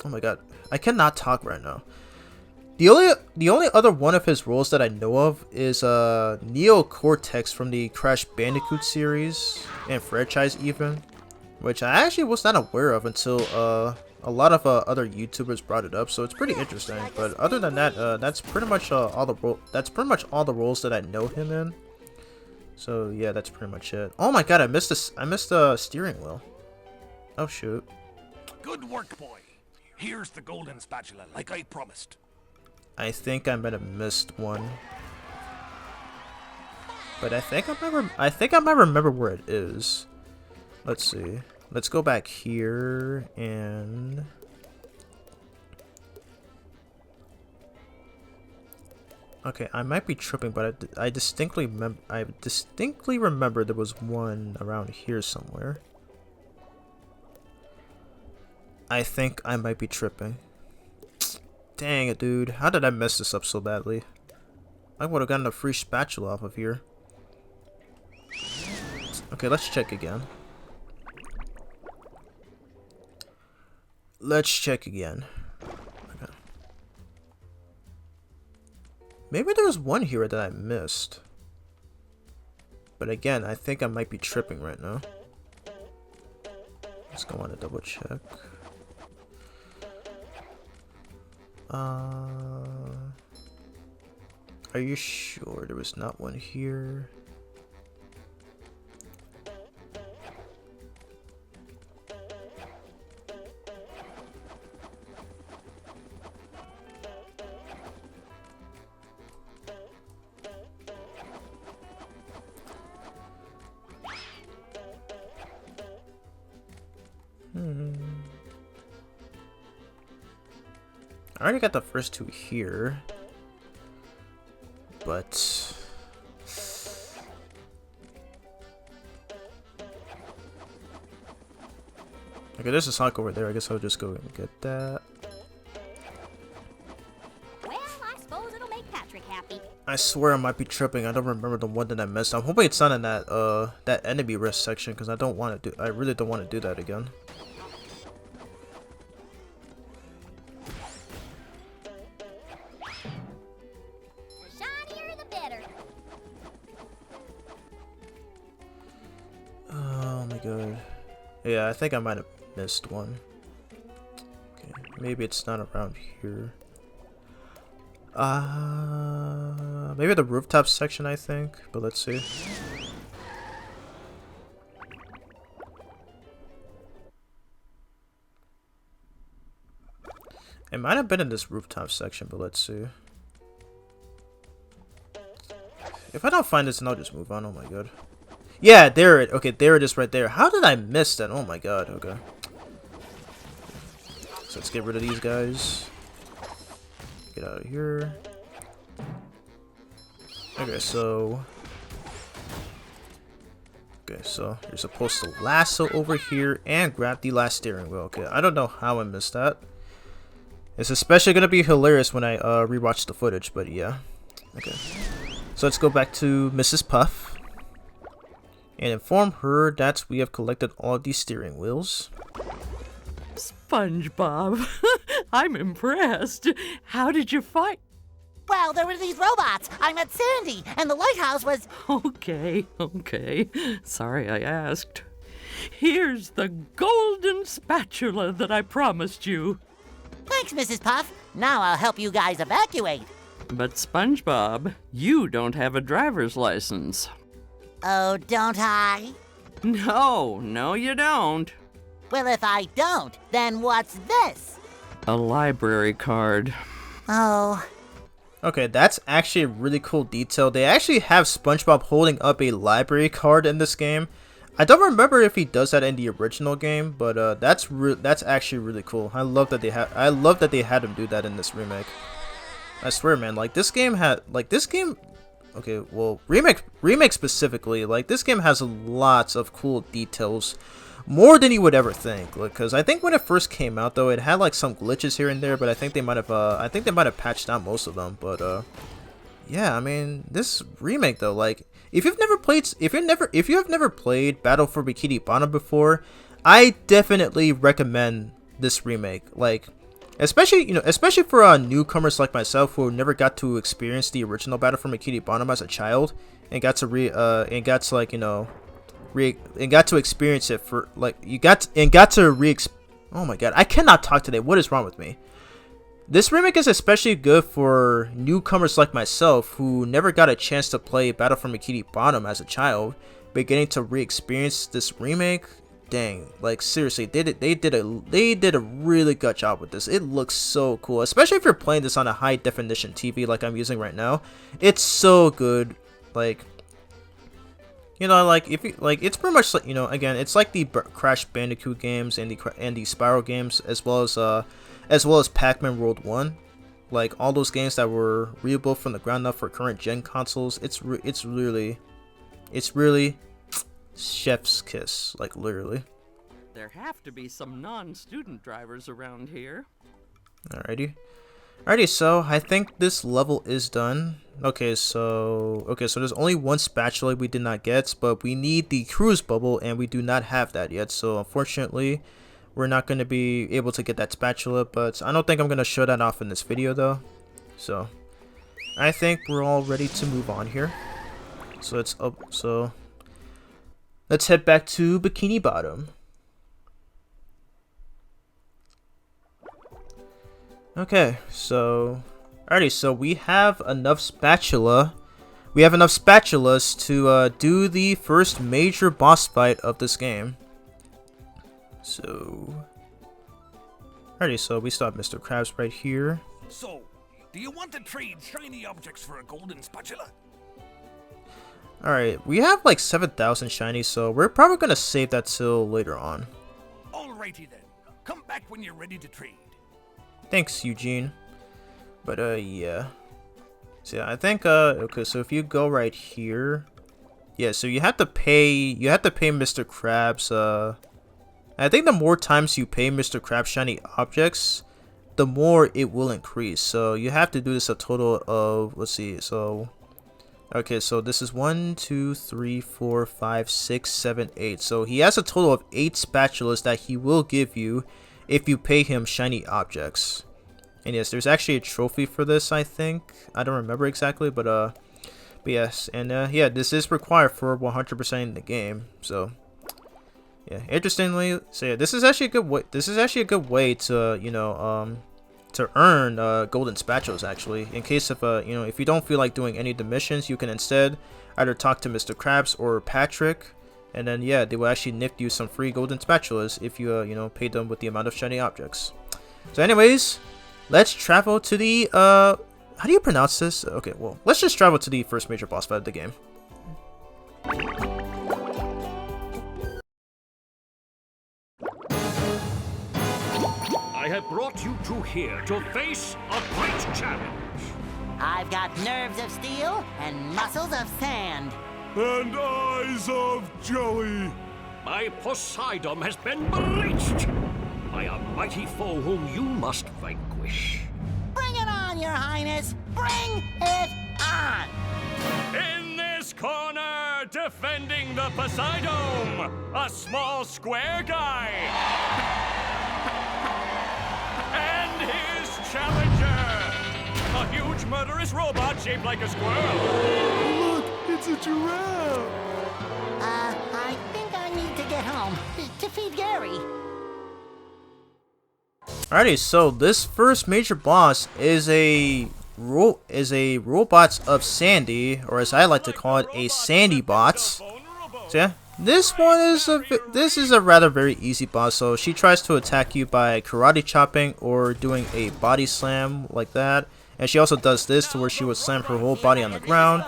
my god, I cannot talk right now. The only other one of his roles that I know of is Neo Cortex from the Crash Bandicoot series and franchise even, which I actually was not aware of until a lot of other YouTubers brought it up. So it's pretty interesting. But other than that, that's pretty much all the roles that I know him in. So yeah, that's pretty much it. Oh my god, I missed the steering wheel. Oh shoot. Good work, boy. Here's the golden spatula, like I promised. I think I might have missed one, but I think I might remember where it is. Let's see. Let's go back here and okay. I might be tripping, but I distinctly remember there was one around here somewhere. I think I might be tripping. Dang it, dude. How did I mess this up so badly? I would have gotten a free spatula off of here. Okay, let's check again. Okay. Maybe there was one here that I missed. But again, I think I might be tripping right now. Let's go on a double check. Are you sure there was not one here? I already got the first two here, but okay, there's a sock over there. I guess I'll just go and get that. Well, I suppose it'll make Patrick happy. I swear I might be tripping. I don't remember the one that I missed. I'm hoping it's not in that enemy risk section, because I really don't want to do that again. Yeah, I think I might have missed one. Okay, maybe it's not around here. Maybe the rooftop section, I think, but let's see. It might have been in this rooftop section, but let's see. If I don't find this, then I'll just move on. Oh my god. Yeah, there it. Okay, there it is right there. How did I miss that? Oh my god. Okay. So let's get rid of these guys. Get out of here. Okay, so you're supposed to lasso over here and grab the last steering wheel. Okay, I don't know how I missed that. It's especially gonna be hilarious when I rewatch the footage, but yeah. Okay. So let's go back to Mrs. Puff and inform her that we have collected all of these steering wheels. SpongeBob, I'm impressed. How did you fight? Well, there were these robots. I met Sandy, and the lighthouse was... Okay. Sorry I asked. Here's the golden spatula that I promised you. Thanks, Mrs. Puff. Now I'll help you guys evacuate. But SpongeBob, you don't have a driver's license. Oh, don't I? No, you don't. Well, if I don't, then what's this? A library card. Oh. Okay, that's actually a really cool detail. They actually have SpongeBob holding up a library card in this game. I don't remember if he does that in the original game, but that's actually really cool. I love that they had him do that in this remake. I swear, man, like this game. Okay, well, remake specifically, like this game has lots of cool details, more than you would ever think. Because I think when it first came out, though, it had like some glitches here and there, but I think they might have patched out most of them. But yeah, I mean, this remake though, like if you have never played Battle for Bikini Bottom before, I definitely recommend this remake. Like, especially for newcomers like myself who never got to experience the original Battle for Bikini Bottom as a child and got to experience it for oh my god, I cannot talk today. What is wrong with me? This remake is especially good for newcomers like myself who never got a chance to play Battle for Bikini Bottom as a child, but getting to re-experience this remake. Dang, like seriously, they did a really good job with this. It looks so cool, especially if you're playing this on a high definition TV like I'm using right now. It's so good. Like, like if you it's pretty much like, again, it's like the Crash Bandicoot games and the Spyro games, as well as Pac-Man World 1. Like all those games that were rebuilt from the ground up for current gen consoles. It's really chef's kiss, like literally. There have to be some non-student drivers around here. Alrighty, so I think this level is done. Okay, so there's only one spatula we did not get, but we need the cruise bubble, and we do not have that yet. So unfortunately, we're not going to be able to get that spatula, but I don't think I'm going to show that off in this video though. So I think we're all ready to move on here. So let's head back to Bikini Bottom. Okay, so we have enough spatula. We have enough spatulas to do the first major boss fight of this game. So we still have Mr. Krabs right here. So, do you want to trade shiny objects for a golden spatula? Alright, we have like 7,000 shinies, so we're probably gonna save that till later on. Alrighty then. Come back when you're ready to trade. Thanks, Eugene. But yeah. So yeah, I think okay, so if you go right here, yeah, so you have to pay Mr. Krabs. I think the more times you pay Mr. Krabs shiny objects, the more it will increase. So you have to do this a total of, let's see, so okay, so this is 1, 2, 3, 4, 5, 6, 7, 8. So he has a total of 8 spatulas that he will give you if you pay him shiny objects. And yes, there's actually a trophy for this, I think. I don't remember exactly, but yes. And yeah, this is required for 100% in the game. So yeah, interestingly, so yeah, this is actually a good way. This is actually a good way to to earn golden spatulas, actually. In case of if you don't feel like doing any of the missions, you can instead either talk to Mr. Krabs or Patrick, and then yeah, they will actually gift you some free golden spatulas if you pay them with the amount of shiny objects. So anyways, let's travel to the how do you pronounce this? Okay, well, let's just travel to the first major boss fight of the game. I have brought you two here to face a great challenge. I've got nerves of steel and muscles of sand. And eyes of jelly. My Poseidon has been breached by a mighty foe whom you must vanquish. Bring it on, Your Highness! Bring it on! In this corner, defending the Poseidon, a small square guy. And his challenger, A huge murderous robot shaped like a squirrel. Look, it's a giraffe. I think I need to get home to feed Gary. Alrighty, so this first major boss is a robots of Sandy, or as I like to call it, a Sandy bots. So yeah, this is a rather very easy boss. So she tries to attack you by karate chopping or doing a body slam like that, and she also does this to where she would slam her whole body on the ground.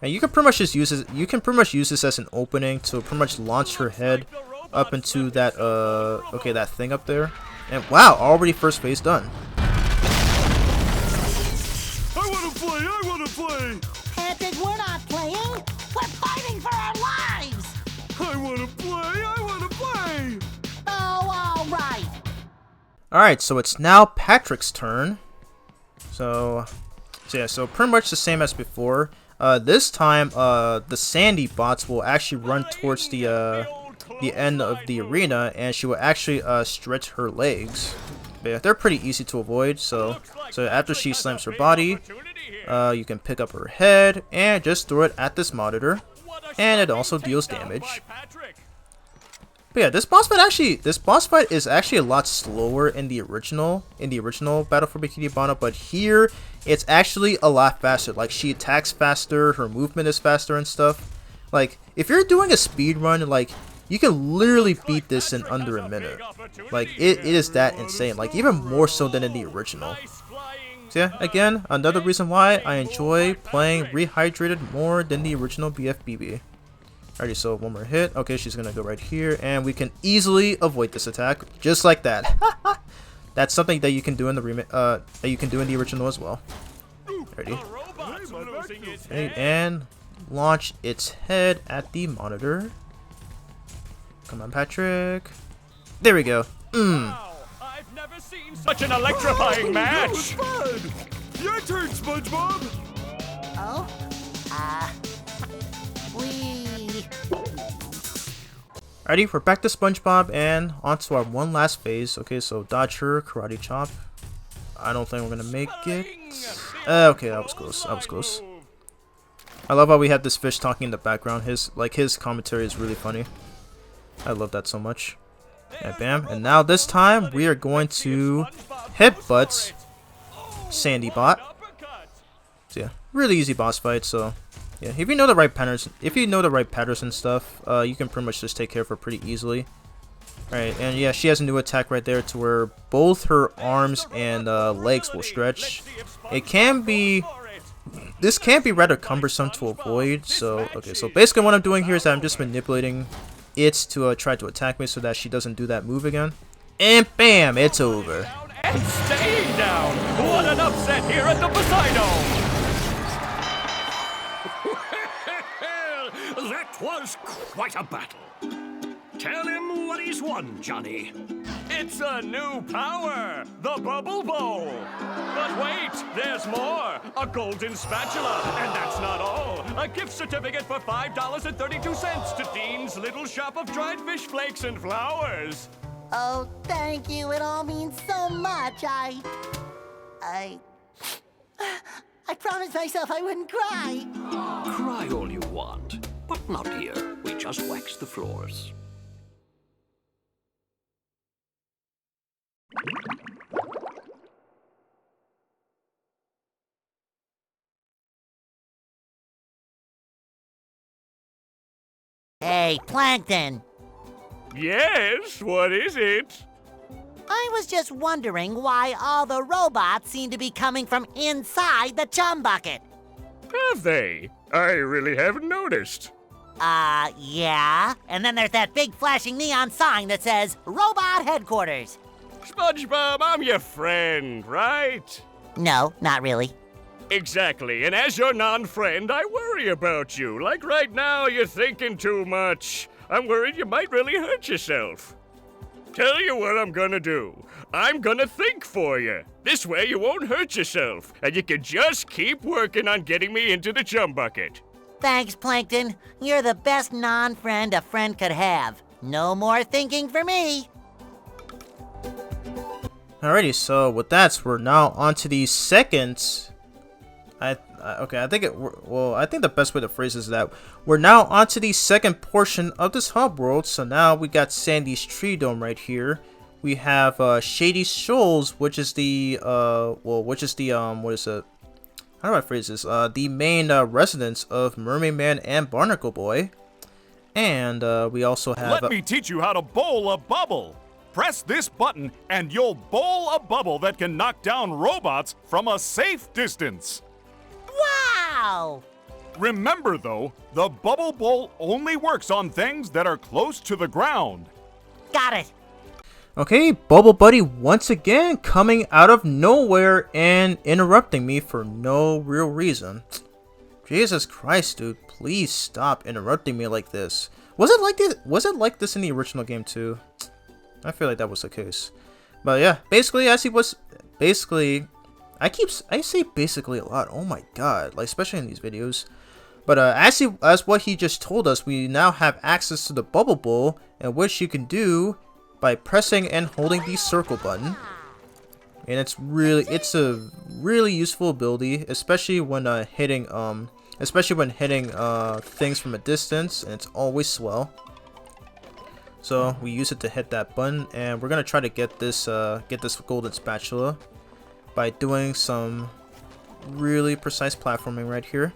And you can pretty much just use this. You can pretty much use this as an opening to pretty much launch her head up into that that thing up there. And wow, already first phase done. I wanna play. Patrick, we're not playing. We're fighting for our lives. I wanna play. Oh, all right. Alright, so it's now Patrick's turn. So yeah, so pretty much the same as before. This time, the Sandy bots will actually run towards the end of the arena, and she will actually stretch her legs. But yeah, they're pretty easy to avoid. So after she slams her body, you can pick up her head and just throw it at this monitor, and it also deals damage. But yeah, this boss fight is actually a lot slower in the original Battle for Bikini Bottom, but here it's actually a lot faster. Like, she attacks faster, her movement is faster and stuff. Like, if you're doing a speed run, like, you can literally beat this in under a minute. Like, it is that insane. Like, even more so than in the original. So yeah, again, another reason why I enjoy playing Rehydrated more than the original BFBB. Alrighty, so one more hit. Okay, she's gonna go right here, and we can easily avoid this attack, just like that. That's something that you can do in the original as well. Alrighty. Okay, and launch its head at the monitor. Come on, Patrick. There we go. I've never seen such an electrifying match. That was fun. Your turn, SpongeBob. Oh? Alrighty, we're back to SpongeBob and onto our one last phase. Okay, so dodge her, karate chop. I don't think we're gonna make it. Okay, that was close. I love how we have this fish talking in the background. His commentary is really funny. I love that so much. And bam. And now this time we are going to headbutt Sandy Bot. So yeah, really easy boss fight. So yeah, if you know the right patterns, and stuff, you can pretty much just take care of her pretty easily. Alright, and yeah, she has a new attack right there to where both her arms and legs will stretch. This can be rather cumbersome to avoid. So okay, so basically what I'm doing here is that I'm just manipulating it to try to attack me so that she doesn't do that move again. And bam, it's over. And staying down. What an upset here at the Poseidon. That was quite a battle. Tell him what he's won, Johnny. It's a new power, the Bubble Bowl. But wait, there's more. A golden spatula. And that's not all. A gift certificate for $5.32 to Dean's Little Shop of Dried Fish Flakes and Flowers. Oh, thank you. It all means so much. I promised myself I wouldn't cry. Cry all you want, but not here. We just wax the floors. Hey, Plankton. Yes, what is it? I was just wondering why all the robots seem to be coming from inside the chum bucket. Have they? I really haven't noticed. Yeah. And then there's that big flashing neon sign that says Robot Headquarters. SpongeBob, I'm your friend, right? No, not really. Exactly, and as your non-friend, I worry about you. Like right now, you're thinking too much. I'm worried you might really hurt yourself. Tell you what I'm gonna do. I'm gonna think for you. This way you won't hurt yourself, and you can just keep working on getting me into the chum bucket. Thanks, Plankton. You're the best non-friend a friend could have. No more thinking for me. Alrighty, so with that, we're now on to the second Okay, I think I think the best way to phrase is that we're now onto the second portion of this hub world. So now we got Sandy's tree dome right here. We have Shady Shoals, which is the what is it? How do I phrase this? The main residence of Mermaid Man and Barnacle Boy. And we also have. Let me teach you how to bowl a bubble. Press this button and you'll bowl a bubble that can knock down robots from a safe distance. Wow! Remember though, the bubble bowl only works on things that are close to the ground. Got it. Okay, Bubble Buddy once again coming out of nowhere and interrupting me for no real reason. Jesus Christ, dude, please stop interrupting me like this. Was it like this in the original game too? I feel like that was the case. But yeah, basically as he was I say basically a lot. Oh my god, like especially in these videos. But as what he just told us, we now have access to the bubble bowl, and which you can do by pressing and holding the circle button. And it's a really useful ability, especially when hitting things from a distance, and it's always swell. So we use it to hit that button, and we're gonna try to get this golden spatula by doing some really precise platforming right here,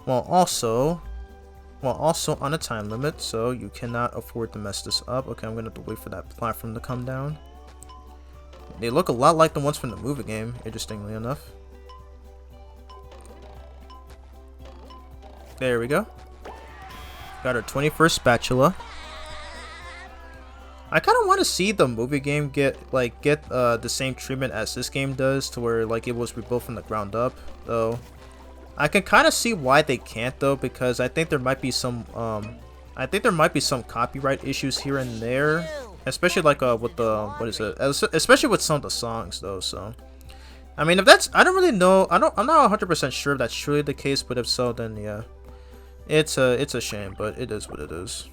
while also on a time limit, so you cannot afford to mess this up. Okay, I'm gonna have to wait for that platform to come down. They look a lot like the ones from the movie game, interestingly enough. There we go. Got our 21st spatula. I kind of want to see the movie game get the same treatment as this game does, to where like it was rebuilt from the ground up, though. I can kind of see why they can't though, because I think there might be some copyright issues here and there, especially like with the especially with some of the songs though. So I mean, if that's, I don't really know, I'm not 100% sure if that's truly the case, but if so, then yeah, it's a shame, but it is what it is.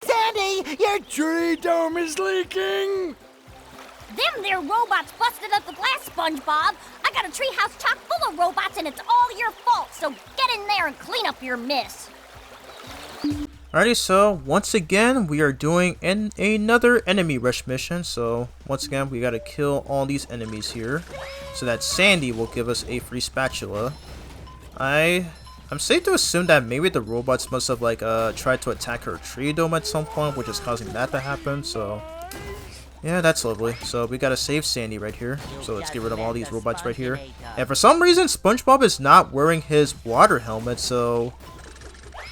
Sandy, your tree dome is leaking! Them there robots busted up the glass, SpongeBob. I got a treehouse chock full of robots and it's all your fault, so get in there and clean up your mess. Alrighty, so once again we are doing another enemy rush mission. So once again we gotta kill all these enemies here, so that Sandy will give us a free spatula. I'm safe to assume that maybe the robots must have like tried to attack her tree dome at some point, which is causing that to happen. So yeah, that's lovely. So we gotta save Sandy right here. So let's get rid of all these robots right here. And for some reason, SpongeBob is not wearing his water helmet, so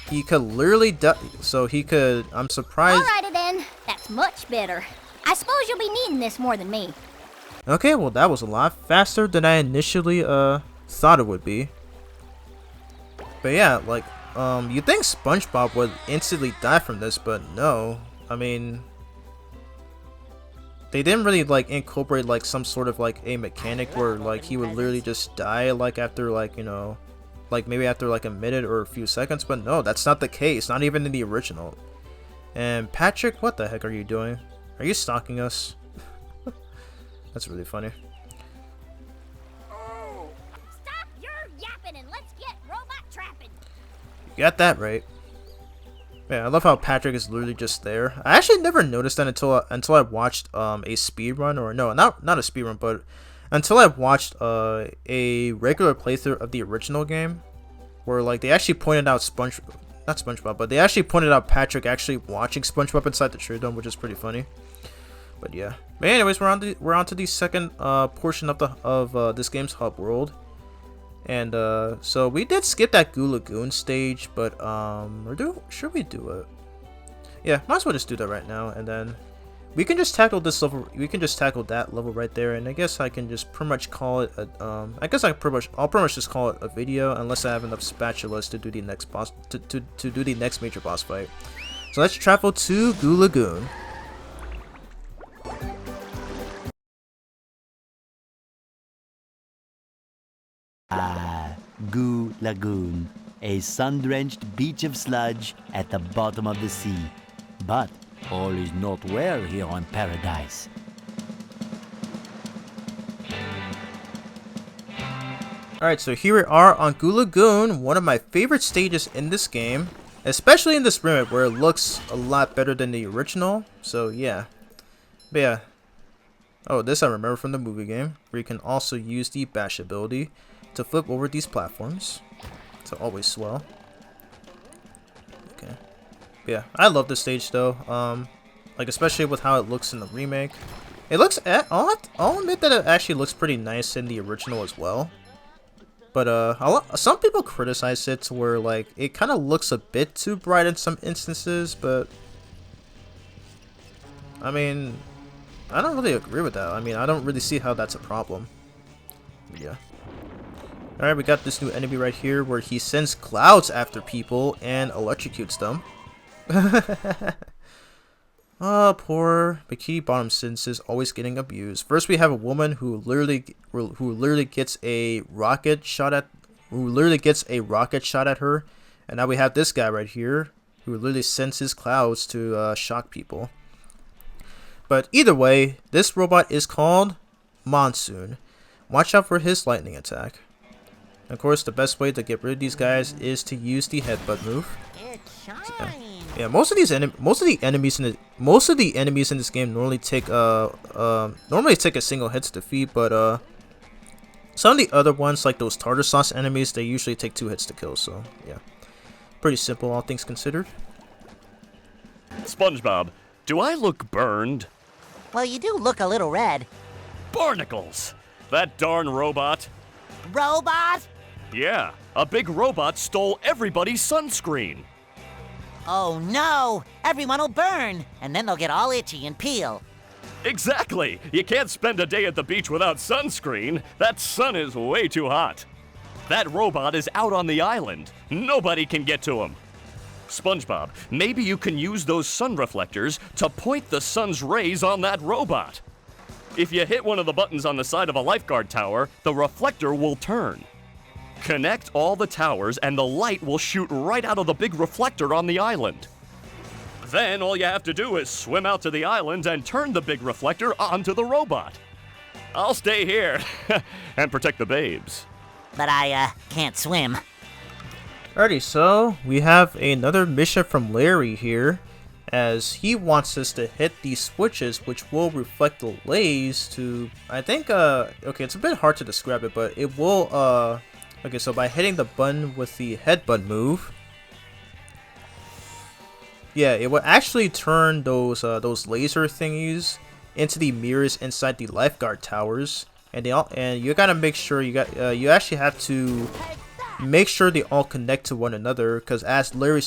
he could literally die. So he could. I'm surprised. Alrighty then, that's much better. I suppose you'll be needing this more than me. Okay, well that was a lot faster than I initially thought it would be. But yeah, like you'd think SpongeBob would instantly die from this, but no. I mean, they didn't really like incorporate like some sort of like a mechanic where like he would literally just die like after like, you know, like maybe after like a minute or a few seconds, but no, that's not the case, not even in the original. And Patrick, what the heck are you doing? Are you stalking us? That's really funny. Stop your yapping and let's get robot trapping. You got that right. Yeah, I love how Patrick is literally just there. I actually never noticed that until I watched a speed run, or no, not a speed run, but until I watched a regular playthrough of the original game, where like they actually pointed out not SpongeBob, but they actually pointed out Patrick actually watching SpongeBob inside the tree dome, which is pretty funny. But yeah. But anyways, we're on to the second portion of this game's hub world. And so we did skip that Goo Lagoon stage, but should we do it? Yeah, might as well just do that right now, and then we can just tackle this level. We can just tackle that level right there, and I guess I can just pretty much call it a, I'll pretty much just call it a video, unless I have enough spatulas to do the next boss to do the next major boss fight. So let's travel to Goo Lagoon. Goo Lagoon, a sun-drenched beach of sludge at the bottom of the sea. But all is not well here on Paradise. Alright, so here we are on Goo Lagoon, one of my favorite stages in this game. Especially in this remake where it looks a lot better than the original. So yeah. But yeah. Oh, this I remember from the movie game. Where you can also use the bash ability to flip over these platforms. So always swell. Okay. But yeah, I love this stage though. Like especially with how it looks in the remake. It looks, I'll admit that it actually looks pretty nice in the original as well. But some people criticize it to where like it kind of looks a bit too bright in some instances, but I mean, I don't really agree with that. I mean, I don't really see how that's a problem. But yeah. Alright, we got this new enemy right here where he sends clouds after people and electrocutes them. Oh, poor Bikini Bottom senses always getting abused. First, we have a woman who literally gets a rocket shot at her, and now we have this guy right here who literally sends his clouds to shock people. But either way, this robot is called Monsoon. Watch out for his lightning attack. Of course, the best way to get rid of these guys is to use the headbutt move. Yeah, most of the enemies in this game normally take a single hit to defeat, but some of the other ones, like those tartar sauce enemies, they usually take 2 hits to kill. So yeah, pretty simple, all things considered. SpongeBob, do I look burned? Well, you do look a little red. Barnacles! That darn robot. Robot? Yeah, a big robot stole everybody's sunscreen. Oh no! Everyone will burn, and then they'll get all itchy and peel. Exactly! You can't spend a day at the beach without sunscreen. That sun is way too hot. That robot is out on the island. Nobody can get to him. SpongeBob, maybe you can use those sun reflectors to point the sun's rays on that robot. If you hit one of the buttons on the side of a lifeguard tower, the reflector will turn. Connect all the towers and the light will shoot right out of the big reflector on the island. Then all you have to do is swim out to the island and turn the big reflector onto the robot. I'll stay here and protect the babes. But I can't swim. Alrighty, so we have another mission from Larry here, as he wants us to hit these switches which will reflect the lays to, I think, okay, it's a bit hard to describe it, but it will, okay, so by hitting the button with the headbutt move, yeah, it will actually turn those laser thingies into the mirrors inside the lifeguard towers, and you gotta make sure you actually have to make sure they all connect to one another, because as Larry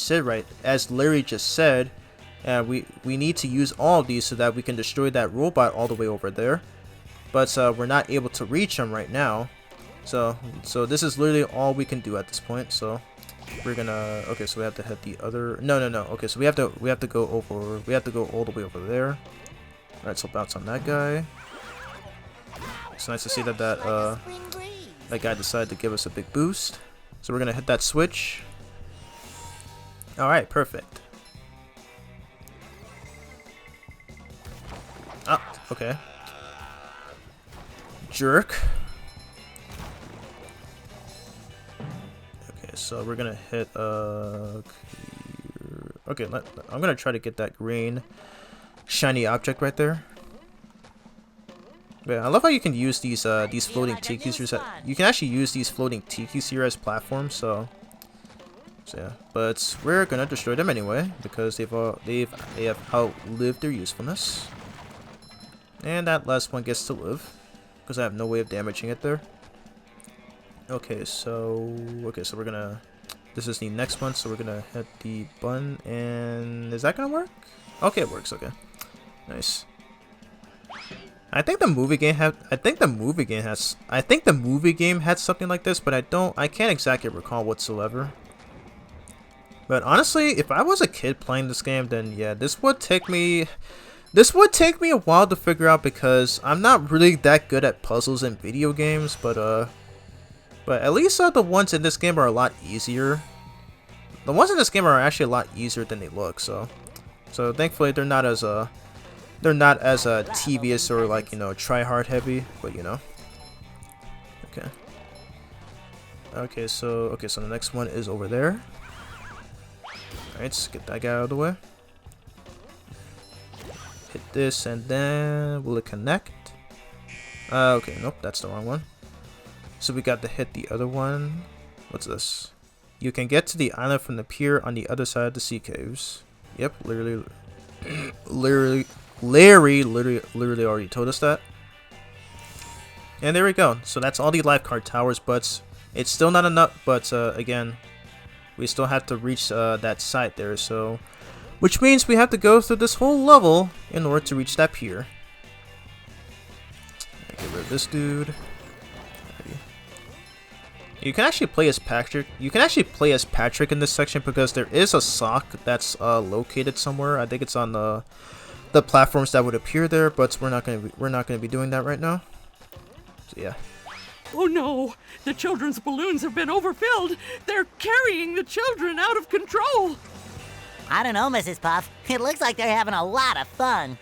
just said, we need to use all of these so that we can destroy that robot all the way over there, but we're not able to reach him right now. So this is literally all we can do at this point. So we're gonna, okay, so we have to hit the other, no, okay, so we have to go all the way over there. Alright, so bounce on that guy. It's nice to see that that guy decided to give us a big boost. So we're gonna hit that switch. Alright, perfect. Ah, okay. Jerk. So we're gonna hit okay, I'm gonna try to get that green shiny object right there. Yeah, I love how you can use these floating tikis here. You can actually use these floating tikis here as platforms. So yeah, but we're gonna destroy them anyway because they have outlived their usefulness. And that last one gets to live because I have no way of damaging it there. Okay, so we're gonna, this is the next one, so we're gonna hit the button, and is that gonna work? Okay, it works. Okay, nice. I think the movie game had something like this, but I can't exactly recall whatsoever. But honestly, if I was a kid playing this game, then yeah, this would take me a while to figure out because I'm not really that good at puzzles in video games, but at least the ones in this game are a lot easier. The ones in this game are actually a lot easier than they look, so thankfully they're not as tedious or like, you know, try hard heavy, but you know. Okay. Okay, so the next one is over there. Alright, let's get that guy out of the way. Hit this and then will it connect? Okay, nope, that's the wrong one. So we got to hit the other one. What's this? You can get to the island from the pier on the other side of the sea caves. Yep, Larry literally already told us that. And there we go. So that's all the lifeguard towers, but it's still not enough. But again, we still have to reach that site there. So, which means we have to go through this whole level in order to reach that pier. Get rid of this dude. You can actually play as Patrick. You can actually play as Patrick in this section because there is a sock that's located somewhere. I think it's on the platforms that would appear there, but we're not gonna be doing that right now. So yeah. Oh no! The children's balloons have been overfilled! They're carrying the children out of control! I don't know, Mrs. Puff. It looks like they're having a lot of fun.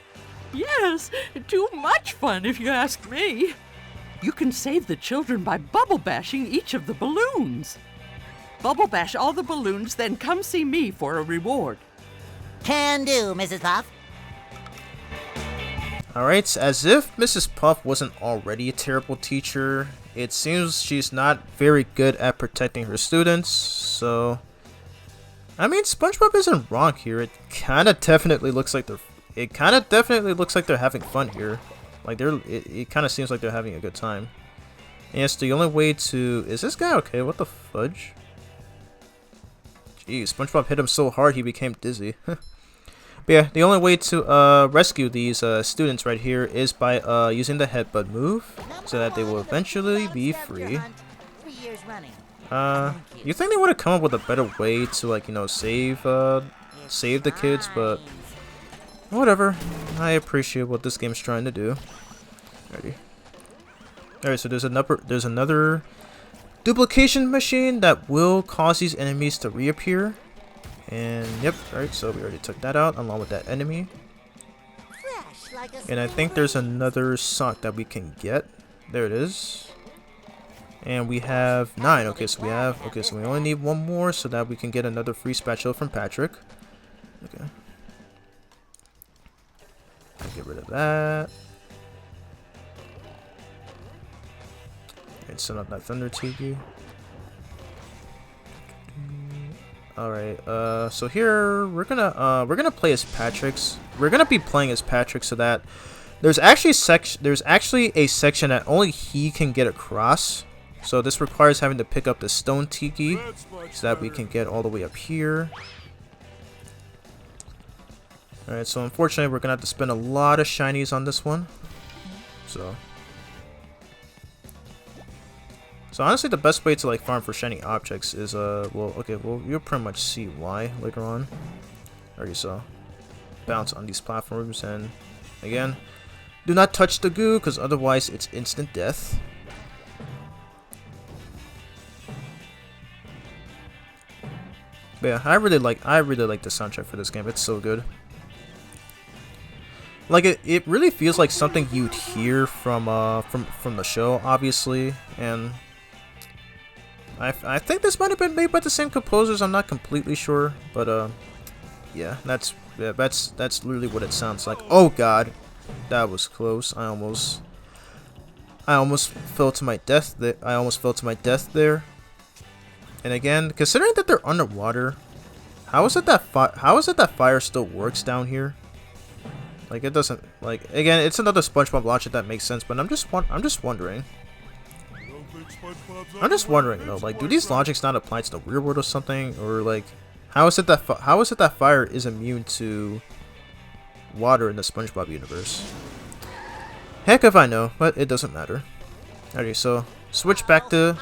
Yes, too much fun if you ask me. You can save the children by bubble bashing each of the balloons. Bubble bash all the balloons, then come see me for a reward. Can do, Mrs. Puff. Alright, as if Mrs. Puff wasn't already a terrible teacher, it seems she's not very good at protecting her students, so... I mean, SpongeBob isn't wrong here. It kinda definitely looks like they're having fun here. Like it kind of seems like they're having a good time. And yes, the only way to... Is this guy okay? What the fudge? Jeez, SpongeBob hit him so hard he became dizzy. But yeah, the only way to rescue these students right here is by using the headbutt move, so that they will eventually be free. You think they would have come up with a better way to, like, you know, save the kids, but whatever. I appreciate what this game's trying to do. Alright, so there's another duplication machine that will cause these enemies to reappear. And yep, alright, so we already took that out along with that enemy. And I think there's another sock that we can get. There it is. And we have 9. Okay, so we only need one more so that we can get another free spatula from Patrick. Okay. Get rid of that. And set up that Thunder Tiki. Alright, so here we're gonna play as Patrick's. We're gonna be playing as Patrick so that there's actually a section that only he can get across. So this requires having to pick up the stone tiki so that we can get all the way up here. Alright, so unfortunately we're gonna have to spend a lot of shinies on this one. So honestly the best way to like farm for shiny objects is well you'll pretty much see why later on. Alright, so bounce on these platforms, and again, do not touch the goo because otherwise it's instant death. But yeah, I really like the soundtrack for this game. It's so good. Like it really feels like something you'd hear from the show, obviously, and I think this might have been made by the same composers. I'm not completely sure, but yeah, that's literally what it sounds like. Oh God, that was close. I almost fell to my death. There. And again, considering that they're underwater, how is it that fire still works down here? Like it doesn't. Like again, it's another SpongeBob logic that makes sense, but I'm just wondering. Though, like, do these logics not apply to the real world or something, or like, how is it that fire is immune to water in the SpongeBob universe? Heck if I know, but it doesn't matter. Alright, so switch back to.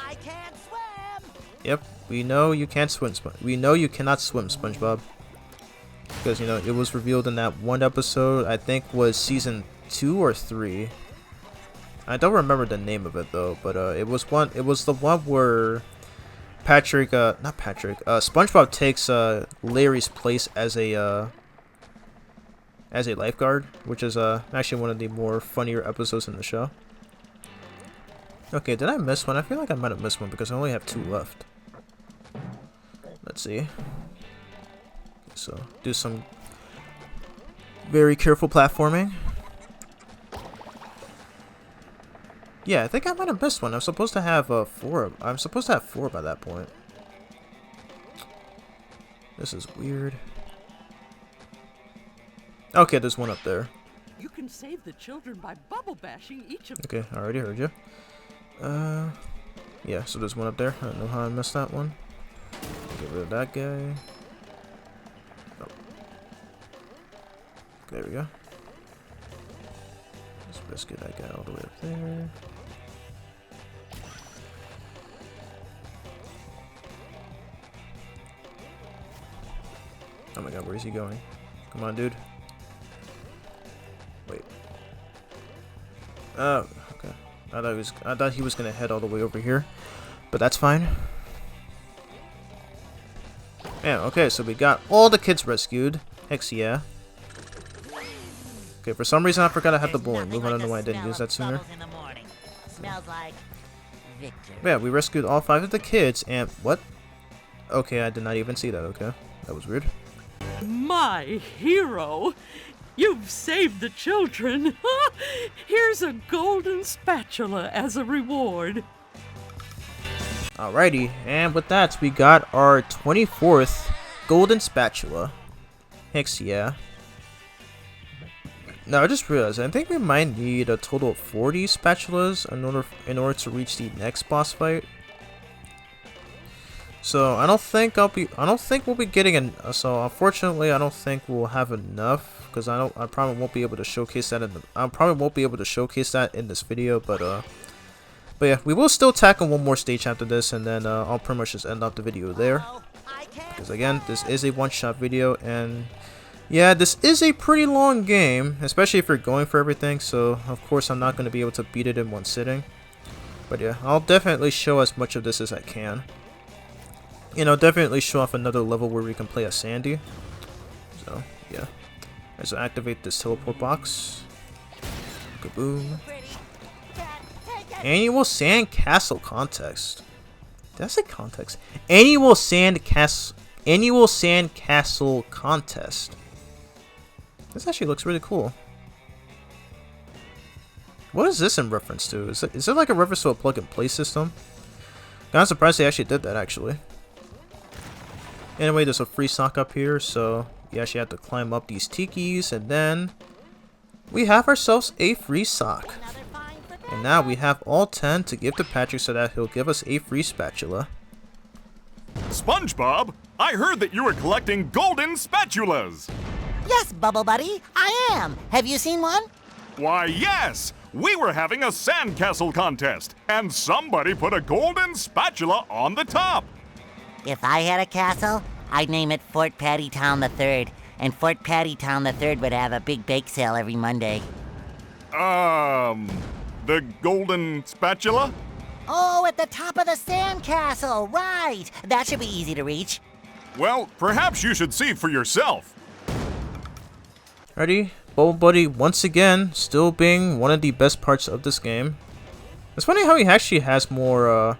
Yep, we know you can't swim. We know you cannot swim, SpongeBob, because you know it was revealed in that one episode. I think was season 2 or 3. I don't remember the name of it though, but it was the one where SpongeBob takes Larry's place as a lifeguard, which is actually one of the more funnier episodes in the show. Okay, did I miss one? I feel like I might have missed one because I only have 2 left. Let's see. So, do some very careful platforming. Yeah, I think I might have missed one. I'm supposed to have 4. I'm supposed to have 4 by that point. This is weird. Okay, there's one up there. You can save the children by bubble bashing each of them. Okay, I already heard you. Yeah, so there's one up there. I don't know how I missed that one. Get rid of that guy. Oh. There we go. Let's get that guy all the way up there. Oh my god, where is he going? Come on, dude. Wait. Oh, okay. I thought he was gonna head all the way over here, but that's fine. Yeah, okay, so we got all the kids rescued. Heck yeah. Okay, for some reason I forgot I had the bowling move. I don't know why I didn't use that sooner. Yeah, we rescued all 5 of the kids and what? Okay, I did not even see that, okay. That was weird. My hero! You've saved the children! Here's a golden spatula as a reward. Alrighty, and with that, we got our 24th golden spatula. Heck yeah. Now, I just realized, I think we might need a total of 40 spatulas in order to reach the next boss fight. So I don't think we'll be getting so unfortunately I don't think we'll have enough because I probably won't be able to showcase that in this video, but yeah, we will still tackle one more stage after this, and then I'll pretty much just end off the video there. Because again, this is a one-shot video, and yeah, this is a pretty long game, especially if you're going for everything, so of course I'm not going to be able to beat it in one sitting. But yeah, I'll definitely show as much of this as I can. You know, definitely show off another level where we can play as Sandy. So, yeah. Let's activate this teleport box. Kaboom. Annual Sand Castle Contest. Did I say context? Annual Sand Castle Contest. This actually looks really cool. What is this in reference to? Is it like a reference to a plug-and-play system? I'm surprised they actually did that, actually. Anyway, there's a free sock up here, so you actually have to climb up these tikis, and then we have ourselves a free sock. And now we have all 10 to give to Patrick so that he'll give us a free spatula. SpongeBob, I heard that you were collecting golden spatulas. Yes, Bubble Buddy, I am. Have you seen one? Why, yes. We were having a sandcastle contest, and somebody put a golden spatula on the top. If I had a castle, I'd name it Fort Pattytown III, and Fort Pattytown III would have a big bake sale every Monday. The golden spatula? Oh, at the top of the sandcastle, right! That should be easy to reach. Well, perhaps you should see for yourself. Ready? Bubble Buddy, once again, still being one of the best parts of this game. It's funny how he actually has more,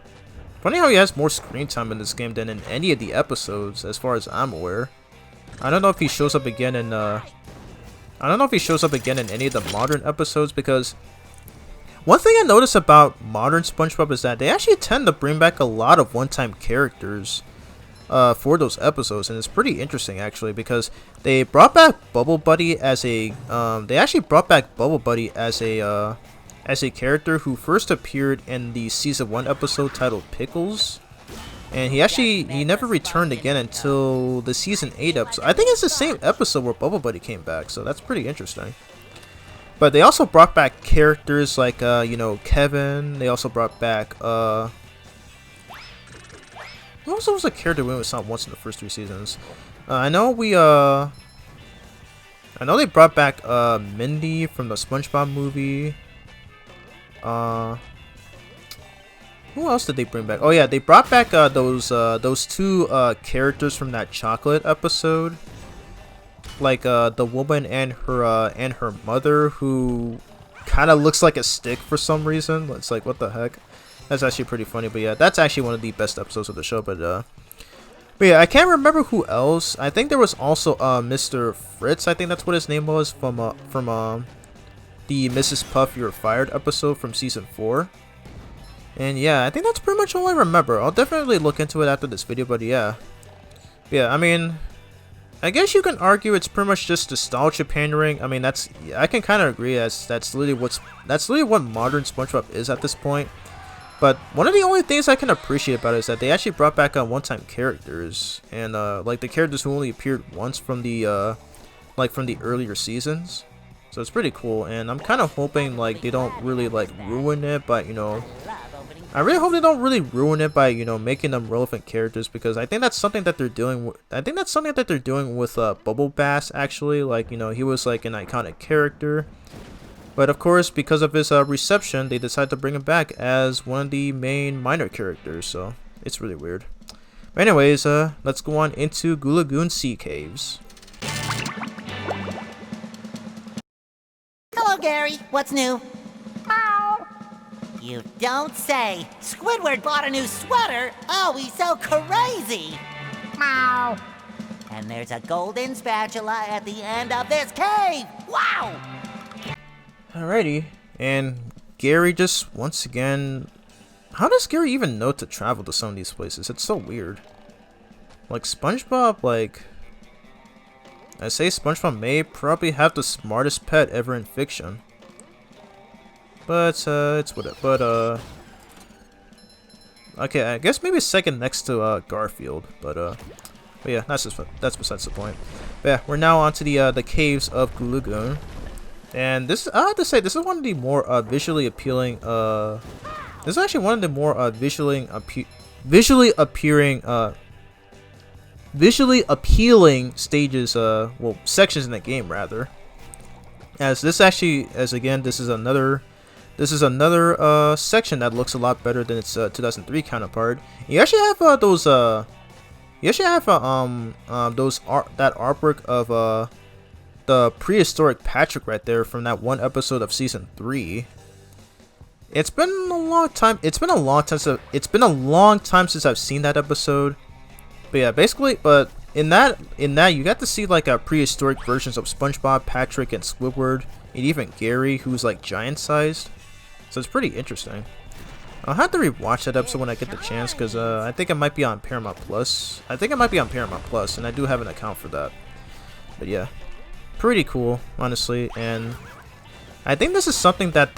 screen time in this game than in any of the episodes, as far as I'm aware. I don't know if he shows up again in, any of the modern episodes, because one thing I notice about modern SpongeBob is that they actually tend to bring back a lot of one-time characters for those episodes, and it's pretty interesting actually, because they brought back Bubble Buddy as a character who first appeared in the season 1 episode titled Pickles, and he never returned again until the season 8 episode. I think it's the same episode where Bubble Buddy came back, so that's pretty interesting. But they also brought back characters like Kevin. They also brought back who also was a character we only saw once in the first 3 seasons. I know they brought back Mindy from the SpongeBob movie. Who else did they bring back? Oh yeah, they brought back those 2 characters from that chocolate episode. Like the woman and her mother, who kind of looks like a stick for some reason. It's like, what the heck? That's actually pretty funny. But yeah, that's actually one of the best episodes of the show. But yeah, I can't remember who else. I think there was also Mr. Fritz. I think that's what his name was from the Mrs. Puff You're Fired episode from season 4. And yeah, I think that's pretty much all I remember. I'll definitely look into it after this video. But yeah, I mean, I guess you can argue it's pretty much just nostalgia pandering. I mean, I can kind of agree as that's literally what modern SpongeBob is at this point. But one of the only things I can appreciate about it is that they actually brought back one-time characters, and like the characters who only appeared once from the from the earlier seasons. So it's pretty cool, and I'm kind of hoping like they don't really like ruin it, but I really hope they don't really ruin it by making them relevant characters, because I think that's something that they're doing. With Bubble Bass actually. Like he was like an iconic character. But of course, because of his reception, they decided to bring him back as one of the main minor characters, so it's really weird. But anyways, let's go on into Goo Lagoon Sea Caves. Hello, Gary. What's new? You don't say. Squidward bought a new sweater. Oh, he's so crazy. And there's a golden spatula at the end of this cave. Wow! Alrighty, and Gary just once again. How does Gary even know to travel to some of these places? It's so weird. Like SpongeBob, I say SpongeBob may probably have the smartest pet ever in fiction. But it's whatever. But okay, I guess maybe second next to Garfield. But yeah, that's besides the point. But yeah, we're now onto the caves of Goo Lagoon. And this, I have to say, this is one of the more visually appealing. This is actually one of the more visually appealing stages. Well, sections in the game rather. As this actually, this is another section that looks a lot better than its 2003 counterpart. You actually have that artwork of the prehistoric Patrick right there from that one episode of season 3. It's been a long time. It's been a long time since I've seen that episode. But yeah, basically, but in that you got to see like prehistoric versions of SpongeBob, Patrick, and Squidward, and even Gary, who's like giant sized. So it's pretty interesting. I'll have to rewatch that episode when I get the chance, because I think it might be on Paramount Plus. And I do have an account for that. But yeah, pretty cool, honestly. And I think this is something that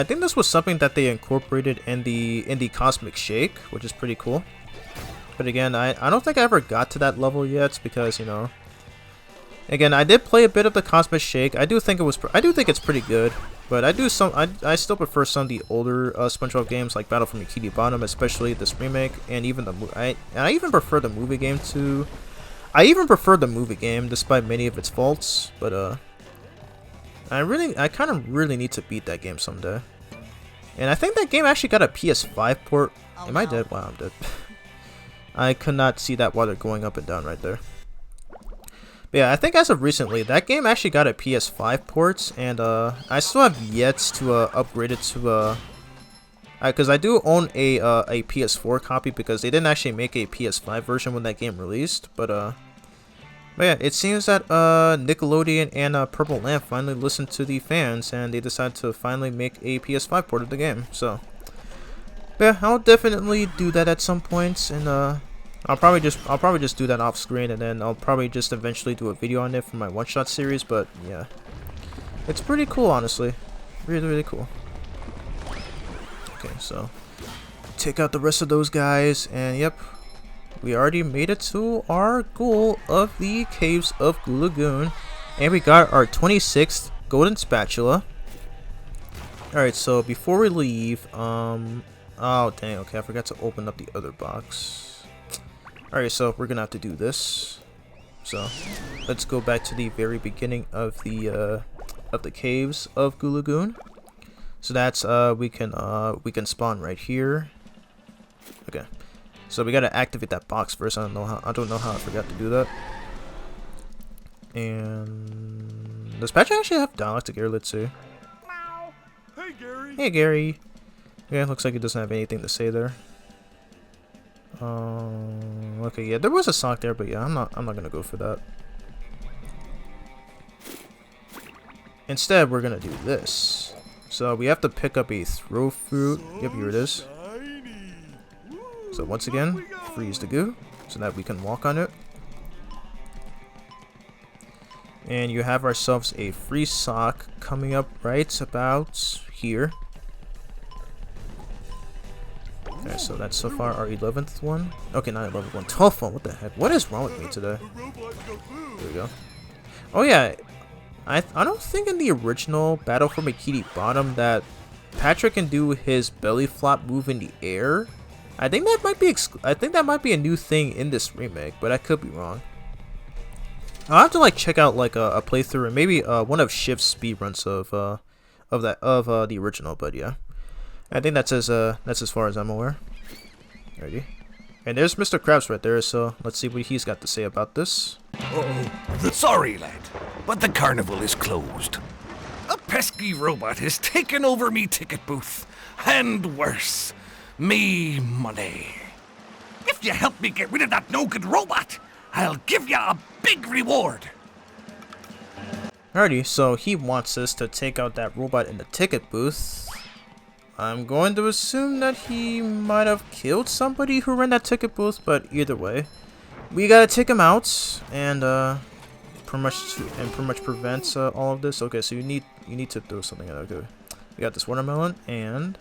this was something that they incorporated in the Cosmic Shake, which is pretty cool. But again, I don't think I ever got to that level yet, because again, I did play a bit of the Cosmic Shake. I do think it's pretty good. But I still prefer some of the older SpongeBob games like Battle for Bikini Bottom, especially this remake, and even I even prefer the movie game too. I even prefer the movie game despite many of its faults. But I kind of really need to beat that game someday. And I think that game actually got a PS5 port. Am I dead? Wow, I'm dead. I could not see that while they're going up and down right there. But yeah, I think as of recently, that game actually got a PS5 port, and I still have yet to upgrade it to because I do own a PS4 copy, because they didn't actually make a PS5 version when that game released. But yeah, it seems that Nickelodeon and Purple Lamp finally listened to the fans, and they decided to finally make a PS5 port of the game. So yeah, I'll definitely do that at some point, and I'll probably just do that off screen, and then I'll probably just eventually do a video on it for my one-shot series. But yeah, it's pretty cool, honestly. Really cool. Okay, so take out the rest of those guys, and yep, we already made it to our goal of the caves of Goo Lagoon, and we got our 26th golden spatula. Alright, so before we leave, oh dang, okay, I forgot to open up the other box. Alright, so we're gonna have to do this. So let's go back to the very beginning of the caves of Goo Lagoon. So that's we can spawn right here. Okay, so we gotta activate that box first. I don't know how I forgot to do that. And does Patrick actually have dialect to Gary? Let's see. Hey, Gary. Hey, Gary. Yeah, looks like it doesn't have anything to say there. Okay, yeah, there was a sock there, but yeah, I'm not gonna go for that. Instead, we're gonna do this. So we have to pick up a throw fruit. Yep, here it is. So once again, freeze the goo so that we can walk on it. And you have ourselves a free sock coming up right about here. Okay, so that's so far our 11th one. Okay, not 11th one, 12th one. What the heck? What is wrong with me today? There we go. Oh yeah, I don't think in the original Battle for Bikini Bottom that Patrick can do his belly flop move in the air. I think that might be a new thing in this remake, but I could be wrong. I'll have to like check out like a playthrough and maybe one of Shiv's speedruns of the original, but yeah. I think that's as far as I'm aware. Alrighty. And there's Mr. Krabs right there, so let's see what he's got to say about this. Sorry, lad, but the carnival is closed. A pesky robot has taken over me ticket booth, and worse, me money. If you help me get rid of that no-good robot, I'll give you a big reward. Alrighty, so he wants us to take out that robot in the ticket booth. I'm going to assume that he might have killed somebody who ran that ticket booth, but either way, we gotta take him out and pretty much prevent all of this. Okay, so you need to throw something out. Okay, we got this watermelon and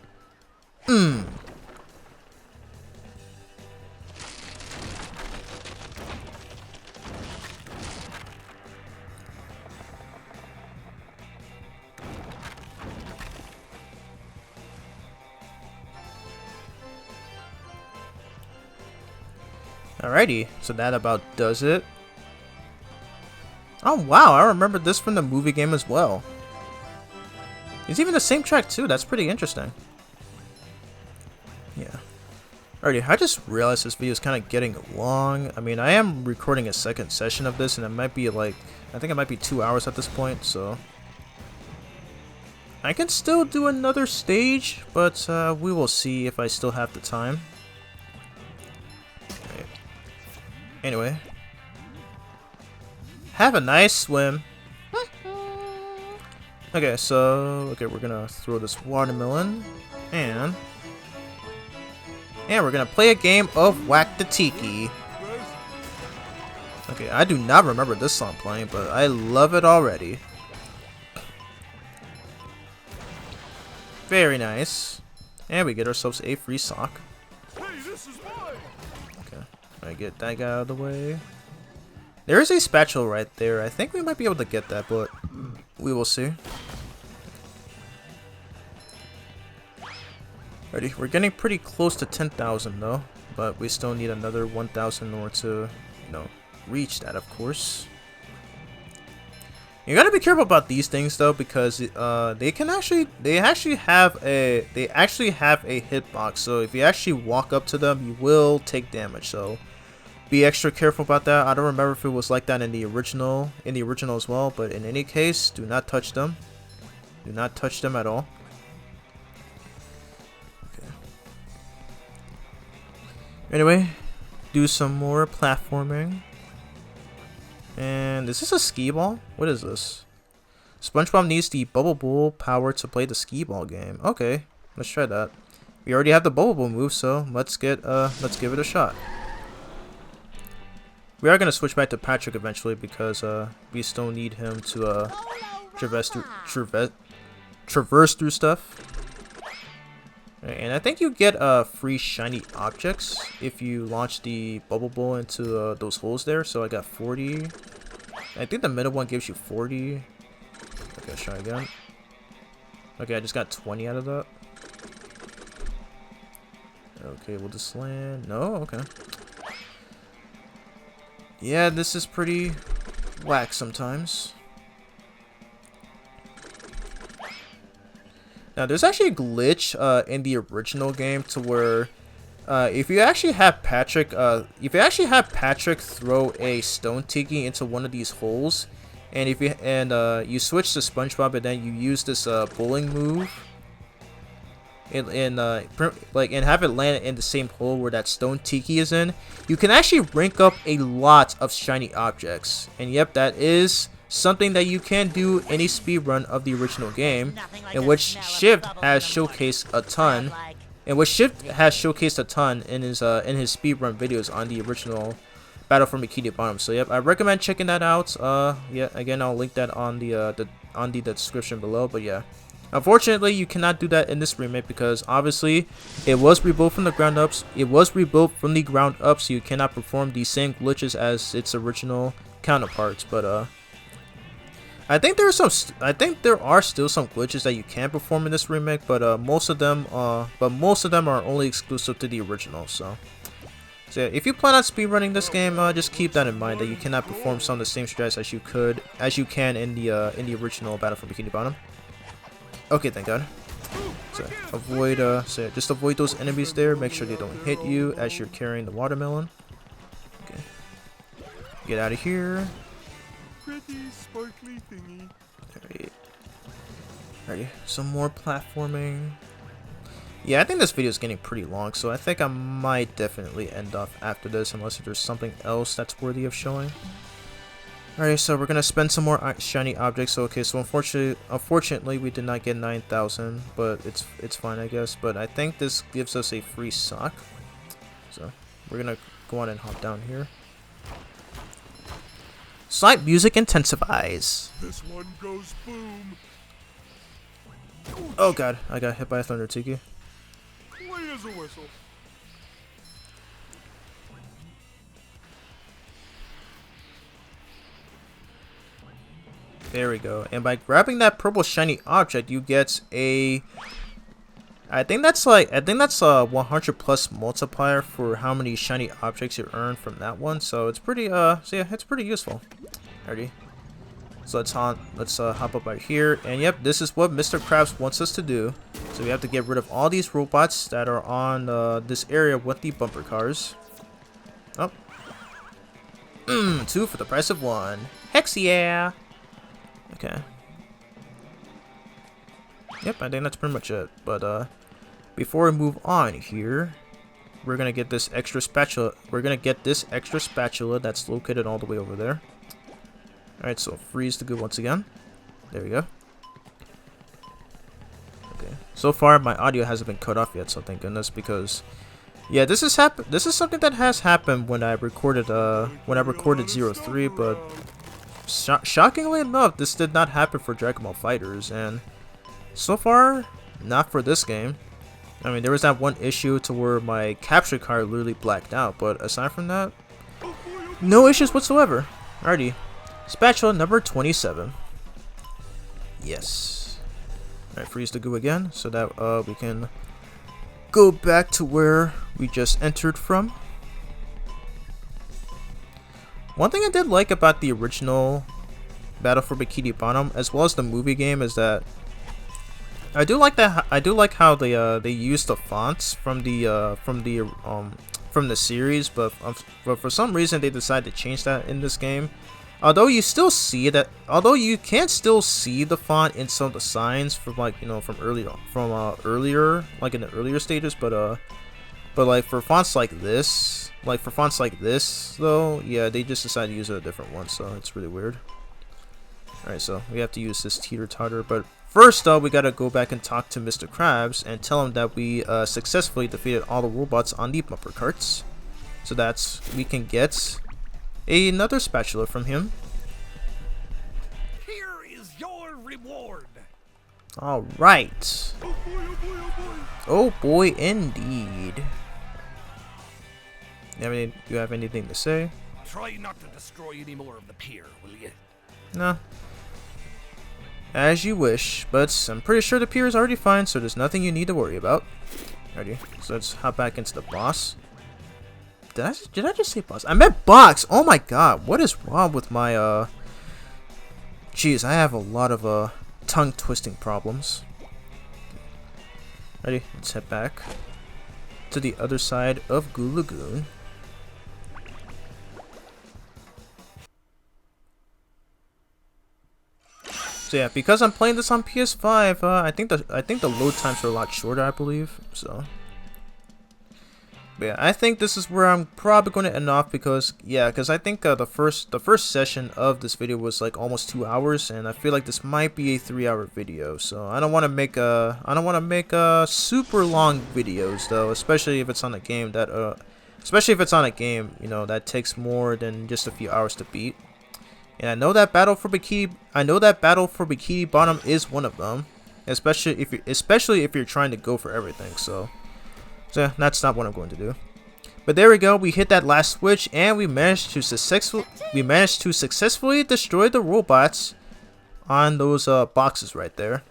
Alrighty, so that about does it. Oh wow, I remember this from the movie game as well. It's even the same track too, that's pretty interesting. Yeah. Alrighty, I just realized this video is kind of getting long. I mean, I am recording a second session of this and it might be like, I think it might be 2 hours at this point, so. I can still do another stage, but we will see if I still have the time. Anyway, have a nice swim. Okay, so we're gonna throw this watermelon, and we're gonna play a game of Whack the Tiki. Okay, I do not remember this song playing, but I love it already. Very nice, and we get ourselves a free sock. I get that guy out of the way. There is a spatula right there. I think we might be able to get that, but we will see. Alrighty, we're getting pretty close to 10,000 though, but we still need another 1,000 in order to, reach that, of course. You gotta be careful about these things though, because they actually have a hitbox. So if you actually walk up to them, you will take damage. So be extra careful about that. I don't remember if it was like that in the original as well, but in any case, do not touch them. Do not touch them at all. Okay. Anyway, do some more platforming. And is this a skee ball? What is this? SpongeBob needs the bubble ball power to play the skee ball game. Okay, let's try that. We already have the bubble ball move, so let's give it a shot. We are gonna switch back to Patrick eventually because we still need him to traverse through stuff. And I think you get free shiny objects if you launch the bubble ball into those holes there. So I got 40. I think the middle one gives you 40. Okay, let's try again. Okay, I just got 20 out of that. Okay, will this land? No? Okay. Yeah, this is pretty whack sometimes. Now, there's actually a glitch in the original game to where if you actually have Patrick throw a stone tiki into one of these holes, and you switch to SpongeBob and then you use this bowling move, and have it land in the same hole where that stone tiki is in, you can actually rank up a lot of shiny objects. And yep, that is something that you can do in a speedrun of the original game, in which Shift has showcased a ton. In his speedrun videos on the original Battle for Bikini Bottom. So yep, I recommend checking that out. Yeah, again, I'll link that on the description below. But yeah, unfortunately, you cannot do that in this remake because obviously it was rebuilt from the ground up. So you cannot perform the same glitches as its original counterparts. But I think there are still some glitches that you can perform in this remake, but most of them are only exclusive to the original. So yeah, if you plan on speedrunning this game, just keep that in mind, that you cannot perform some of the same strats as you can in the original Battle for Bikini Bottom. Okay, thank God. So just avoid those enemies there. Make sure they don't hit you as you're carrying the watermelon. Okay, get out of here. Pretty sparkly thingy. Alright, some more platforming. Yeah, I think this video is getting pretty long, so I think I might definitely end off after this, unless there's something else that's worthy of showing. Alright, so we're gonna spend some more shiny objects. So, okay, so unfortunately we did not get 9,000, but it's fine, I guess. But I think this gives us a free sock, so we're gonna go on and hop down here. Slide music intensifies. This one goes boom. Oh God, I got hit by a thunder tiki. Clear as a whistle. There we go. And by grabbing that purple shiny object, you get a I think that's a 100 plus multiplier for how many shiny objects you earn from that one. So it's pretty so yeah, it's pretty useful. Alrighty. So let's hop up right here, and yep, this is what Mr. Krabs wants us to do. So we have to get rid of all these robots that are on this area with the bumper cars. Oh, 2 for the price of 1. Hex yeah. Okay. Yep, I think that's pretty much it. But before we move on here, we're gonna get this extra spatula. That's located all the way over there. Alright, so freeze the goo once again. There we go. Okay. So far, my audio hasn't been cut off yet, so thank goodness, because yeah, this is something that has happened when I recorded 03, but shockingly enough, this did not happen for Dragon Ball FighterZ, and so far, not for this game. I mean, there was that one issue to where my capture card literally blacked out, but aside from that, no issues whatsoever. Alrighty. Spatula number 27. Yes. Alright, freeze the goo again so that we can go back to where we just entered from. One thing I did like about the original Battle for Bikini Bottom, as well as the movie game, is that I do like how they use the fonts from the series, but for some reason they decided to change that in this game. Although you can still see the font in some of the signs from from earlier, like in the earlier stages, but like for fonts like this though, yeah, they just decided to use a different one, so it's really weird. Alright, so we have to use this teeter-totter, but first though, we gotta go back and talk to Mr. Krabs and tell him that we successfully defeated all the robots on the bumper carts, so that we can get another spatula from him. Here is your reward. All right. Oh boy, indeed. Do you have anything to say? Try not to destroy any more of the pier, will you? No. As you wish, but I'm pretty sure the pier is already fine, so there's nothing you need to worry about. Alrighty, so let's hop back into the boss. Did I just say boss? I meant box! Oh my god, what is wrong with my, Jeez, I have a lot of, tongue-twisting problems. Ready? Let's head back to the other side of Goo Lagoon. So yeah, because I'm playing this on PS5, I think the load times are a lot shorter, I believe. So but yeah, I think this is where I'm probably going to end off because I think the first session of this video was like almost 2 hours, and I feel like this might be a 3-hour video. So I don't want to make super long videos though, especially if it's on a game that you know, that takes more than just a few hours to beat. And I know that Battle for Bikini Bottom is one of them, especially if you're trying to go for everything. So yeah, that's not what I'm going to do. But there we go. We hit that last switch, and we managed to successfully destroy the robots on those boxes right there.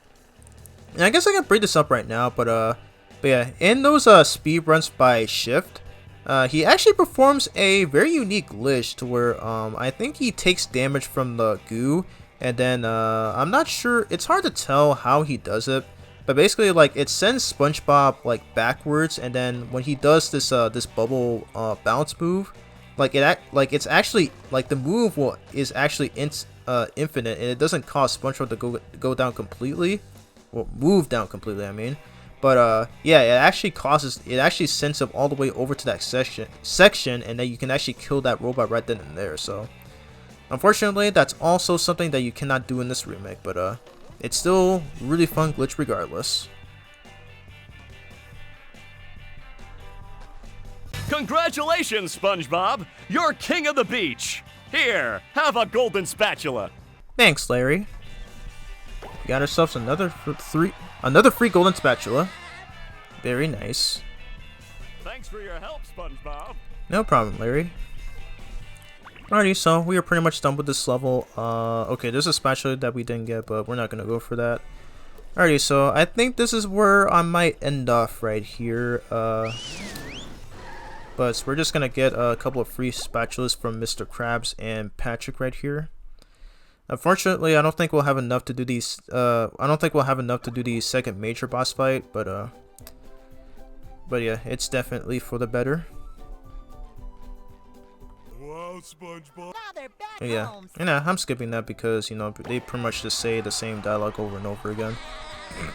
And I guess I can bring this up right now, but yeah, in those speed runs by Shift, he actually performs a very unique glitch to where I think he takes damage from the goo, and then I'm not sure, it's hard to tell how he does it, but basically like it sends SpongeBob like backwards, and then when he does this this bubble bounce move, like it's actually like the move is actually infinite, and it doesn't cause SpongeBob to go down completely, well, move down completely, I mean. But yeah, it actually sends him all the way over to that section, and then you can actually kill that robot right then and there. So unfortunately, that's also something that you cannot do in this remake, but it's still really fun glitch regardless. Congratulations, SpongeBob! You're king of the beach! Here, have a golden spatula! Thanks, Larry. We got ourselves another free golden spatula. Very nice. Thanks for your help, SpongeBob. No problem, Larry. Alrighty, so we are pretty much done with this level. Okay, there's a spatula that we didn't get, but we're not gonna go for that. Alrighty, so I think this is where I might end off right here. But we're just gonna get a couple of free spatulas from Mr. Krabs and Patrick right here. Unfortunately, I don't think we'll have enough to do these. I don't think we'll have enough to do the second major boss fight, but yeah, it's definitely for the better. Wow, SpongeBob. Yeah, and I'm skipping that because, you know, they pretty much just say the same dialogue over and over again,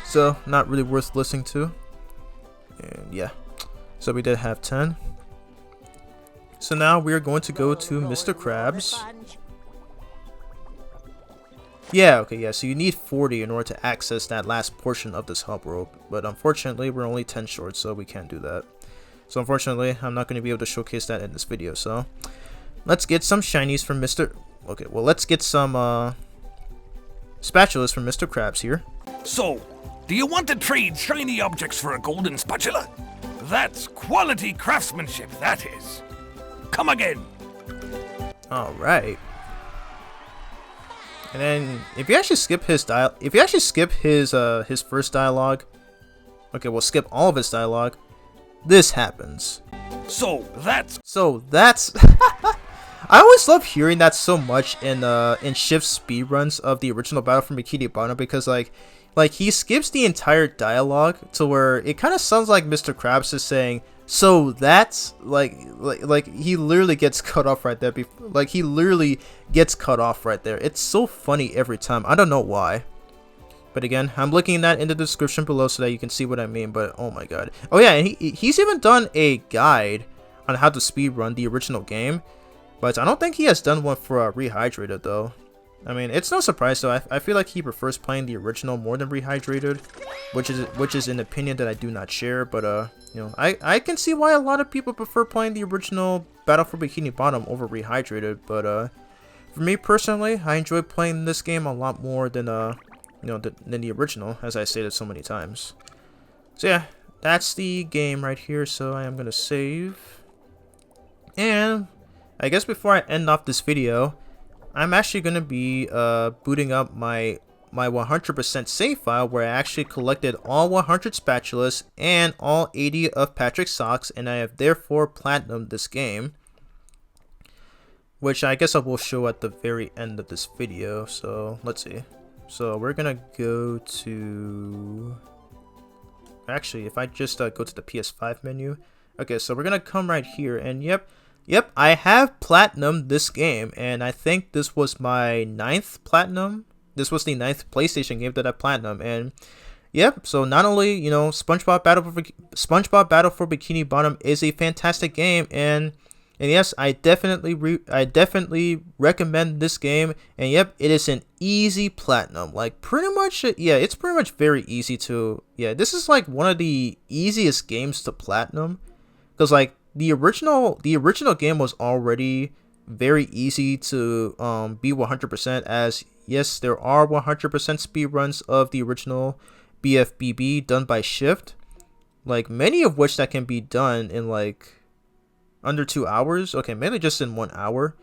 so not really worth listening to. And yeah, so we did have 10. So now we are going to go to Mr. Krabs. Yeah, okay, yeah, so you need 40 in order to access that last portion of this hub world, but unfortunately we're only 10 short, so we can't do that. So unfortunately, I'm not going to be able to showcase that in this video, so let's get some shinies from Okay, well, let's get some spatulas from Mr. Krabs here. So, do you want to trade shiny objects for a golden spatula? That's quality craftsmanship, that is. Come again. Alright. And then if you actually skip his his first dialogue, okay, we'll skip all of his dialogue, this happens. So that's I always love hearing that so much in Shift speedruns of the original Battle for Bikini Bottom, because like he skips the entire dialogue to where it kind of sounds like Mr. Krabs is saying, so that's like he literally gets cut off right there. He literally gets cut off right there. It's so funny every time. I don't know why. But again, I'm linking that in the description below so that you can see what I mean. But oh my god. Oh yeah, and he's even done a guide on how to speedrun the original game. But I don't think he has done one for Rehydrated though. I mean, it's no surprise though. I feel like he prefers playing the original more than Rehydrated, which is an opinion that I do not share. But you know, I can see why a lot of people prefer playing the original Battle for Bikini Bottom over Rehydrated. But for me personally, I enjoy playing this game a lot more than you know, than the original, as I stated so many times. So yeah, that's the game right here. So I am gonna save, and I guess before I end off this video, I'm actually going to be booting up my 100% save file where I actually collected all 100 spatulas and all 80 of Patrick's socks, and I have therefore platinumed this game, which I guess I will show at the very end of this video. So let's see. So we're going to go to... Actually, if I just go to the PS5 menu. Okay, so we're going to come right here, and yep, I have platinumed this game, and I think this was my 9th platinum this was the 9th PlayStation game that I platinum, and yep. So not only, you know, SpongeBob Battle for Bikini Bottom is a fantastic game, and yes, I definitely recommend this game. And yep, it is an easy platinum. Like pretty much, yeah, it's pretty much very easy to. Yeah, this is like one of the easiest games to platinum, because like the original game was already very easy to be 100%. As yes, there are 100% speed runs of the original BFBB done by Shift, like many of which that can be done in like under 2 hours. Okay, mainly just in 1 hour.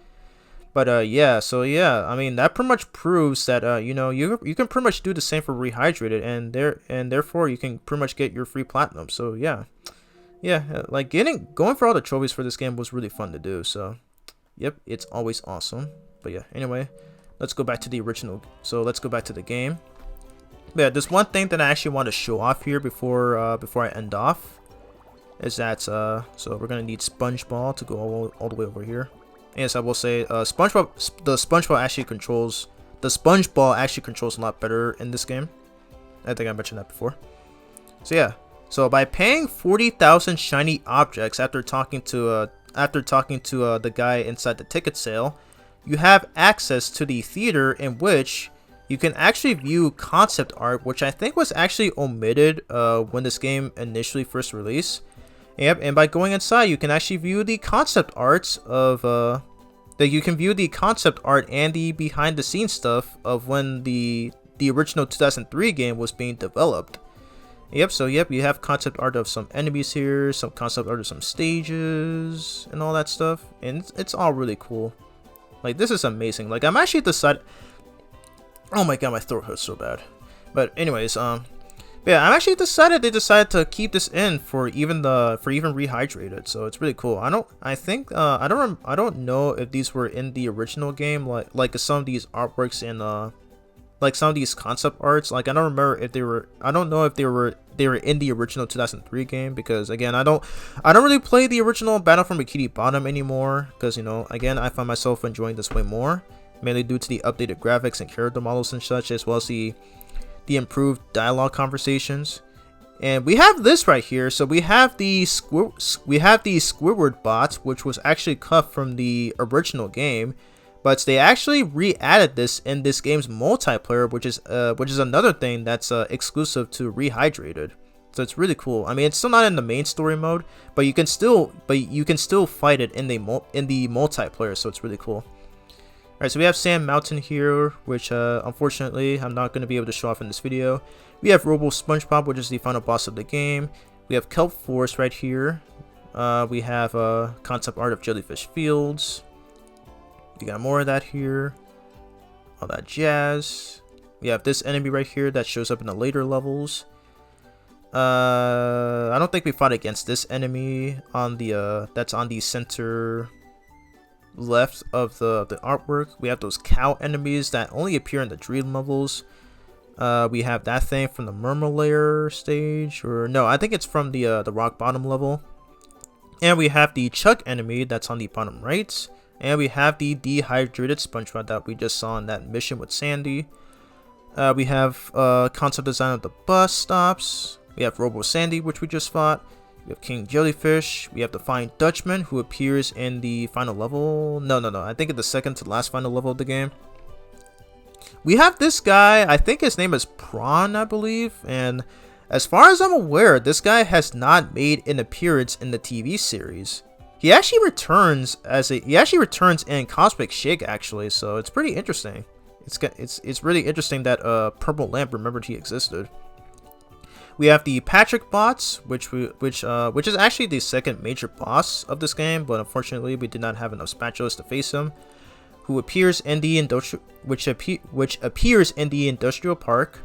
But yeah, so yeah, I mean that pretty much proves that you know, you can pretty much do the same for Rehydrated, and therefore you can pretty much get your free platinum. So yeah, like going for all the trophies for this game was really fun to do. So yep, it's always awesome. But yeah, anyway, let's go back to the original. So let's go back to the game. But yeah, there's one thing that I actually want to show off here before I end off, is that so we're gonna need SpongeBob to go all the way over here. And yes, I will say the SpongeBob actually controls a lot better in this game. I think I mentioned that before. So yeah, so by paying 40,000 shiny objects after talking to the guy inside the ticket sale, you have access to the theater in which you can actually view concept art, which I think was actually omitted when this game initially first released. Yep, and by going inside, you can actually view the concept arts of and the behind the scenes stuff of when the original 2003 game was being developed. Yep, so yep, you have concept art of some enemies here, some concept art of some stages, and all that stuff, and it's all really cool. Like, this is amazing. Like, I'm actually decided. Oh my god, my throat hurts so bad. But anyways, yeah, I'm actually they decided to keep this in for even Rehydrated, so it's really cool. I don't know if these were in the original game, like some of these artworks in like some of these concept arts. Like I don't know if they were in the original 2003 game, because again, I don't really play the original Battle for Bikini Bottom anymore, because you know, again, I find myself enjoying this way more, mainly due to the updated graphics and character models and such, as well as the improved dialogue conversations. And we have this right here. So we have the Squidward bots, which was actually cut from the original game, but they actually re-added this in this game's multiplayer, which is another thing that's exclusive to Rehydrated. So it's really cool. I mean, it's still not in the main story mode, but you can still fight it in the multiplayer. So it's really cool. Alright, so we have Sand Mountain here, which unfortunately I'm not going to be able to show off in this video. We have Robo SpongeBob, which is the final boss of the game. We have Kelp Forest right here. We have concept art of Jellyfish Fields. We got more of that here. All that jazz. We have this enemy right here that shows up in the later levels. I don't think we fought against this enemy on the that's on the center left of the artwork. We have those cow enemies that only appear in the dream levels. We have that thing from the Murmur Layer stage, or no, I think it's from the rock bottom level. And we have the Chuck enemy that's on the bottom right. And we have the dehydrated SpongeBob that we just saw in that mission with Sandy. We have concept design of the bus stops. We have Robo Sandy, which we just fought. We have King Jellyfish. We have the Fine Dutchman, who appears in the final level. No. I think in the second to last final level of the game. We have this guy. I think his name is Prawn, I believe. And as far as I'm aware, this guy has not made an appearance in the TV series. He actually returns in Cosmic Shake, actually. So it's pretty interesting. It's really interesting that Purple Lamp remembered he existed. We have the Patrick bots, which is actually the second major boss of this game, but unfortunately we did not have enough spatulas to face him. Who appears in the appears in the industrial park.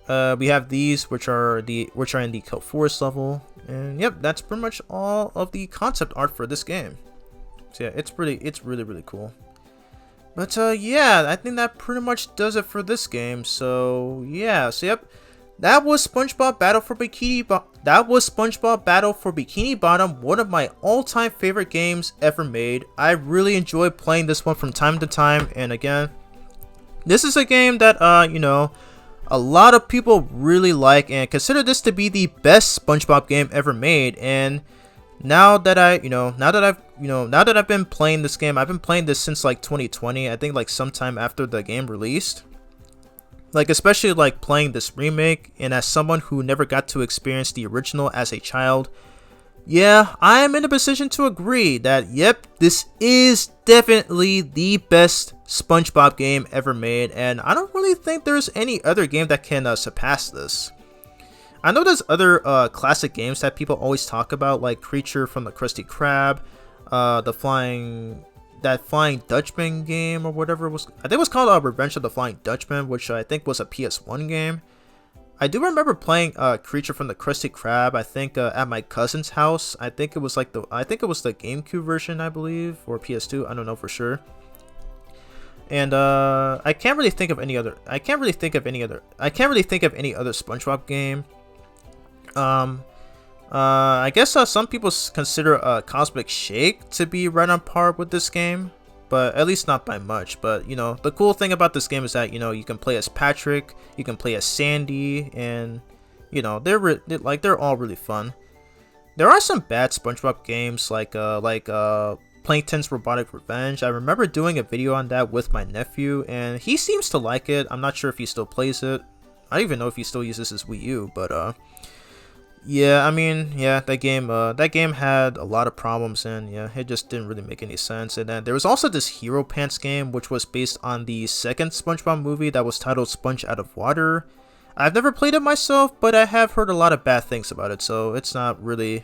We have these, which are in the Kelp Forest level, and yep, that's pretty much all of the concept art for this game. So yeah, it's really cool. But yeah, I think that pretty much does it for this game. So yeah, so yep. That was SpongeBob Battle for Bikini Bottom, one of my all-time favorite games ever made. I really enjoy playing this one from time to time, and again, this is a game that you know, a lot of people really like and consider this to be the best SpongeBob game ever made. And now that I've been playing this game, I've been playing this since like 2020, I think like sometime after the game released. Like, especially like playing this remake, and as someone who never got to experience the original as a child, yeah, I am in a position to agree that, yep, this is definitely the best SpongeBob game ever made, and I don't really think there's any other game that can surpass this. I know there's other classic games that people always talk about, like Creature from the Krusty Krab, that Flying Dutchman game or whatever it was. I think it was called Revenge of the Flying Dutchman, which I think was a PS1 game. I do remember playing Creature from the Krusty Krab, I think at my cousin's house. I think it was like the GameCube version, I believe, or PS2. I don't know for sure. And I can't really think of any other SpongeBob game. I guess some people consider Cosmic Shake to be right on par with this game, but at least not by much. But you know, the cool thing about this game is that, you know, you can play as Patrick, you can play as Sandy, and you know, they're all really fun. There are some bad SpongeBob games like Plankton's Robotic Revenge. I remember doing a video on that with my nephew, and he seems to like it. I'm not sure if he still plays it. I don't even know if he still uses his Wii U, but yeah, I mean, yeah, that game had a lot of problems, and yeah, it just didn't really make any sense. And then there was also this Hero Pants game, which was based on the second SpongeBob movie that was titled Sponge Out of Water. I've never played it myself, but I have heard a lot of bad things about it, so it's not really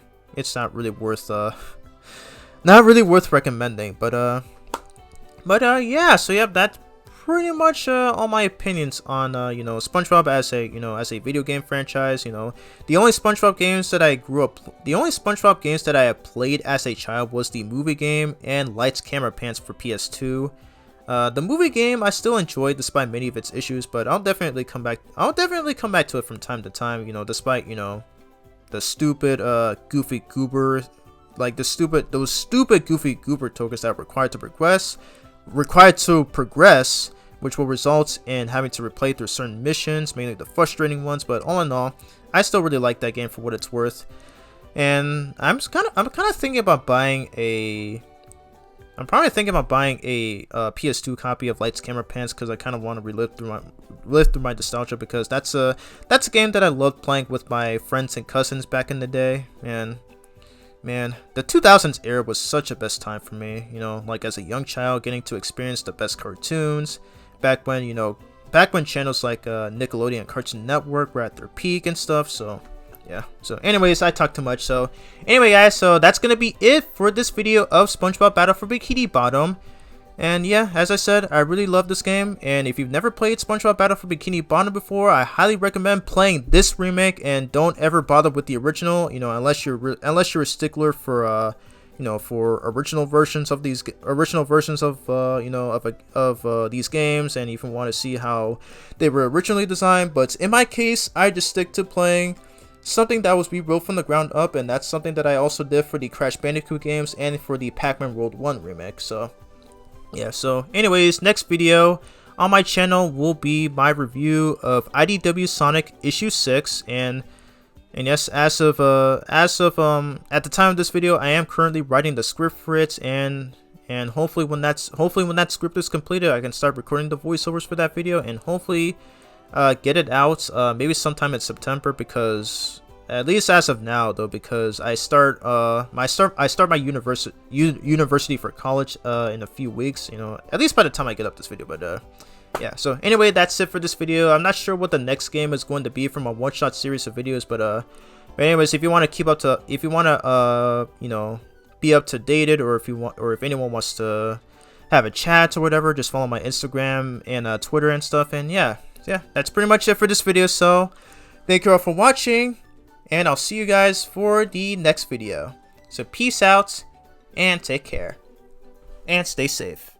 worth recommending. But yeah, so yeah, that's pretty much all my opinions on you know, SpongeBob as a video game franchise. You know, the only SpongeBob games that I have played as a child was the movie game and Lights Camera Pants for PS2. The movie game I still enjoyed despite many of its issues, but I'll definitely come back to it from time to time, you know, despite, you know, the stupid Goofy Goober, like those stupid Goofy Goober tokens that are required to progress, which will result in having to replay through certain missions, mainly the frustrating ones. But all in all, I still really like that game for what it's worth. And I'm kind of thinking about buying a PS2 copy of Lights Camera Pants, because I kind of want to relive through my nostalgia, because that's a game that I loved playing with my friends and cousins back in the day. And man, the 2000s era was such a best time for me, you know, like as a young child, getting to experience the best cartoons back when channels like Nickelodeon and Cartoon Network were at their peak and stuff. So yeah, so anyways, I talked too much. So anyway, guys, so that's gonna be it for this video of SpongeBob Battle for Bikini Bottom. And yeah, as I said, I really love this game, and if you've never played SpongeBob Battle for Bikini Bottom before, I highly recommend playing this remake, and don't ever bother with the original, you know, unless you're a stickler for you know, for original versions of these these games, and even want to see how they were originally designed. But in my case, I just stick to playing something that was rebuilt from the ground up, and that's something that I also did for the Crash Bandicoot games and for the Pac-Man World 1 remake. So yeah, so anyways, next video on my channel will be my review of IDW Sonic issue 6, and yes, as of at the time of this video, I am currently writing the script for it, and hopefully when that script is completed, I can start recording the voiceovers for that video, and hopefully get it out maybe sometime in September, because at least as of now though, because I start my university for college in a few weeks, you know, at least by the time I get up this video. But yeah, so anyway, that's it for this video. I'm not sure what the next game is going to be from a one-shot series of videos, but anyways, if you want to you know, be up to date, or if anyone wants to have a chat or whatever, just follow my Instagram and Twitter and stuff. And yeah, that's pretty much it for this video. So thank you all for watching, and I'll see you guys for the next video. So peace out, and take care, and stay safe.